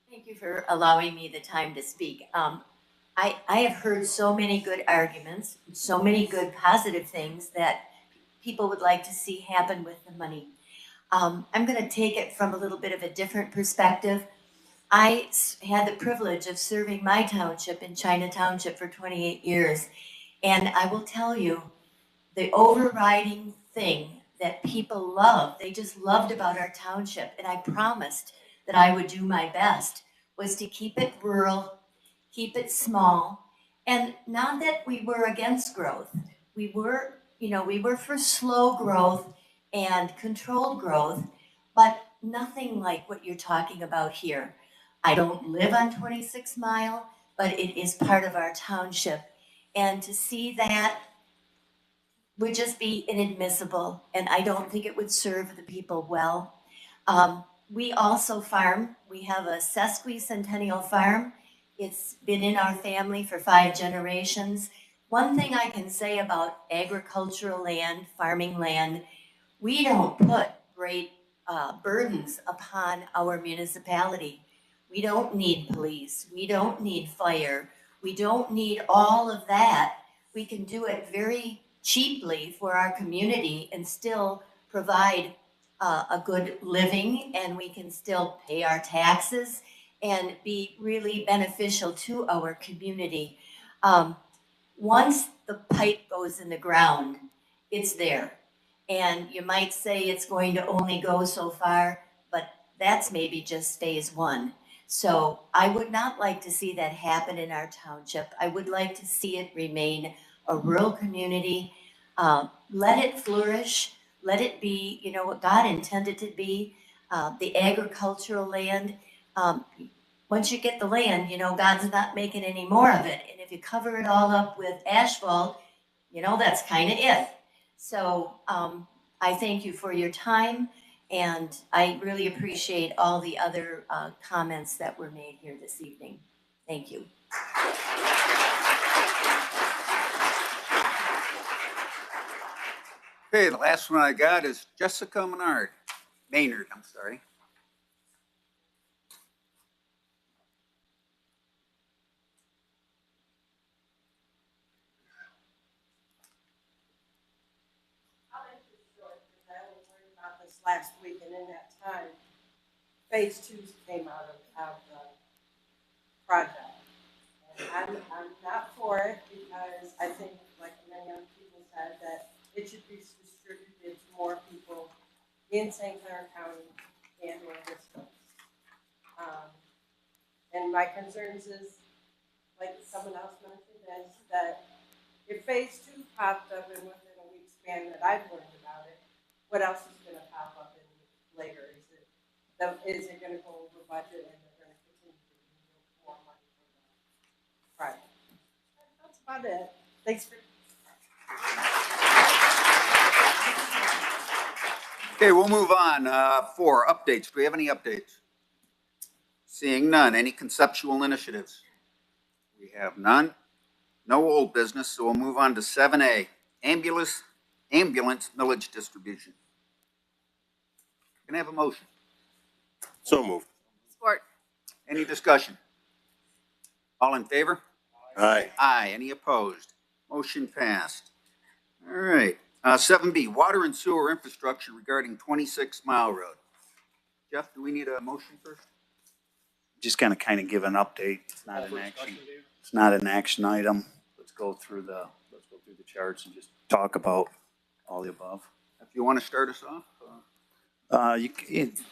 Thank you for allowing me the time to speak. I have heard so many good arguments, so many good positive things that people would like to see happen with the money. I'm going to take it from a little bit of a different perspective. I had the privilege of serving my township in China Township for 28 years. And I will tell you, the overriding thing that people love, they just loved about our township, and I promised that I would do my best, was to keep it rural, keep it small, and not that we were against growth. We were for slow growth and controlled growth, but nothing like what you're talking about here. I don't live on 26 Mile, but it is part of our township. And to see that would just be inadmissible, and I don't think it would serve the people well. We also farm. We have a sesquicentennial farm. It's been in our family for 5 generations. One thing I can say about agricultural land, farming land, we don't put great burdens upon our municipality. We don't need police. We don't need fire. We don't need all of that. We can do it very cheaply for our community and still provide a good living, and we can still pay our taxes and be really beneficial to our community. Once the pipe goes in the ground, it's there. And you might say it's going to only go so far, but that's maybe just phase 1. So I would not like to see that happen in our township. I would like to see it remain a rural community. Let it flourish. Let it be, what God intended to be, the agricultural land. Once you get the land, God's not making any more of it. And if you cover it all up with asphalt, that's kind of it. So I thank you for your time, and I really appreciate all the other comments that were made here this evening. Thank you. Okay, the last one I got is Jessica Maynard, I'm sorry. Last week, and in that time, phase two came out of the project. And I'm not for it because I think, like many other people said, that it should be distributed to more people in St. Clair County and or districts. And my concerns is, like someone else mentioned, is that if phase two popped up and within a week span that I've learned about it, what else is going to pop up in later? Is it going to go over budget and they're going to continue to need more money for the project? That's about it. Thanks for. Okay, we'll move on. For updates, do we have any updates? Seeing none. Any conceptual initiatives? We have none. No old business, so we'll move on to 7A, ambulance millage distribution. Can I have a motion? So moved. Support. Any discussion? All in favor? Aye. Aye. Any opposed? Motion passed. All right. 7B, water and sewer infrastructure regarding 26 Mile Road. Jeff, do we need a motion first? Just gonna kind of give an update. It's not an action. It's not an action item. Let's go through the charts and just talk about all the above. If you want to start us off.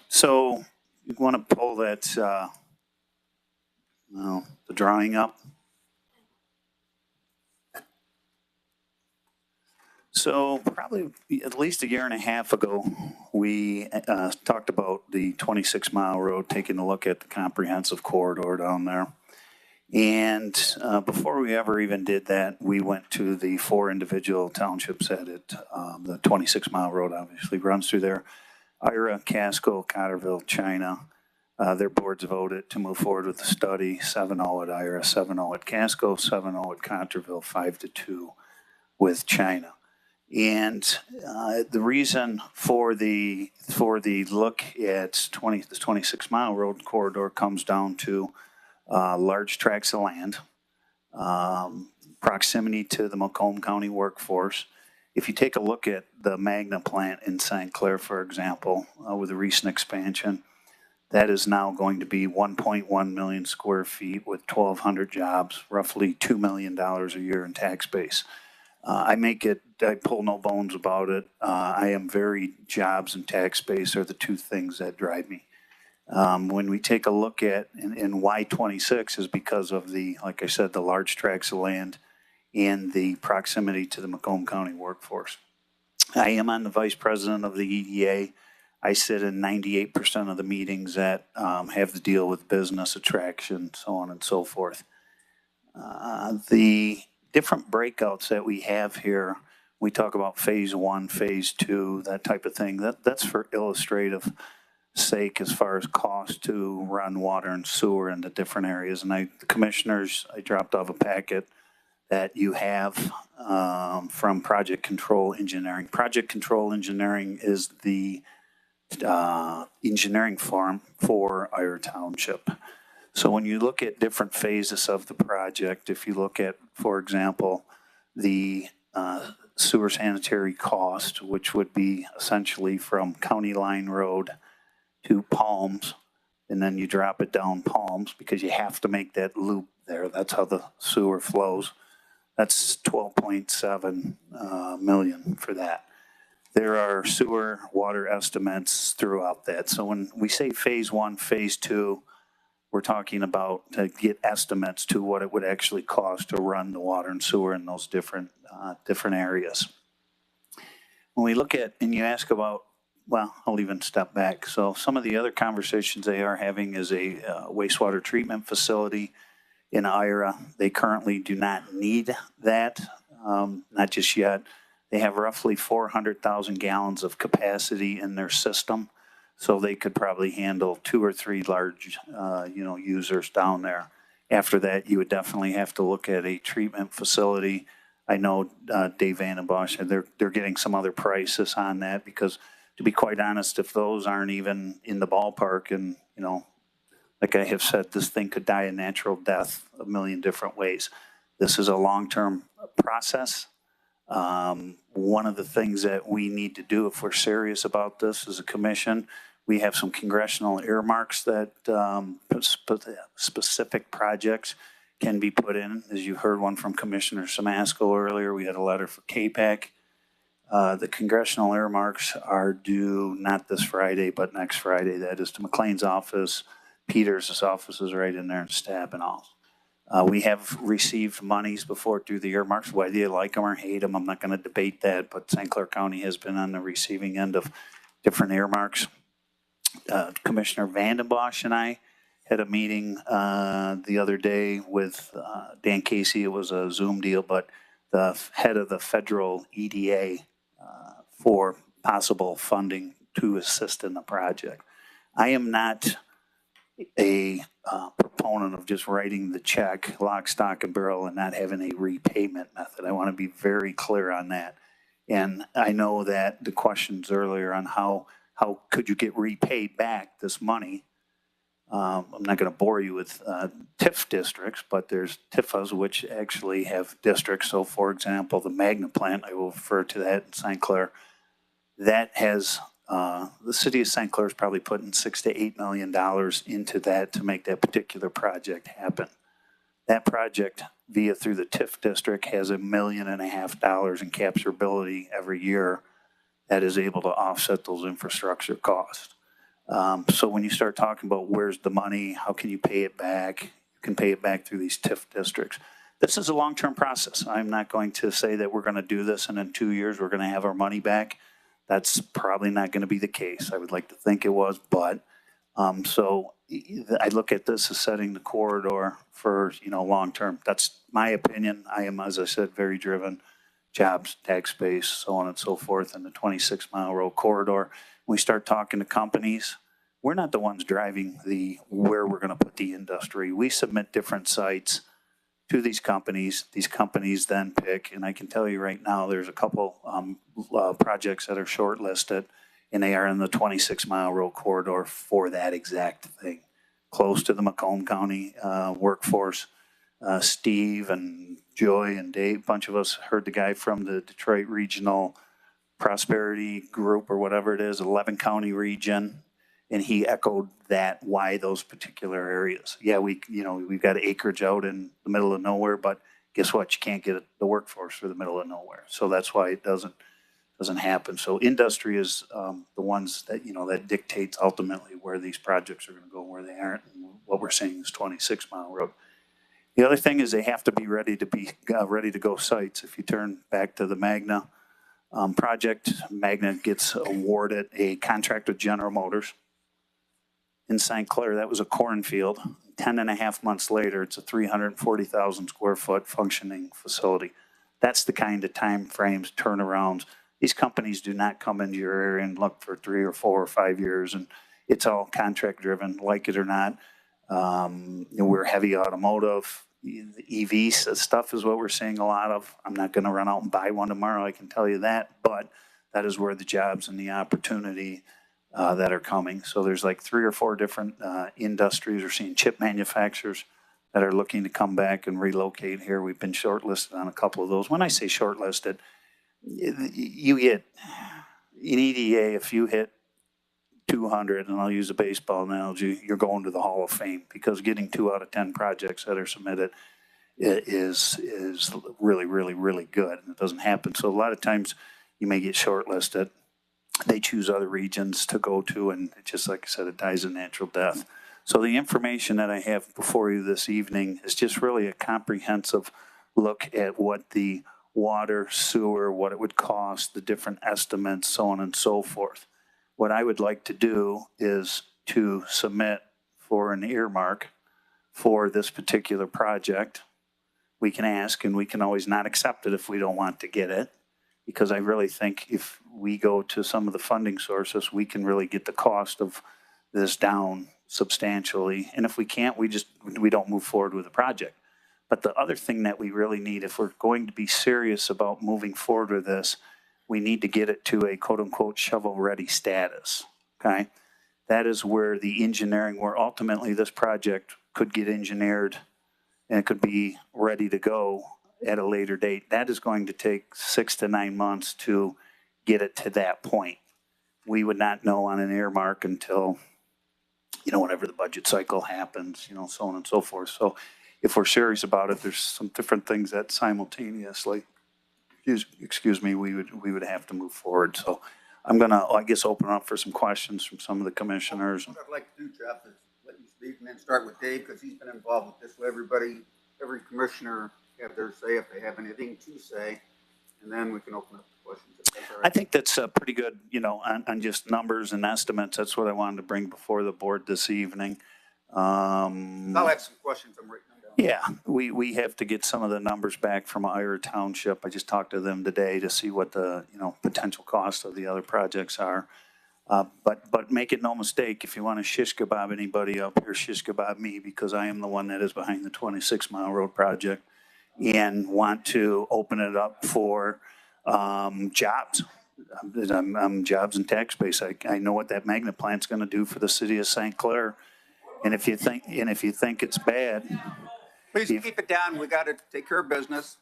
So you want to pull that, the drawing up. So probably at least a year and a half ago, we talked about the 26 Mile Road, taking a look at the comprehensive corridor down there. And before we ever even did that, we went to the 4 individual townships at it. The 26 Mile Road obviously runs through there. Ira, Casco, Cotterville, China. Their boards voted to move forward with the study. 7-0 at Ira, 7-0 at Casco, 7-0 at Cotterville, 5-2 with China. And the reason for the look at the 26 Mile Road corridor comes down to large tracts of land, proximity to the Macomb County workforce. If you take a look at the Magna plant in St. Clair, for example, with the recent expansion, that is now going to be 1.1 million square feet with 1,200 jobs, roughly $2 million a year in tax base. I pull no bones about it. I am very jobs and tax base are the two things that drive me. When we take a look at, and why 26 is because of like I said, the large tracts of land and the proximity to the Macomb County workforce. I am on the vice president of the EDA. I sit in 98% of the meetings that have to deal with business attraction, so on and so forth. The different breakouts that we have here, we talk about phase 1, phase 2, that type of thing. That's for illustrative sake as far as cost to run water and sewer in the different areas. And the commissioners, I dropped off a packet that you have from Project Control Engineering. Project Control Engineering is the engineering firm for Ira Township. So when you look at different phases of the project, if you look at, for example, the sewer sanitary cost, which would be essentially from County Line Road to Palms, and then you drop it down Palms because you have to make that loop there. That's how the sewer flows. That's 12.7 million for that. There are sewer water estimates throughout that. So when we say phase 1, phase 2, we're talking about to get estimates to what it would actually cost to run the water and sewer in those different areas. When we look at, and you ask about, well, I'll even step back. So some of the other conversations they are having is a wastewater treatment facility in Ira. They currently do not need that, not just yet. They have roughly 400,000 gallons of capacity in their system. So they could probably handle 2 or 3 large, users down there. After that, you would definitely have to look at a treatment facility. I know Dave Vandenbosch, they're getting some other prices on that because, to be quite honest, if those aren't even in the ballpark, and like I have said, this thing could die a natural death a million different ways. This is a long-term process. One of the things that we need to do if we're serious about this as a commission, We have some congressional earmarks that specific projects can be put in. As you heard one from Commissioner Samasco earlier, we had a letter for KPAC. The congressional earmarks are due not this Friday, but next Friday. That is to McLean's office. Peters' office is right in there, and Stab and all. We have received monies before through the earmarks. Whether you like them or hate them, I'm not going to debate that, but St. Clair County has been on the receiving end of different earmarks. Commissioner Vandenbosch and I had a meeting the other day with Dan Casey. It was a Zoom deal, but the head of the federal EDA for possible funding to assist in the project. I am not a proponent of just writing the check, lock, stock, and barrel, and not having a repayment method. I want to be very clear on that. And I know that the questions earlier on how could you get repaid back this money? I'm not going to bore you with TIF districts, but there's TIFAs which actually have districts. So for example, the Magna plant, I will refer to that in St. Clair, that has, the city of St. Clair is probably putting $6 to $8 million into that to make that particular project happen. That project through the TIF district has $1.5 million in capturability every year that is able to offset those infrastructure costs. So when you start talking about where's the money, how can you pay it back? You can pay it back through these TIF districts. This is a long-term process. I'm not going to say that we're going to do this and in 2 years we're going to have our money back. That's probably not going to be the case. I would like to think it was, but so I look at this as setting the corridor for, long-term. That's my opinion. I am, as I said, very driven. Jobs, tax base, so on and so forth, in the 26-mile road corridor. We start talking to companies. We're not the ones driving where we're going to put the industry. We submit different sites to these companies. These companies then pick, and I can tell you right now, there's a couple projects that are shortlisted, and they are in the 26-mile road corridor for that exact thing, close to the Macomb County workforce. Steve and Joy and Dave, a bunch of us heard the guy from the Detroit Regional Prosperity Group or whatever it is, 11 county region, and he echoed that, why those particular areas. Yeah, we've got acreage out in the middle of nowhere, but guess what? You can't get the workforce for the middle of nowhere. So that's why it doesn't happen. So industry is the ones that, that dictates ultimately where these projects are going to go, where they aren't. And what we're seeing is 26-mile road. The other thing is they have to be ready to go sites. If you turn back to the Magna project, Magna gets awarded a contract with General Motors in St. Clair. That was a cornfield. 10.5 months later, it's a 340,000 square foot functioning facility. That's the kind of time frames, turnarounds. These companies do not come into your area and look for 3 or 4 or 5 years, and it's all contract driven, like it or not. We're heavy automotive. EVs stuff is what we're seeing a lot of. I'm not going to run out and buy one tomorrow, I can tell you that, but that is where the jobs and the opportunity that are coming. So there's like 3 or 4 different industries. We're seeing chip manufacturers that are looking to come back and relocate here. We've been shortlisted on a couple of those. When I say shortlisted, you get in EDA, if you hit 200, and I'll use a baseball analogy, you're going to the Hall of Fame, because getting 2 out of 10 projects that are submitted is really, really, really good. And it doesn't happen. So a lot of times you may get shortlisted. They choose other regions to go to, and just like I said, it dies a natural death. So the information that I have before you this evening is just really a comprehensive look at what the water, sewer, what it would cost, the different estimates, so on and so forth. What I would like to do is to submit for an earmark for this particular project. We can ask, and we can always not accept it if we don't want to get it, because I really think if we go to some of the funding sources, we can really get the cost of this down substantially. And if we can't, we don't move forward with the project. But the other thing that we really need, if we're going to be serious about moving forward with this, we need to get it to a quote-unquote shovel-ready status, okay? That is where the engineering, where ultimately this project could get engineered and it could be ready to go at a later date. That is going to take 6 to 9 months to get it to that point. we would not know on an earmark until, whenever the budget cycle happens, so on and so forth. So if we're serious about it, there's some different things that simultaneously, excuse me, we would have to move forward. So I'm gonna, I guess, open up for some questions from some of the commissioners. What I'd like to do, Jeff, is let you speak and then start with Dave, because he's been involved with this. Let every commissioner have their say if they have anything to say, and then we can open up the questions. If that's all right. I think that's pretty good, on just numbers and estimates. That's what I wanted to bring before the board this evening. I'll have some questions I'm writing them down. Yeah, we have to get some of the numbers back from Ira Township. I just talked to them today to see what the, potential cost of the other projects are. But make it no mistake, if you want to shish kebab anybody up here, shish kebab me, because I am the one that is behind the 26-mile road project and want to open it up for jobs. I'm jobs and tax base. I know what that magnet plant's going to do for the city of St. Clair. And if you think it's bad, Please keep it down. We got to take care of business.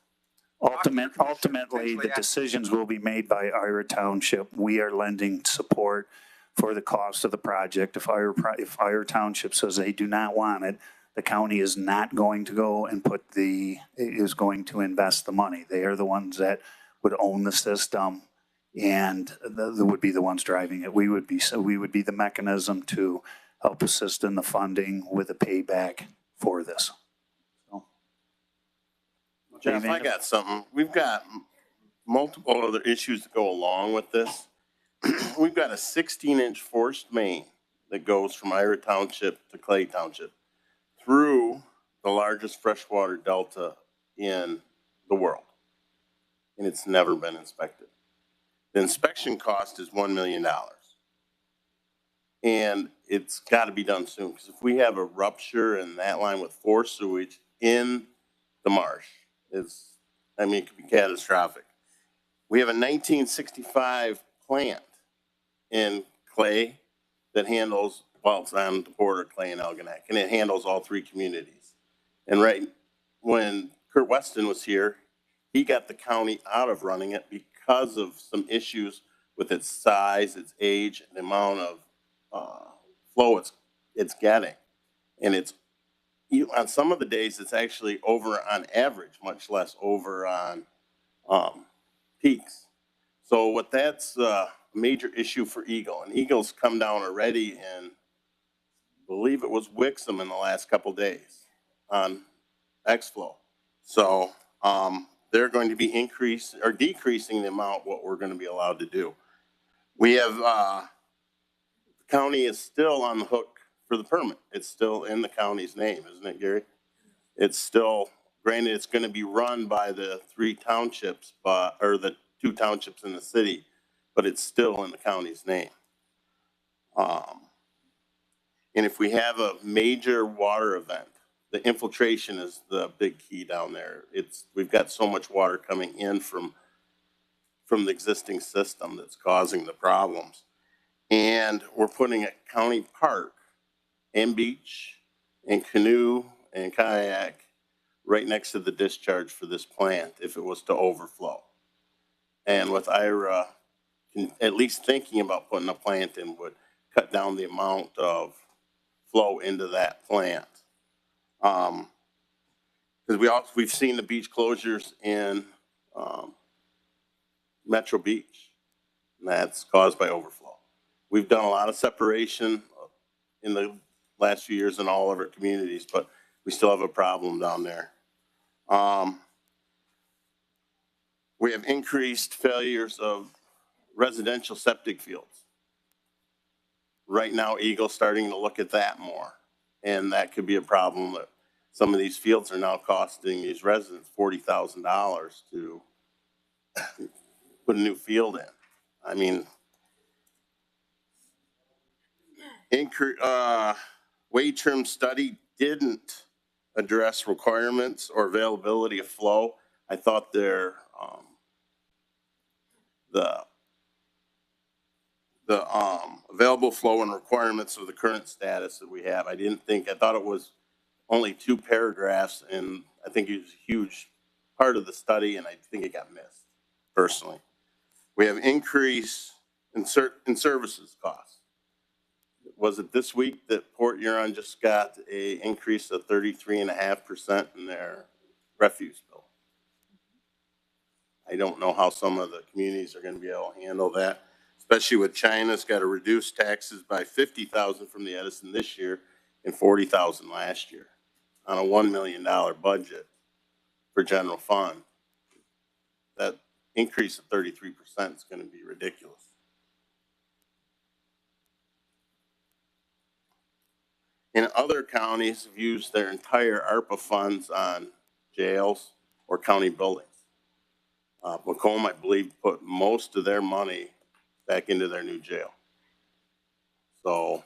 ultimately, the decisions will be made by Ira Township. We are lending support for the cost of the project. If Ira Township says they do not want it, the county is not going to go and is going to invest the money. They are the ones that would own the system and they would be the ones driving it. We would be the mechanism to help assist in the funding with a payback for this. Jeff, I got something. We've got multiple other issues that go along with this. We've got a 16-inch forced main that goes from Ira Township to Clay Township through the largest freshwater delta in the world. And it's never been inspected. The inspection cost is $1 million. And it's got to be done soon, because if we have a rupture in that line with forced sewage in the marsh, it could be catastrophic. We have a 1965 plant in Clay that handles, it's on the border, Clay and Algonac, and it handles all three communities. And right when Kurt Weston was here, he got the county out of running it because of some issues with its size, its age, and the amount of flow it's getting. And it's, on some of the days, it's actually over on average, much less over on peaks. So what that's a major issue for Eagle. And Eagle's come down already, and I believe it was Wixom in the last couple days on X-flow. So they're going to be decreasing the amount what we're going to be allowed to do. We have, the county is still on the hook for the permit. It's still in the county's name, isn't it, Gary? It's still, granted, it's going to be run by the three townships, or the two townships in the city, but it's still in the county's name. And if we have a major water event, the infiltration is the big key down there. We've got so much water coming in from the existing system that's causing the problems. And we're putting a county park and beach and canoe and kayak right next to the discharge for this plant if it was to overflow. And with Ira, at least thinking about putting a plant in would cut down the amount of flow into that plant. Because we've seen the beach closures in Metro Beach, and that's caused by overflow. We've done a lot of separation in the last few years in all of our communities, but we still have a problem down there. We have increased failures of residential septic fields. Right now, Eagle's starting to look at that more, and that could be a problem. That some of these fields are now costing these residents $40,000 to put a new field in. I mean, wage term study didn't address requirements or availability of flow. I thought the available flow and requirements of the current status that we have. I thought it was only 2 paragraphs, and I think it was a huge part of the study, and I think it got missed, personally. We have increased in services costs. Was it this week that Port Huron just got a increase of 33.5% in their refuse bill? I don't know how some of the communities are gonna be able to handle that, especially with China's got to reduce taxes by 50,000 from the Edison this year and 40,000 last year on a $1 million budget for general fund. That increase of 33% is gonna be ridiculous. And other counties have used their entire ARPA funds on jails or county buildings. Macomb, I believe, put most of their money back into their new jail. So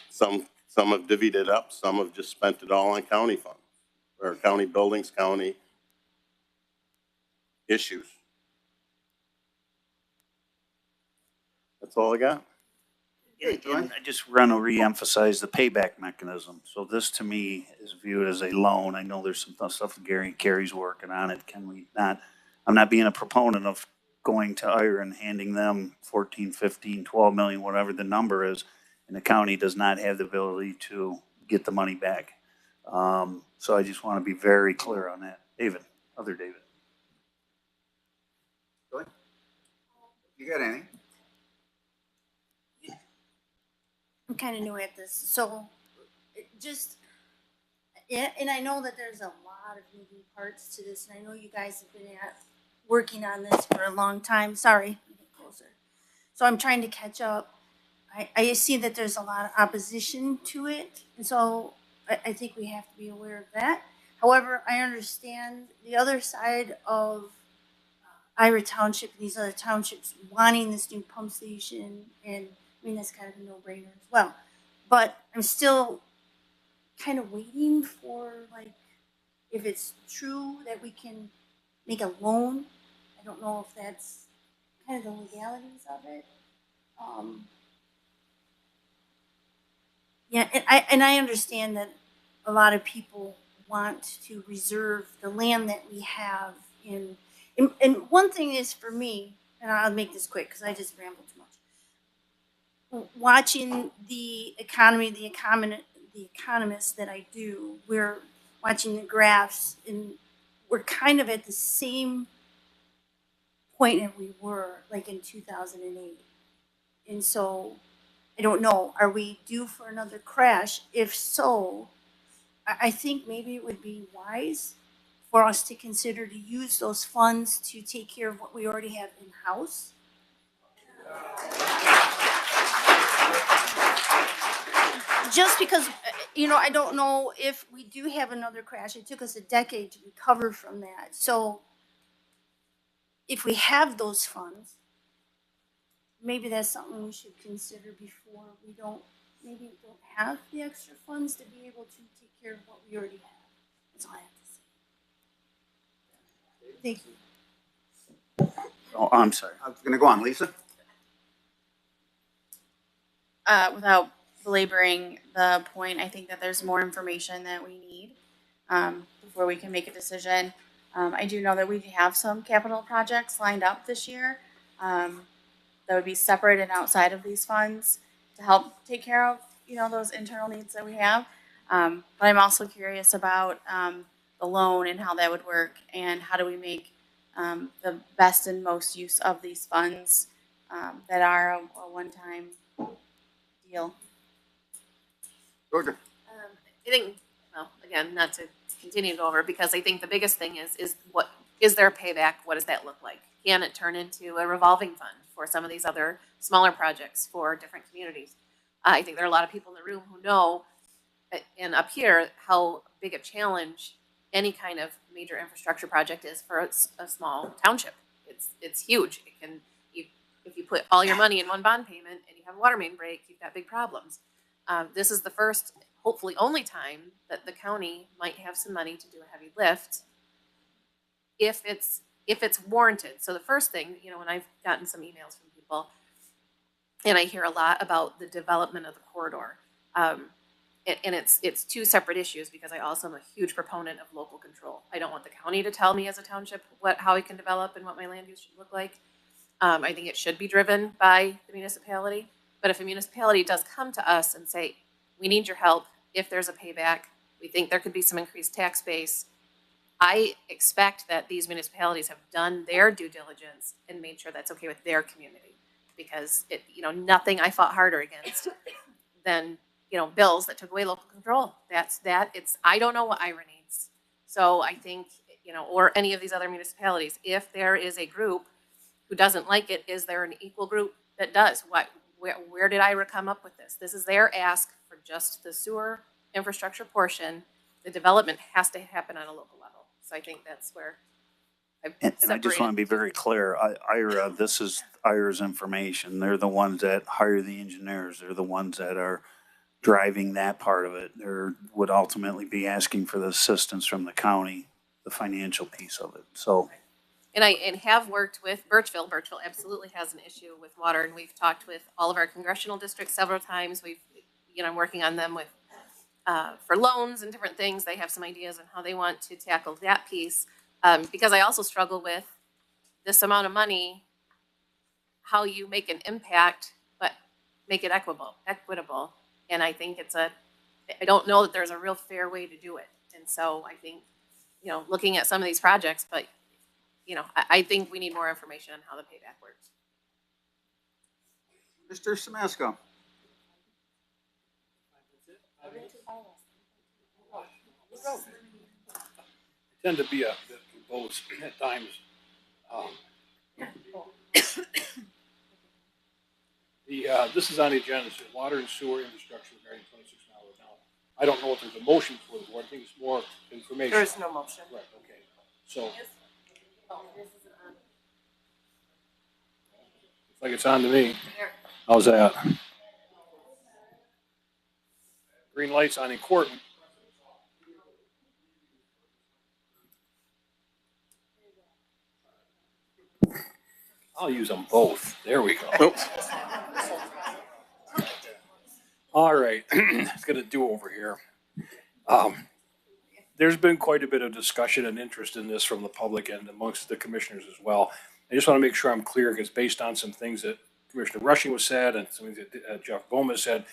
some have divvied it up, some have just spent it all on county funds or county buildings, county issues. That's all I got. And I just want to reemphasize the payback mechanism. So this to me is viewed as a loan. I know there's some stuff Gary's working on it. Can we not? I'm not being a proponent of going to IRA and handing them 14, 15, 12 million, whatever the number is, and the county does not have the ability to get the money back. So I just want to be very clear on that. David. Go ahead. You got anything? I'm kind of new at this, so yeah, and I know that there's a lot of moving parts to this, and I know you guys have been working on this for a long time. Sorry, get closer. So I'm trying to catch up. I see that there's a lot of opposition to it, and so I think we have to be aware of that. However, I understand the other side of Ira Township and these other townships wanting this new pump station, and I mean, that's kind of a no-brainer as well. But I'm still kind of waiting for, like, if it's true that we can make a loan. I don't know if that's kind of the legalities of it. Yeah, and I understand that a lot of people want to reserve the land that we have in, and one thing is for me, and I'll make this quick because I just rambled too much. Watching the economy, the economist that I do, we're watching the graphs, and we're kind of at the same point that we were like in 2008. And so I don't know, are we due for another crash? If so, I think maybe it would be wise for us to consider to use those funds to take care of what we already have in-house. Just because, I don't know if we do have another crash. It took us a decade to recover from that. So if we have those funds, maybe that's something we should consider before we don't have the extra funds to be able to take care of what we already have. That's all I have to say. Thank you. Oh, I'm sorry. I was gonna go on, Lisa. Without belaboring the point, I think that there's more information that we need before we can make a decision. I do know that we have some capital projects lined up this year that would be separate and outside of these funds to help take care of, those internal needs that we have. But I'm also curious about the loan and how that would work, and how do we make the best and most use of these funds that are a one-time deal. Georgia. I think, well, again, not to continue to go over, because I think the biggest thing is what is there a payback? What does that look like? Can it turn into a revolving fund for some of these other smaller projects for different communities? I think there are a lot of people in the room who know, and up here, how big a challenge any kind of major infrastructure project is for a small township. It's huge. It can, if you put all your money in one bond payment and you have a water main break, you've got big problems. This is the first, hopefully only time that the county might have some money to do a heavy lift if it's warranted. So the first thing, when I've gotten some emails from people, and I hear a lot about the development of the corridor, and it's two separate issues, because I also am a huge proponent of local control. I don't want the county to tell me as a township how I can develop and what my land use should look like. I think it should be driven by the municipality. But if a municipality does come to us and say, we need your help, if there's a payback, we think there could be some increased tax base, I expect that these municipalities have done their due diligence and made sure that's okay with their community. Because nothing I fought harder against than, bills that took away local control. I don't know what Ira needs. So I think, or any of these other municipalities, if there is a group who doesn't like it, is there an equal group that does? Where did Ira come up with this? This is their ask for just the sewer infrastructure portion. The development has to happen on a local level. So I think that's where And I just want to be very clear, IRA, this is IRA's information. They're the ones that hire the engineers. They're the ones that are driving that part of it. They would ultimately be asking for the assistance from the county, the financial piece of it. So. And have worked with Birchville. Birchville absolutely has an issue with water, and we've talked with all of our congressional districts several times. I'm working on them with for loans and different things. They have some ideas on how they want to tackle that piece. Because I also struggle with this amount of money, how you make an impact, but make it equitable. And I think I don't know that there's a real fair way to do it. And so I think, looking at some of these projects, but, I think we need more information on how the payback works. Mr. Samasco. I tend to be a bit verbose at times. This is on the agenda, so water and sewer infrastructure regarding 26 Mile Road. Now, I don't know if there's a motion for the board. I think it's more information. There is no motion. Right, okay. So. Looks like it's on to me. How's that? Green lights on in court. I'll use them both. There we go. All right, let's get a do-over here. There's been quite a bit of discussion and interest in this from the public and amongst the commissioners as well. I just want to make sure I'm clear, because based on some things that Commissioner Rushing was said and some things that Jeff Bowman said,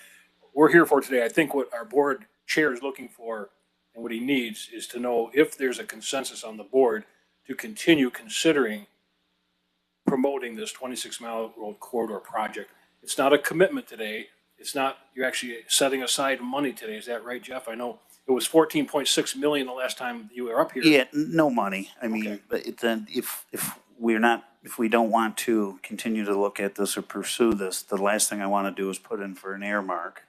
we're here for today. I think what our board chair is looking for and what he needs is to know if there's a consensus on the board to continue considering promoting this 26 Mile Road corridor project. It's not a commitment today. It's not, you're actually setting aside money today. Is that right, Jeff? I know it was 14.6 million the last time you were up here. Yeah, no money. I mean, but then if we don't want to continue to look at this or pursue this, the last thing I want to do is put in for an earmark,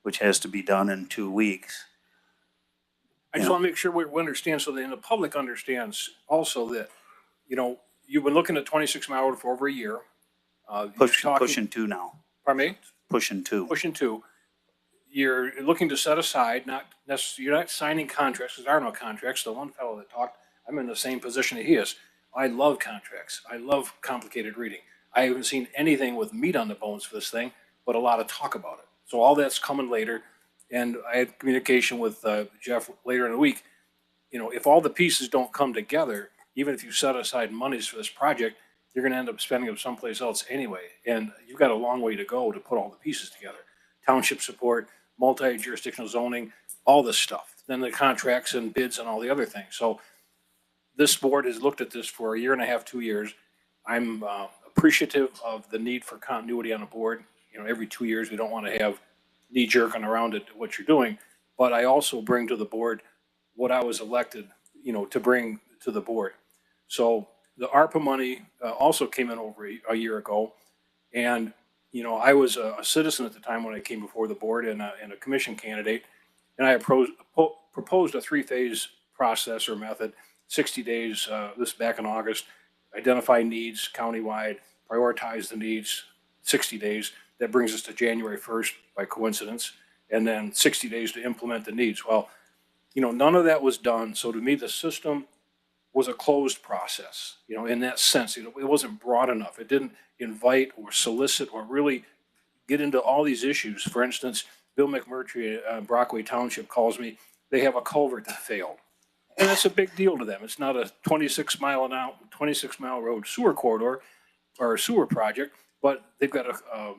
which has to be done in 2 weeks. I just want to make sure we understand, so that the public understands also that, you've been looking at 26 Mile Road for over a year. Pushing 2 now. Pardon me? Pushing 2. Pushing 2. You're looking to set aside, you're not signing contracts, because there are no contracts. The one fellow that talked, I'm in the same position that he is. I love contracts. I love complicated reading. I haven't seen anything with meat on the bones for this thing, but a lot of talk about it. So all that's coming later. And I had communication with Jeff later in the week. If all the pieces don't come together, even if you set aside monies for this project, you're going to end up spending them someplace else anyway. And you've got a long way to go to put all the pieces together. Township support, multi-jurisdictional zoning, all this stuff. Then the contracts and bids and all the other things. So this board has looked at this for a year and a half, 2 years. I'm appreciative of the need for continuity on the board. Every 2 years, we don't want to have knee-jerking around at what you're doing. But I also bring to the board what I was elected, to bring to the board. So the ARPA money also came in over a year ago. And, I was a citizen at the time when I came before the board and a commission candidate. And I proposed a 3-phase process or method, 60 days, this back in August, identify needs countywide, prioritize the needs, 60 days. That brings us to January 1st by coincidence, and then 60 days to implement the needs. Well, none of that was done. So to me, the system was a closed process, in that sense. It wasn't broad enough. It didn't invite or solicit or really get into all these issues. For instance, Bill McMurtry at Brockway Township calls me, they have a culvert that failed. And that's a big deal to them. It's not a 26 mile road sewer corridor. or a sewer project, but they've got a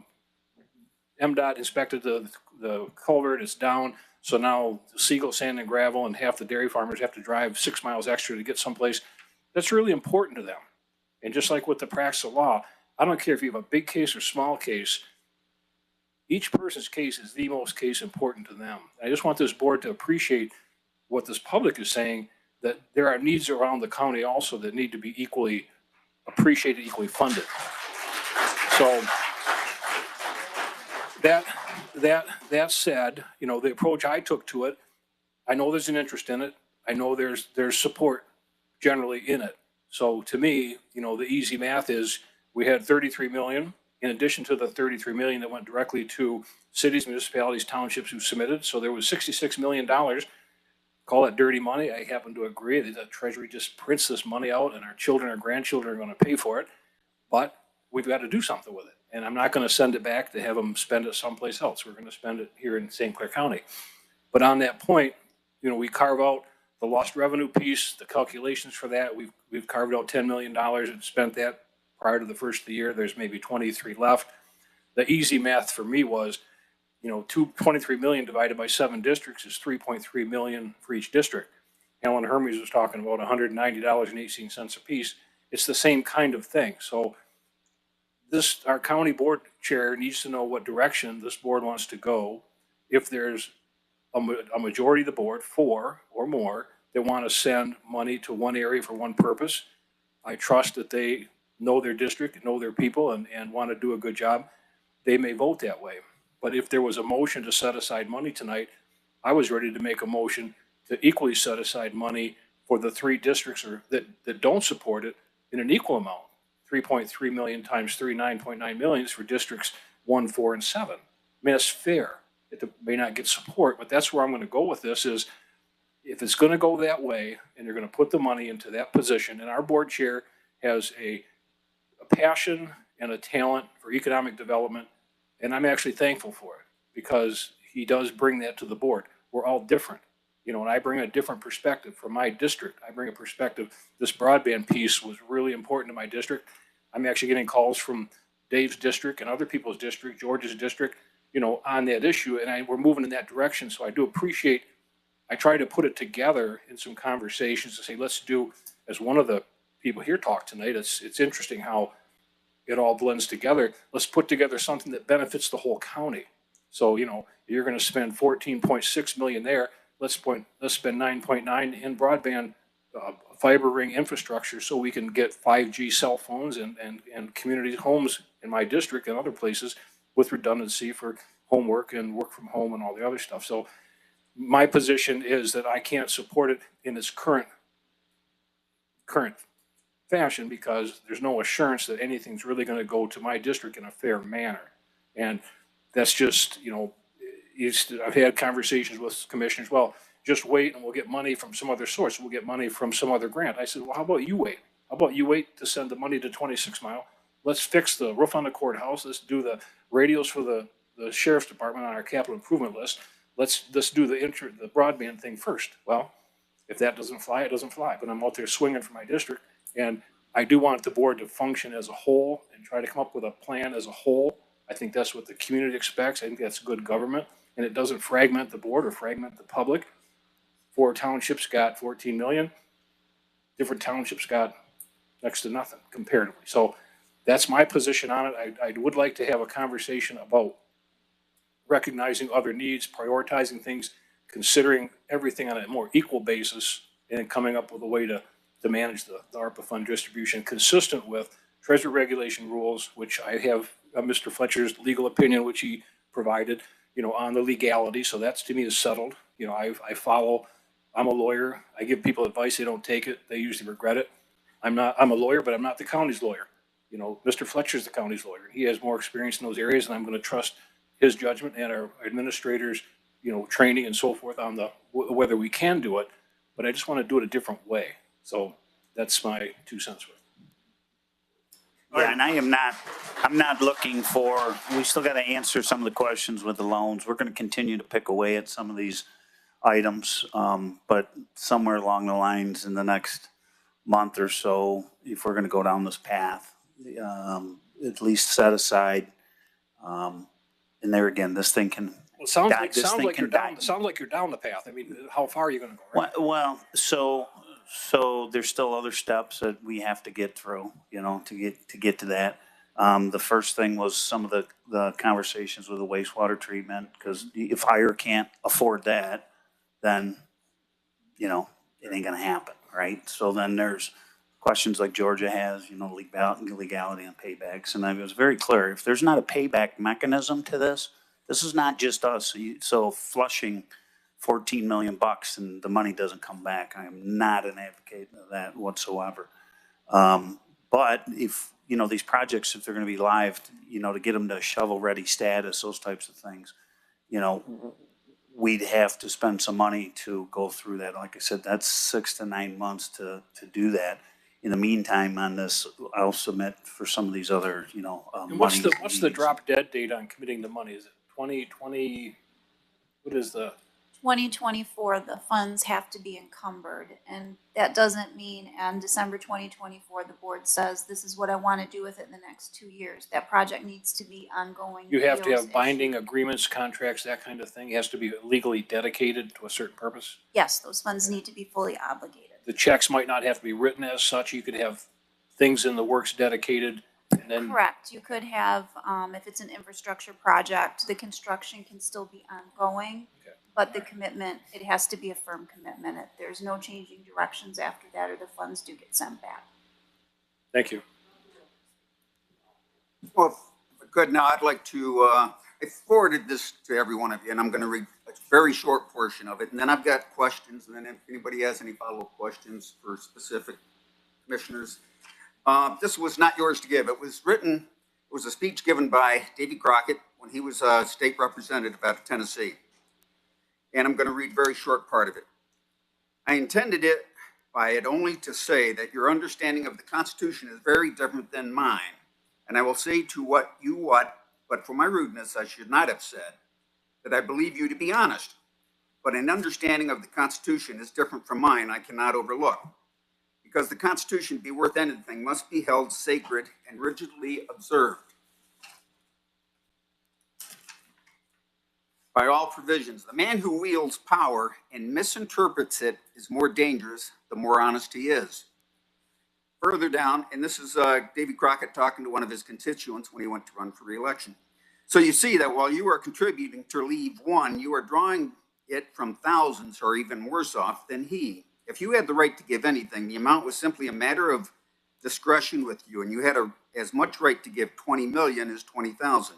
MDOT inspected the culvert, it's down. So now Siegel Sand and Gravel and half the dairy farmers have to drive 6 miles extra to get someplace. That's really important to them. And just like with the practice of law, I don't care if you have a big case or small case, each person's case is the most case important to them. I just want this board to appreciate what this public is saying, that there are needs around the county also that need to be equally appreciated, equally funded. So that said, you know, the approach I took to it, I know there's an interest in it. I know there's support generally in it. So to me, you know, the easy math is we had 33 million in addition to the 33 million that went directly to cities, municipalities, townships who submitted. So there was $66 million. Call it dirty money. I happen to agree that the Treasury just prints this money out and our children or grandchildren are going to pay for it. But we've got to do something with it. And I'm not going to send it back to have them spend it someplace else. We're going to spend it here in St. Clair County. But on that point, you know, we carve out the lost revenue piece, the calculations for that. We've carved out $10 million and spent that prior to the first of the year. There's maybe 23 left. The easy math for me was, you know, 23 million divided by 7 districts is 3.3 million for each district. Alan Hermes was talking about $190.18 a piece. It's the same kind of thing. So our county board chair needs to know what direction this board wants to go. If there's a majority of the board, 4 or more, that want to send money to one area for one purpose, I trust that they know their district, know their people, and want to do a good job. They may vote that way. But if there was a motion to set aside money tonight, I was ready to make a motion to equally set aside money for the 3 districts that don't support it in an equal amount. 3.3 million times 3, 9.9 million is for districts 1, 4, and 7. I mean, that's fair. It may not get support, but that's where I'm going to go with this is if it's going to go that way and you're going to put the money into that position, and our board chair has a passion and a talent for economic development, and I'm actually thankful for it because he does bring that to the board. We're all different, you know, and I bring a different perspective from my district. I bring a perspective. This broadband piece was really important to my district. I'm actually getting calls from Dave's district and other people's district, George's district, you know, on that issue, and we're moving in that direction. So I do appreciate, I try to put it together in some conversations to say, let's do, as one of the people here talked tonight, it's interesting how it all blends together. Let's put together something that benefits the whole county. So, you know, you're going to spend 14.6 million there. Let's spend 9.9 in broadband fiber ring infrastructure so we can get 5G cell phones and community homes in my district and other places with redundancy for homework and work from home and all the other stuff. So my position is that I can't support it in its current fashion because there's no assurance that anything's really going to go to my district in a fair manner. And that's just, you know, I've had conversations with commissioners, well, just wait and we'll get money from some other source. We'll get money from some other grant. I said, well, how about you wait? How about you wait to send the money to 26 Mile? Let's fix the roof on the courthouse. Let's do the radios for the sheriff's department on our capital improvement list. Let's do the broadband thing first. Well, if that doesn't fly, it doesn't fly. But I'm out there swinging for my district. And I do want the board to function as a whole and try to come up with a plan as a whole. I think that's what the community expects. I think that's good government. And it doesn't fragment the board or fragment the public. 4 townships got 14 million. Different townships got next to nothing comparatively. So that's my position on it. I would like to have a conversation about recognizing other needs, prioritizing things, considering everything on a more equal basis, and coming up with a way to manage the ARPA fund distribution consistent with Treasury regulation rules, which I have Mr. Fletcher's legal opinion, which he provided, you know, on the legality. So that's, to me, is settled. You know, I follow, I'm a lawyer. I give people advice. They don't take it. They usually regret it. I'm a lawyer, but I'm not the county's lawyer. You know, Mr. Fletcher's the county's lawyer. He has more experience in those areas, and I'm going to trust his judgment and our administrators, you know, training and so forth on whether we can do it. But I just want to do it a different way. So that's my 2 cents worth. Yeah, and I'm not looking for, we still got to answer some of the questions with the loans. We're going to continue to pick away at some of these items. But somewhere along the lines in the next month or so, if we're going to go down this path, at least set aside. And there again, this thing can, Well, it sounds die- like, this sounds thing like can you're down, die. sounds like you're down the path. I mean, how far are you gonna go? Right? Well, so there's still other steps that we have to get through, you know, to get to that. The first thing was some of the conversations with the wastewater treatment, because if Hire can't afford that, then, you know, it ain't gonna happen, right? So then there's questions like Georgia has, you know, legality and paybacks. And I was very clear, if there's not a payback mechanism to this, this is not just us. So flushing 14 million bucks and the money doesn't come back, I am not an advocate of that whatsoever. But if, you know, these projects, if they're gonna be live, you know, to get them to shovel-ready status, those types of things, you know, we'd have to spend some money to go through that. Like I said, that's 6 to 9 months to do that. In the meantime, on this, I'll submit for some of these other, you know, And what's money the needs. drop dead date on committing the money? Is it 2020? What is the? 2024, the funds have to be encumbered, and that doesn't mean on December 2024, the board says, this is what I want to do with it in the next 2 years. That project needs to be ongoing. You have to POs have binding issued. agreements, contracts, that kind of thing. It has to be legally dedicated to a certain purpose. Yes, those funds need to be fully obligated. The checks might not have to be written as such. You could have things in the works dedicated, and then Correct. You could have, if it's an infrastructure project, the construction can still be ongoing. Okay. But the commitment, it has to be a firm commitment. There's no changing directions after that, or the funds do get sent back. thank you. Well, good. Now I'd like to, I forwarded this to every one of you, and I'm going to read a very short portion of it. And then I've got questions. And then if anybody has any follow-up questions for specific commissioners, this was not yours to give. It was written, it was a speech given by Davy Crockett when he was a state representative out of Tennessee. And I'm going to read a very short part of it. I intended it by it only to say that your understanding of the Constitution is very different than mine. And I will say to what, but for my rudeness, I should not have said that I believe you to be honest. But an understanding of the Constitution is different from mine, I cannot overlook. Because the Constitution to be worth anything must be held sacred and rigidly observed by all provisions. The man who wields power and misinterprets it is more dangerous the more honest he is. Further down, and this is Davy Crockett talking to one of his constituents when he went to run for re-election. So you see that while you are contributing to leave one, you are drawing it from thousands or even worse off than he. If you had the right to give anything, the amount was simply a matter of discretion with you, and you had as much right to give 20 million as 20,000.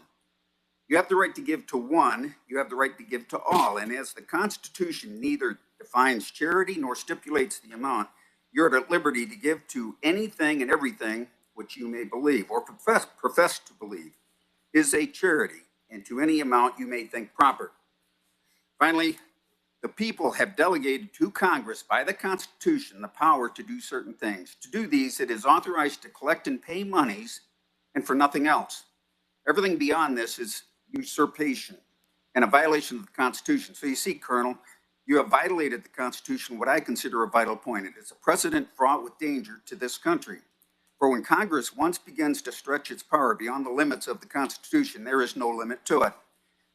You have the right to give to one, you have the right to give to all, and as the Constitution neither defines charity nor stipulates the amount, you're at liberty to give to anything and everything which you may believe or profess to believe is a charity, and to any amount you may think proper. Finally, the people have delegated to Congress by the Constitution the power to do certain things. To do these, it is authorized to collect and pay monies, and for nothing else. Everything beyond this is usurpation and a violation of the Constitution. So you see, Colonel, you have violated the Constitution, what I consider a vital point. It is a precedent fraught with danger to this country. For when Congress once begins to stretch its power beyond the limits of the Constitution, there is no limit to it,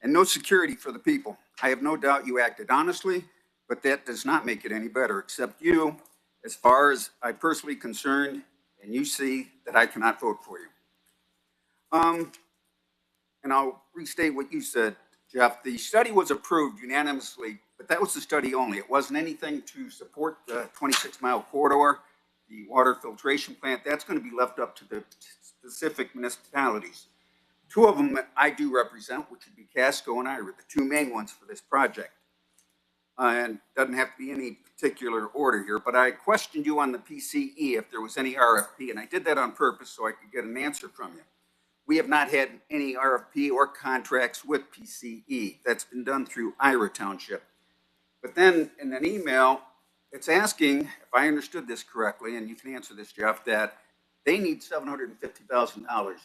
and no security for the people. I have no doubt you acted honestly, but that does not make it any better, except you, as far as I'm personally concerned, and you see that I cannot vote for you. And I'll restate what you said, Jeff. The study was approved unanimously, but that was the study only. It wasn't anything to support the 26-mile corridor, the water filtration plant. That's going to be left up to the specific municipalities. Two of them that I do represent, which would be Casco and Ira, the two main ones for this project. And doesn't have to be any particular order here, but I questioned you on the PCE if there was any RFP, and I did that on purpose so I could get an answer from you. We have not had any RFP or contracts with PCE. That's been done through Ira Township. But then in an email, it's asking, if I understood this correctly, and you can answer this, Jeff, that they need $750,000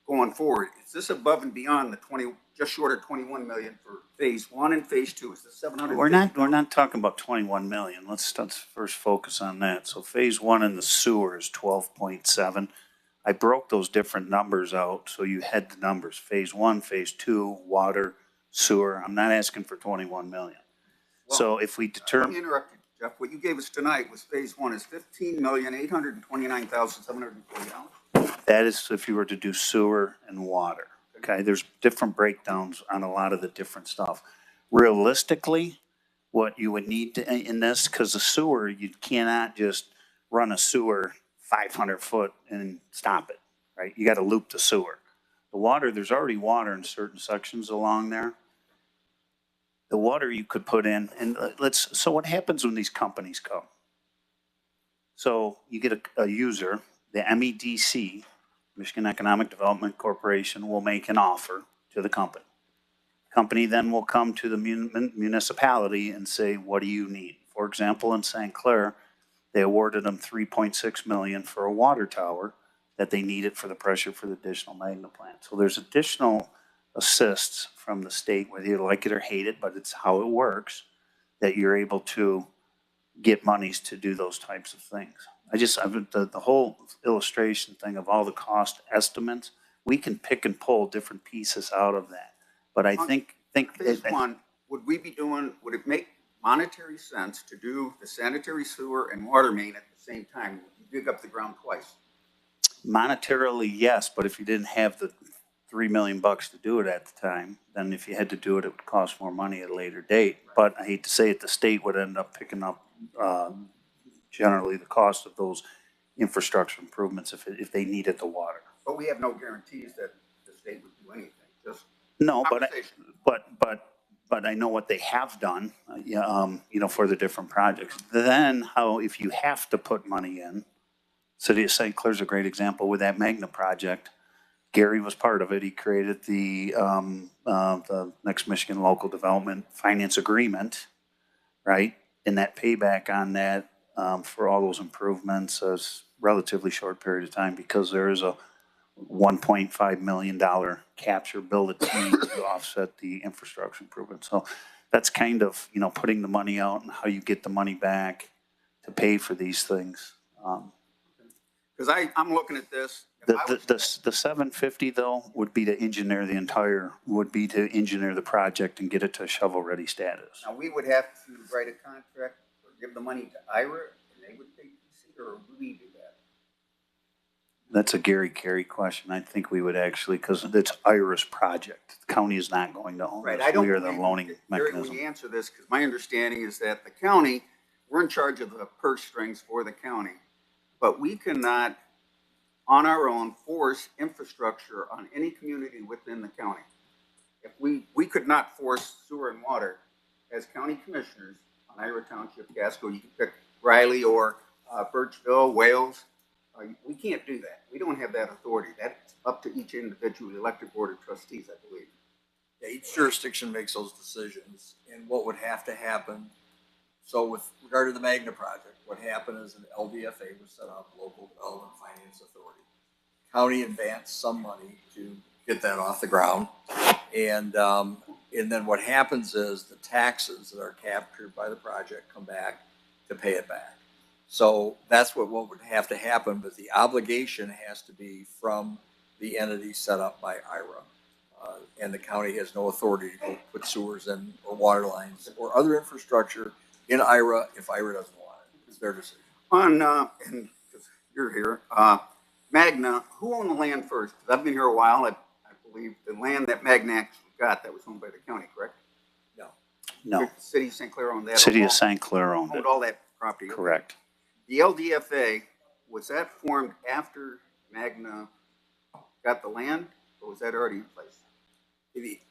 going forward. Is this above and beyond the just short of 21 million for phase one and phase two? Is this 700? We're not talking about 21 million. Let's first focus on that. So phase one in the sewer is 12.7. I broke those different numbers out, so you had the numbers, phase one, phase two, water, sewer. I'm not asking for 21 million. So if we Let determine. me interrupt you, Jeff. What you gave us tonight was phase one is $15,829,740. That is if you were to do sewer and water. Okay, there's different breakdowns on a lot of the different stuff. Realistically, what you would need to, in this, because the sewer, you cannot just run a sewer 500 foot and stop it, right? You got to loop the sewer. The water, there's already water in certain sections along there. The water you could put in, and so what happens when these companies come? So you get a user, the MEDC, Michigan Economic Development Corporation, will make an offer to the company. Company then will come to the municipality and say, what do you need? For example, in St. Clair, they awarded them $3.6 million for a water tower that they needed for the pressure for the additional magna plant. So there's additional assists from the state, whether you like it or hate it, but it's how it works, that you're able to get monies to do those types of things. The whole illustration thing of all the cost estimates, we can pick and pull different pieces out of that. But I think Phase one, would it make monetary sense to do the sanitary sewer and water main at the same time? You dig up the ground twice. monetarily, yes, but if you didn't have the $3 million to do it at the time, then if you had to do it, it would cost more money at a later date. But I hate to say it, the state would end up picking up generally the cost of those infrastructure improvements if they needed the water. But we have no guarantees that the state would do anything, just No, conversation. but I know what they have done, for the different projects. Then if you have to put money in, City of St. Clair's a great example with that Magna project. Gary was part of it. He created the next Michigan Local Development Finance Agreement, right? And that payback on that for all those improvements is relatively short period of time because there is a $1.5 million capture ability to offset the infrastructure improvement. So that's kind of, putting the money out and how you get the money back to pay for these things. Because I'm looking at this. The 750 though would be to engineer the project and get it to a shovel-ready status. Now, we would have to write a contract or give the money to IRA and they would pay PC, or would we do that? That's a Gary Carey question. I think we would actually, because it's IRA's project. The county is not going to own Right. this. We are the loaning mechanism. When you answer this, because my understanding is that the county, we're in charge of the purse strings for the county, but we cannot, on our own, force infrastructure on any community within the county. If we could not force sewer and water as county commissioners on Ira Township, Casco, you can pick Riley or Birchville, Wales. We can't do that. We don't have that authority. That's up to each individual elected board of trustees, I believe. Yeah, each jurisdiction makes those decisions, and what would have to happen. So with regard to the Magna project, what happened is an LDFA was set up, Local Development Finance Authority. County advanced some money to get that off the ground, and then what happens is the taxes that are captured by the project come back to pay it back. So that's what would have to happen, but the obligation has to be from the entity set up by IRA. And the county has no authority to go put sewers in or water lines or other infrastructure in IRA if IRA doesn't want it. It's their decision. And because you're here, Magna, who owned the land first? Because I've been here a while. I believe the land that Magna actually got, that was owned by the county, correct? No. The City of St. Clair owned that. City of St. Clair owned it. all that property. Correct. The LDFA, was that formed after Magna got the land, or was that already in place?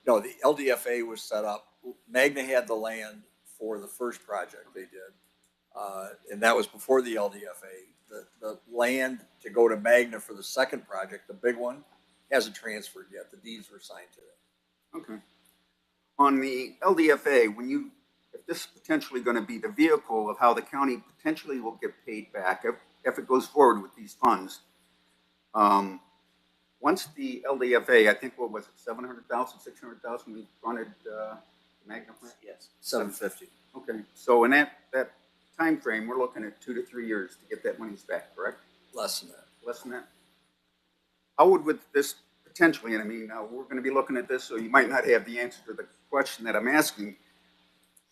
No, the LDFA was set up. Magna had the land for the first project they did, and that was before the LDFA. The land to go to Magna for the second project, the big one, hasn't transferred yet. The deeds were signed today. Okay. On the LDFA, if this is potentially going to be the vehicle of how the county potentially will get paid back if it goes forward with these funds, once the LDFA, I think, what was it, 700,000, 600,000, we funded Magna plant? Yes, 750. Okay, so in that time frame, we're looking at 2 to 3 years to get that money back, correct? Less than that. Less than that? how would with this potentially, and I mean, we're gonna be looking at this, so you might not have the answer to the question that I'm asking.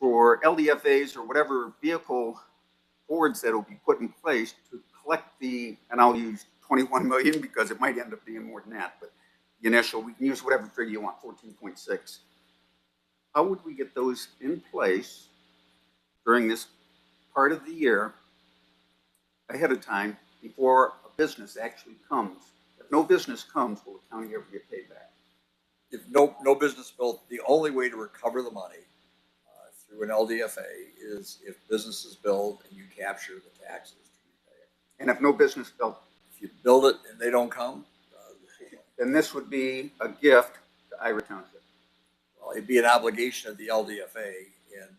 For LDFAs or whatever vehicle boards that will be put in place to collect the, and I'll use 21 million because it might end up being more than that, but the initial, we can use whatever figure you want, 14.6. How would we get those in place during this part of the year ahead of time before a business actually comes? If no business comes, will the county ever get paid back? If no business built, the only way to recover the money through an LDFA is if businesses build and you capture the taxes to repay it. And if no business built? If you build it and they don't come, then this would be a gift to Ira Township. well, it'd be an obligation of the LDFA, and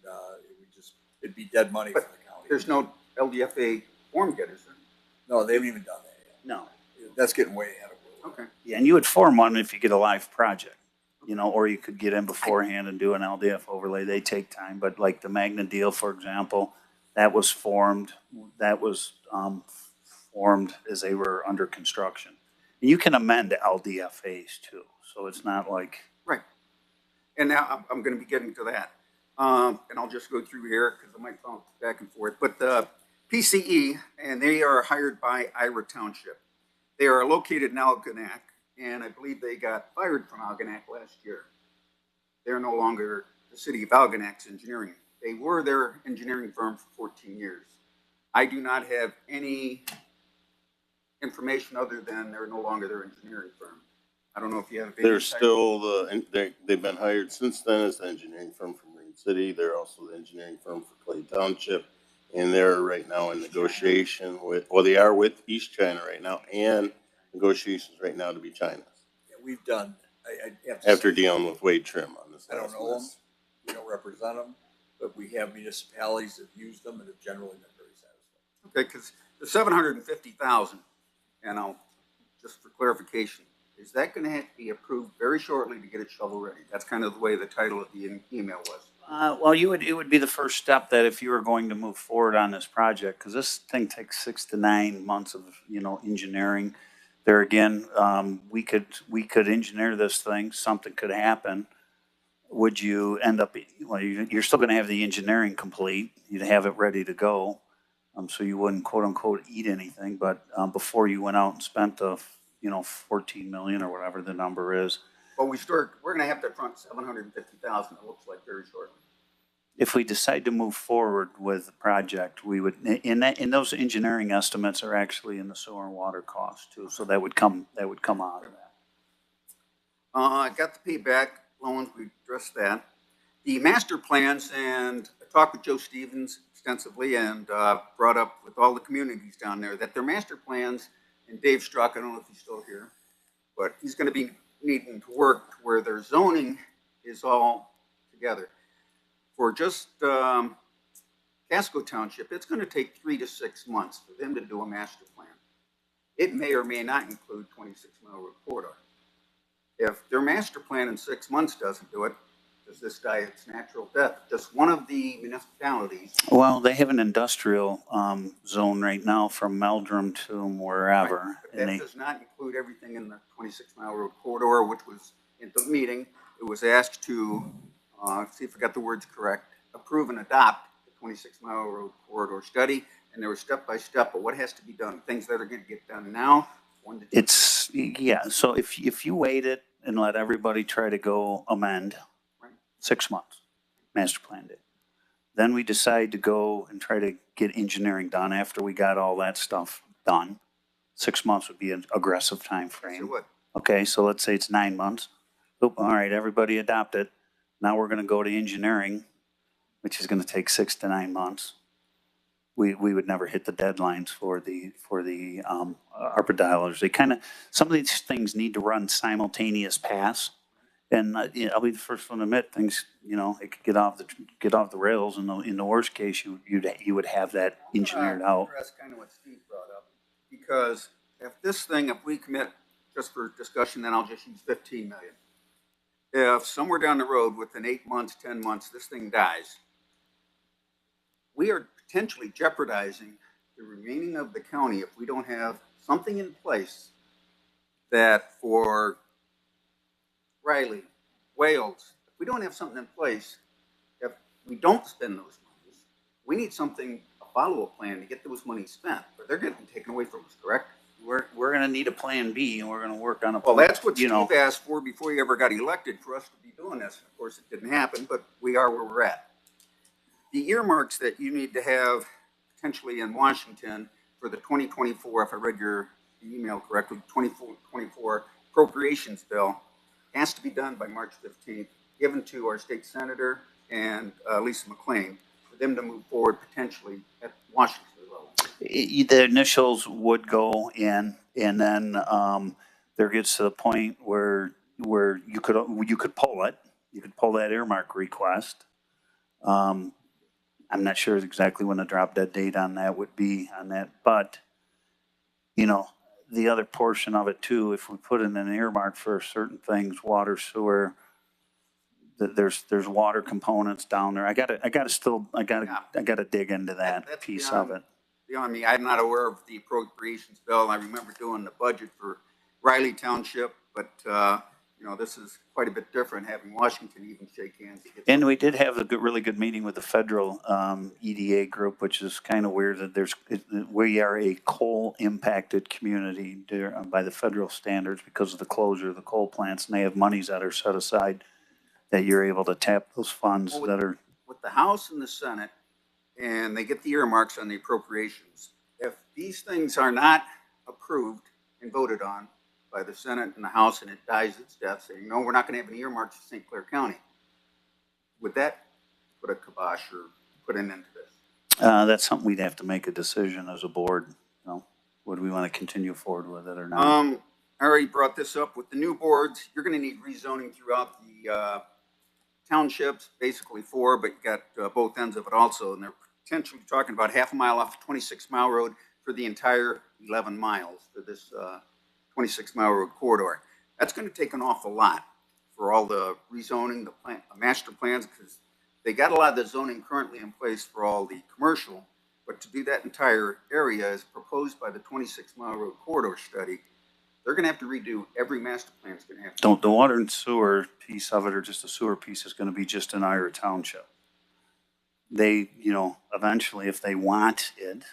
it'd be dead money for the county. There's no LDFA form yet, is there? No, they haven't even done that yet. No. That's getting way ahead of where we're Okay. Yeah, and you would form one if you get a live project, you know, or you could get in beforehand and do an LDF overlay. They take time, but like the Magna deal, for example, that was formed as they were under construction. And you can amend LDFAs too, so it's not like. Right. And now I'm going to be getting to that. And I'll just go through here because I might bounce back and forth. But the PCE, and they are hired by Ira Township. They are located in Algonac, and I believe they got fired from Algonac last year. They're no longer the city of Algonac's engineering. They were their engineering firm for 14 years. I do not have any information other than they're no longer their engineering firm. I don't know if you have. They're still they've been hired since then as the engineering firm from Green City. They're also the engineering firm for Clay Township. And they're right now in negotiation with, well, they are with East China right now and negotiations right now to be China's. Yeah, we've done, I have to After say, dealing with Wade Trim on this. I don't know them, we don't represent them, but we have municipalities that use them and have generally been very satisfied. Okay, because the 750,000, and I'll, just for clarification, is that going to have to be approved very shortly to get it shovel ready? That's kind of the way the title of the email was. Well, it would be the first step that if you were going to move forward on this project, because this thing takes 6 to 9 months of, engineering. There again, we could engineer this thing, something could happen. Would you end up, well, you're still going to have the engineering complete. You'd have it ready to go. So you wouldn't quote unquote eat anything, but before you went out and spent the, 14 million or whatever the number is. Well, we're going to have to front 750,000, it looks like, very shortly. If we decide to move forward with the project, we would, in those engineering estimates are actually in the sewer and water costs too. So that would come out of that. I got the payback loans, we addressed that. The master plans, and I talked with Joe Stevens extensively and brought up with all the communities down there that their master plans, and Dave Struck, I don't know if he's still here, but he's going to be needing to work to where their zoning is all together. For just Casco Township, it's going to take 3 to 6 months for them to do a master plan. It may or may not include 26-mile road corridor. If their master plan in 6 months doesn't do it, does this die its natural death? Just one of the municipalities. Well, they have an industrial zone right now from Meldrum to wherever. Right, but that does not include everything in the 26-mile road corridor, which was in the meeting. It was asked to, see if I got the words correct, approve and adopt the 26-mile road corridor study. And there was step-by-step, but what has to be done? Things that are going to get done now. So if you wait it and let everybody try to go amend, 6 months, master plan did. Then we decide to go and try to get engineering done after we got all that stuff done. 6 months would be an aggressive time frame. Okay, so let's say it's 9 months. Oop, all right, everybody adopt it. Now we're going to go to engineering, which is going to take 6 to 9 months. We would never hit the deadlines for the ARPA dollars. They some of these things need to run simultaneous pass. And I'll be the first one to admit things. It could get off the rails. And in the worst case, you would have that engineered out. That's kind of what Steve brought up, because if we commit, just for discussion, then I'll just use 15 million. If somewhere down the road within 8 months, 10 months, this thing dies, we are potentially jeopardizing the remaining of the county if we don't have something in place that for Riley, Wales, if we don't have something in place, if we don't spend those monies, we need something, a follow-up plan to get those monies spent, or they're getting taken away from us, correct? We're gonna need a plan B, and we're gonna work on a. Well, that's what you know, Steve asked for before he ever got elected, for us to be doing this. Of course, it didn't happen, but we are where we're at. The earmarks that you need to have potentially in Washington for the 2024, if I read your email correctly, 24 appropriations bill has to be done by March 15th, given to our state senator and Lisa McLean for them to move forward potentially at Washington level. The initials would go in, and then there gets to the point where you could pull it. You could pull that earmark request. I'm not sure exactly when the drop dead date on that would be on that, but you know, the other portion of it too, if we put in an earmark for certain things, water, sewer, there's water components down there. I gotta dig into that piece of it. Beyond me, I'm not aware of the appropriations bill. I remember doing the budget for Riley Township, but you know, this is quite a bit different, having Washington even shake hands. And we did have a really good meeting with the federal EDA group, which is kind of weird that we are a coal impacted community by the federal standards because of the closure of the coal plants, and they have monies that are set aside that you're able to tap those funds that are. With the House and the Senate, and they get the earmarks on the appropriations. If these things are not approved and voted on by the Senate and the House, and it dies its death, saying, no, we're not going to have an earmark to St. Clair County, would that put a kibosh or put an end to this? That's something we'd have to make a decision as a board. You know, would we want to continue forward with it or not? I already brought this up with the new boards. You're going to need rezoning throughout the townships, basically 4, but you got both ends of it also, and they're potentially talking about half a mile off the 26-mile road for the entire 11 miles for this 26-mile road corridor. That's going to take an awful lot for all the rezoning, the master plans, because they got a lot of the zoning currently in place for all the commercial, but to do that entire area as proposed by the 26-mile road corridor study, they're going to have to redo every master plan. Is going to have to. The water and sewer piece of it, or just the sewer piece, is going to be just in Ira Township. They, you know, eventually, if they want it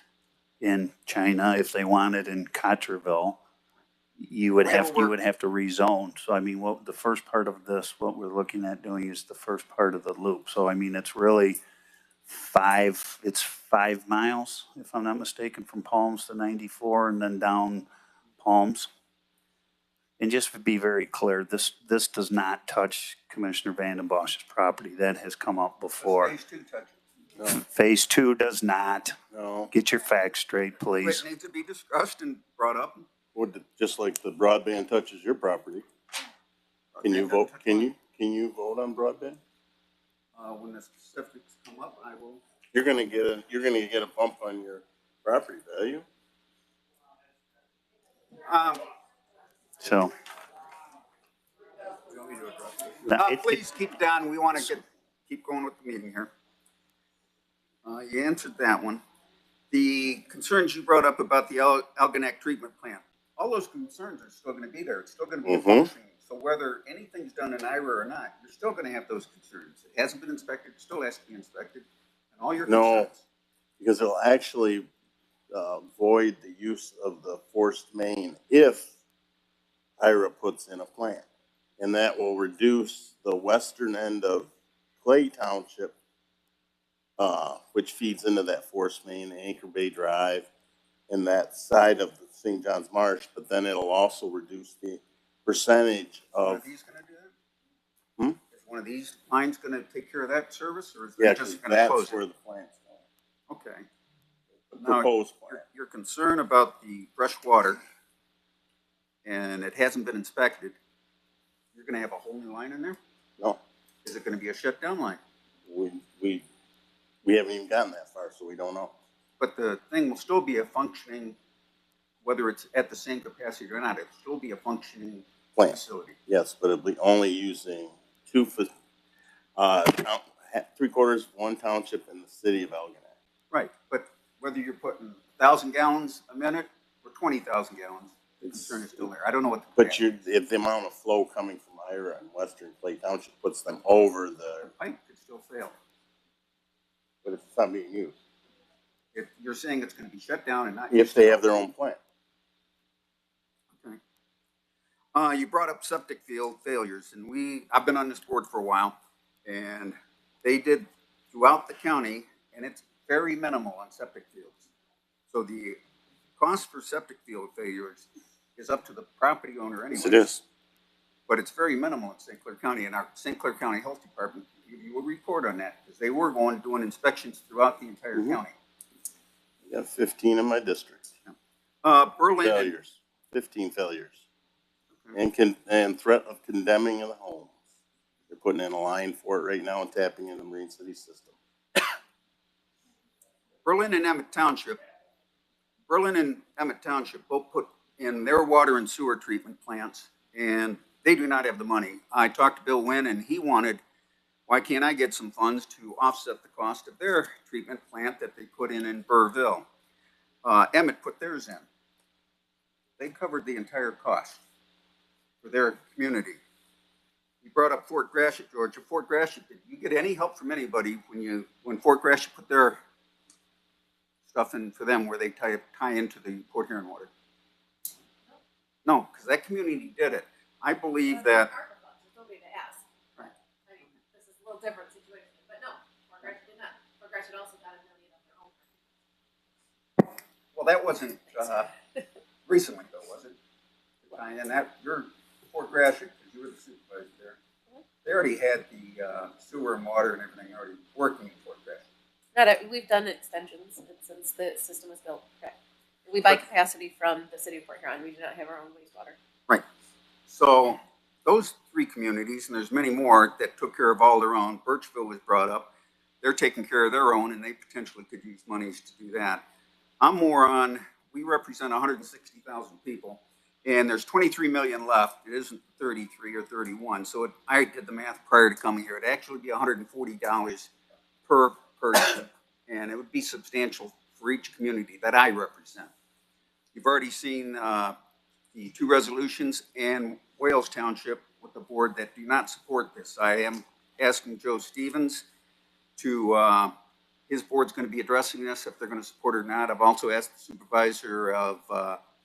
in China, if they want it in Cotterville, you would have to rezone. So I mean, the first part of this, what we're looking at doing is the first part of the loop. So I mean, it's really 5 miles, if I'm not mistaken, from Palms to 94, and then down Palms. And just to be very clear, this does not touch Commissioner Vanden Bosch's property. That has come up before. Phase 2 touches. No. Phase 2 does not. No. Get your facts straight, please. It needs to be discussed and brought up. Just like the broadband touches your property. Can you vote? Can you vote on broadband? When the specifics come up, I will. You're gonna get a bump on your property value. So. Please keep down. We want to keep going with the meeting here. You answered that one. The concerns you brought up about the Algonac treatment plant, all those concerns are still going to be there. It's still going to be functioning. So whether anything's done in IRA or not, you're still going to have those concerns. It hasn't been inspected, it still has to be inspected. And all your concerns. No, because it'll actually void the use of the forced main if IRA puts in a plant. And that will reduce the western end of Clay Township, which feeds into that forced main, Anchor Bay Drive, and that side of the St. John's Marsh, but then it'll also reduce the percentage of. One of these going to do that? Is one of these lines going to take care of that service, or is Yeah, it just going to close that's where the plant's going. Okay. The Now, proposed plant. your concern about the fresh water, and it hasn't been inspected, you're going to have a whole new line in there? No. Is it going to be a shutdown line? We haven't even gotten that far, so we don't know. But the thing will still be a functioning, whether it's at the same capacity or not, it'll still be a functioning Plant. facility. Yes, but it'll be only using 3/4 one township in the city of Algonac. Right, but whether you're putting 1,000 gallons a minute or 20,000 gallons, concern is still there. I don't know what the. But if the amount of flow coming from Ira and Western Clay Township puts them over the, Pipe could still fail. but it's not being used. If you're saying it's gonna be shut down and not. If they have their own plant. Okay. You brought up septic field failures, and I've been on this board for a while, and they did throughout the county, and it's very minimal on septic fields. So the cost for septic field failures is up to the property owner anyway. Yes, it is. But it's very minimal in St. Clair County, and our St. Clair County Health Department will give you a report on that, because they were doing inspections throughout the entire county. I got 15 in my district. Berlin. Failures, 15 failures. And threat of condemning of the homes. They're putting in a line for it right now and tapping in the Marine City system. Berlin and Emmett Township both put in their water and sewer treatment plants, and they do not have the money. I talked to Bill Wynn, and he wanted, why can't I get some funds to offset the cost of their treatment plant that they put in Burrville? Emmett put theirs in. They covered the entire cost for their community. You brought up Fort Gratiot, Georgia. Fort Gratiot, did you get any help from anybody when Fort Gratiot put their stuff in for them where they tie into the Port Huron water? No, because that community did it. I believe that. Nobody to ask. Right. I mean, this is a little different situation, but no, Fort Gratiot did not. Fort Gratiot also got $1 million of their own. Well, that wasn't recently, though, was it? And that your Fort Gratiot, because you were the supervisor there, they already had the sewer and water and everything already working in Fort Gratiot. We've done extensions since the system was built. Correct. We buy capacity from the city of Port Huron. We do not have our own wastewater. Right. So those three communities, and there's many more that took care of all their own. Birchville was brought up. They're taking care of their own, and they potentially could use monies to do that. I'm more on, we represent 160,000 people, and there's 23 million left. It isn't 33 or 31. So I did the math prior to coming here. It'd actually be $140 per person, and it would be substantial for each community that I represent. You've already seen the two resolutions and Wales Township with the board that do not support this. I am asking Joe Stevens to, his board's going to be addressing this if they're going to support it or not. I've also asked the supervisor of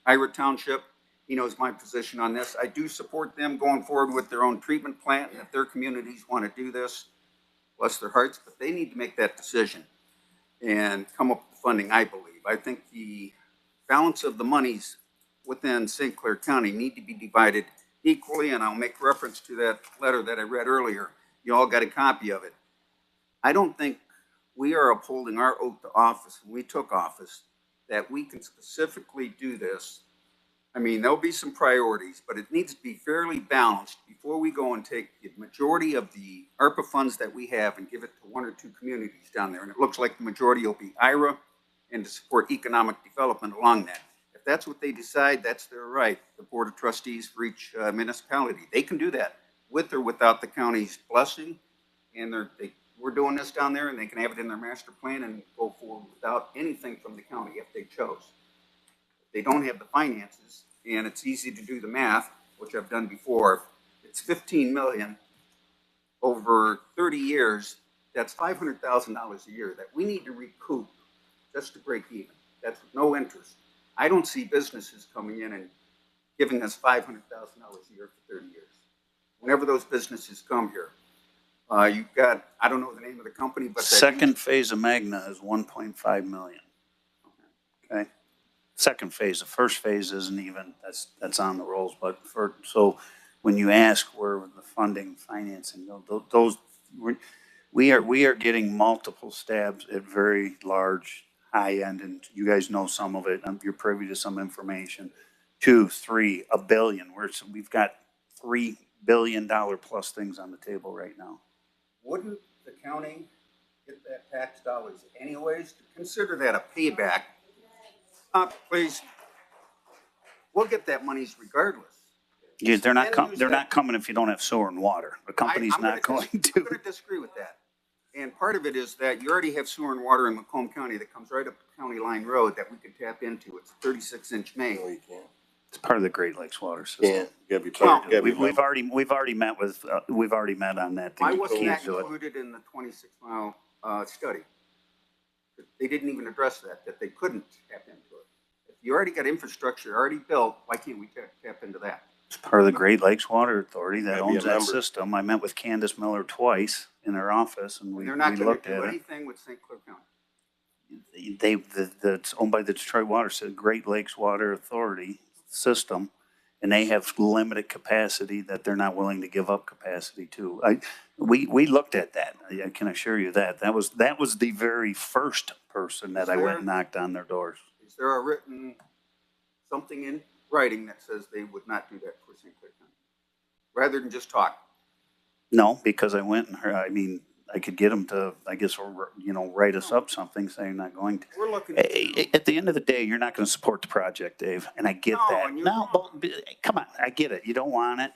Ira Township. He knows my position on this. I do support them going forward with their own treatment plant, and if their communities want to do this, bless their hearts, but they need to make that decision and come up with funding, I believe. I think the balance of the monies within St. Clair County need to be divided equally, and I'll make reference to that letter that I read earlier. You all got a copy of it. I don't think we are upholding our oath to office when we took office that we can specifically do this. I mean, there'll be some priorities, but it needs to be fairly balanced before we go and take the majority of the ARPA funds that we have and give it to one or two communities down there. And it looks like the majority will be IRA and to support economic development along that. If that's what they decide, that's their right. The Board of Trustees for each municipality, they can do that with or without the county's blessing. And we're doing this down there, and they can have it in their master plan and go forward without anything from the county if they chose. They don't have the finances, and it's easy to do the math, which I've done before. It's $15 million over 30 years. That's $500,000 a year that we need to recoup just to break even. That's with no interest. I don't see businesses coming in and giving us $500,000 a year for 30 years. Whenever those businesses come here, you've got, I don't know the name of the company, but second phase of Magna is 1.5 million. Okay. Second phase, the first phase isn't even, that's on the rolls, but so when you ask where the funding, financing, those, we are getting multiple stabs at very large, high end, and you guys know some of it, you're privy to some information, 2, 3, $1 billion, we've got $3 billion plus things on the table right now. Wouldn't the county get that tax dollars anyways to consider that a payback? Please, we'll get that monies regardless. Yeah, they're not coming if you don't have sewer and water. The company's not going to. I'm going to disagree with that. And part of it is that you already have sewer and water in Macomb County that comes right up the county line road that we could tap into. It's a 36-inch main. No, you can't. It's part of the Great Lakes water system. Yeah, gotta be part, gotta be. We've already met with, we've already met on that. Why You wasn't can't that do it. included in the 26-mile study? They didn't even address that they couldn't tap into it. If you already got infrastructure already built, why can't we tap into that? It's part of the Great Lakes Water Authority that Gotta be a owns that member. system. I met with Candace Miller twice in her office and we They're not going looked to at do it. anything with St. Clair County. It's owned by the Detroit Water, Great Lakes Water Authority system, and they have limited capacity that they're not willing to give up capacity to. We looked at that. I can assure you that. That was the very first person that I went and knocked on their doors. Is there a written something in writing that says they would not do that for St. Clair County? Rather than just talk. No, because I went and heard, I mean, I could get them to, I guess, write us up something saying not going to. We're looking At the end of the day, you're not going to support the project, Dave, and I get that. No, but come on, I get it. You don't want it.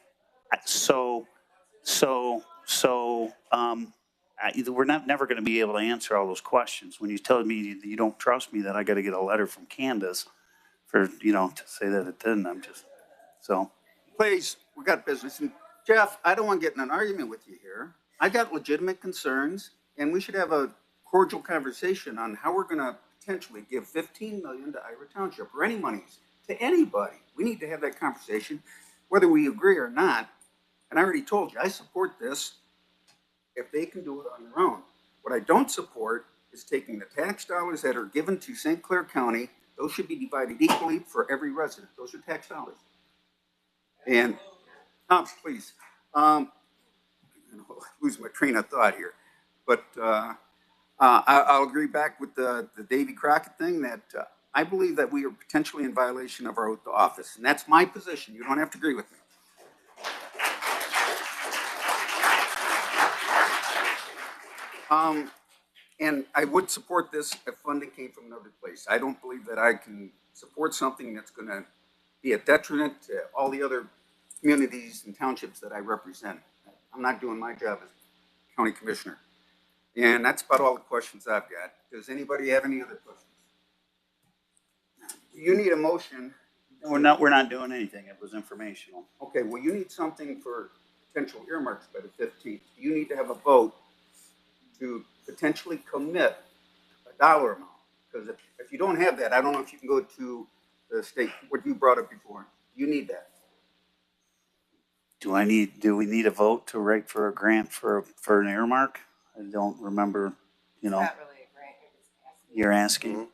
We're never going to be able to answer all those questions. When you tell me you don't trust me, that I got to get a letter from Candace for, to say that it didn't, Please, we got business. And Jeff, I don't want to get in an argument with you here. I got legitimate concerns, and we should have a cordial conversation on how we're going to potentially give $15 million to Ira Township or any monies to anybody. We need to have that conversation, whether we agree or not. And I already told you, I support this if they can do it on their own. What I don't support is taking the tax dollars that are given to St. Clair County. Those should be divided equally for every resident. Those are tax dollars. And, please, lose my train of thought here. But I'll agree back with the Davy Crockett thing that I believe that we are potentially in violation of our oath of office. And that's my position. You don't have to agree with me. And I would support this if funding came from another place. I don't believe that I can support something that's going to be a detriment to all the other communities and townships that I represent. I'm not doing my job as county commissioner. And that's about all the questions I've got. Does anybody have any other questions? You need a motion. we're not doing anything. It was informational. Okay, well, you need something for potential earmarks by the 15th. You need to have a vote to potentially commit a dollar amount. Because if you don't have that, I don't know if you can go to the state, what you brought up before. You need that. Do we need a vote to write for a grant for an earmark? I don't remember, It's not really a grant, you're just asking. You're asking.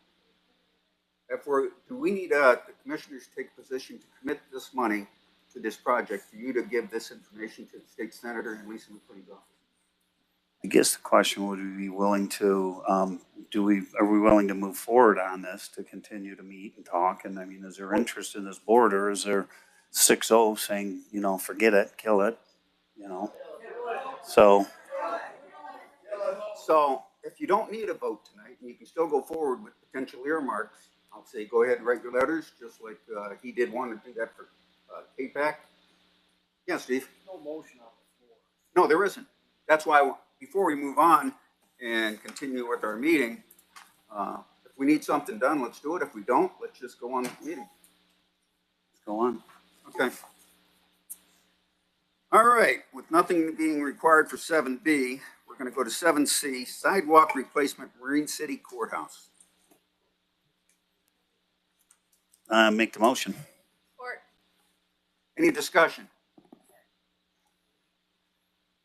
Mm-hmm. Do we need the commissioners to take a position to commit this money to this project for you to give this information to the state senator and Lisa McLean's office? I guess the question, would we be willing to, are we willing to move forward on this to continue to meet and talk? And I mean, is there interest in this board, or is there 6-0 saying, forget it, kill it, So if you don't need a vote tonight, and you can still go forward with potential earmarks, I'll say go ahead and write your letters, just like he did want to do that for KPAC. Yeah, Steve? No motion on the floor. No, there isn't. That's why before we move on and continue with our meeting, if we need something done, let's do it. If we don't, let's just go on with the meeting. Let's go on. Okay. All right, with nothing being required for 7B, we're going to go to 7C, sidewalk replacement, Marine City Courthouse. Make the motion. Any discussion?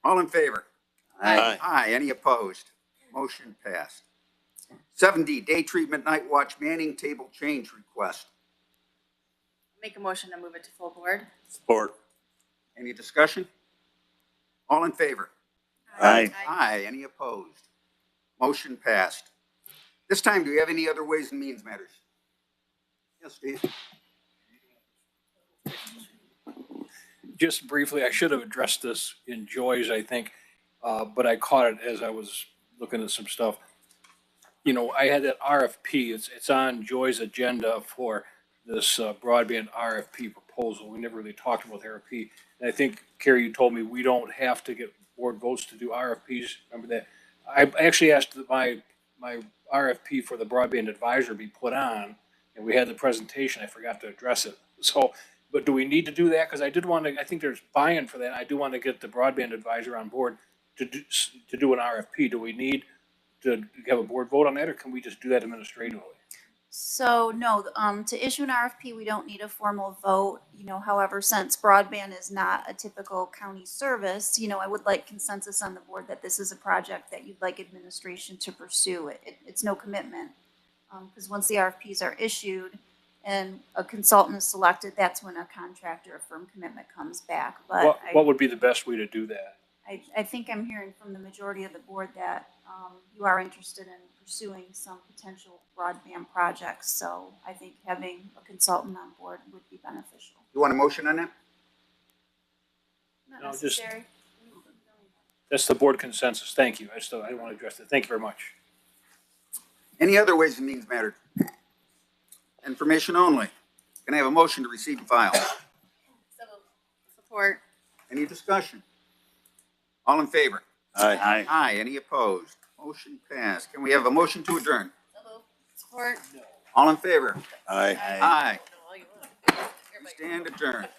All in favor? Aye. Aye. Any opposed? Motion passed. 7D, day treatment, night watch, manning table change request. Make a motion to move it to full board. Support. Any discussion? All in favor? Aye. Aye. Any opposed? Motion passed. This time, do you have any other ways and means matters? Yes, Steve. Just briefly, I should have addressed this in Joy's, I think, but I caught it as I was looking at some stuff. I had that RFP. It's on Joy's agenda for this broadband RFP proposal. We never really talked about the RFP. And I think, Carrie, you told me we don't have to get board votes to do RFPs. Remember that? I actually asked that my RFP for the broadband advisor be put on, and we had the presentation. I forgot to address it. So, but do we need to do that? Because I did want to, I think there's buy-in for that. I do want to get the broadband advisor on board to do an RFP. Do we need to have a board vote on that, or can we just do that administratively? So no, to issue an RFP, we don't need a formal vote, you know, however, since broadband is not a typical county service, you know, I would like consensus on the board that this is a project that you'd like administration to pursue. It's no commitment. Because once the RFPs are issued and a consultant is selected, that's when a contractor or firm commitment comes back. But What would be the best way to do that? I think I'm hearing from the majority of the board that you are interested in pursuing some potential broadband projects. So I think having a consultant on board would be beneficial. You want a motion on that? Not No, just- necessary. That's the board consensus. Thank you. I want to address that. Thank you very much. Any other ways and means matter? Information only. Can I have a motion to receive and file? Support. Any discussion? All in favor? Aye. Aye. Any opposed? Motion passed. Can we have a motion to adjourn? Support. All in favor? Aye. Aye. We stand adjourned.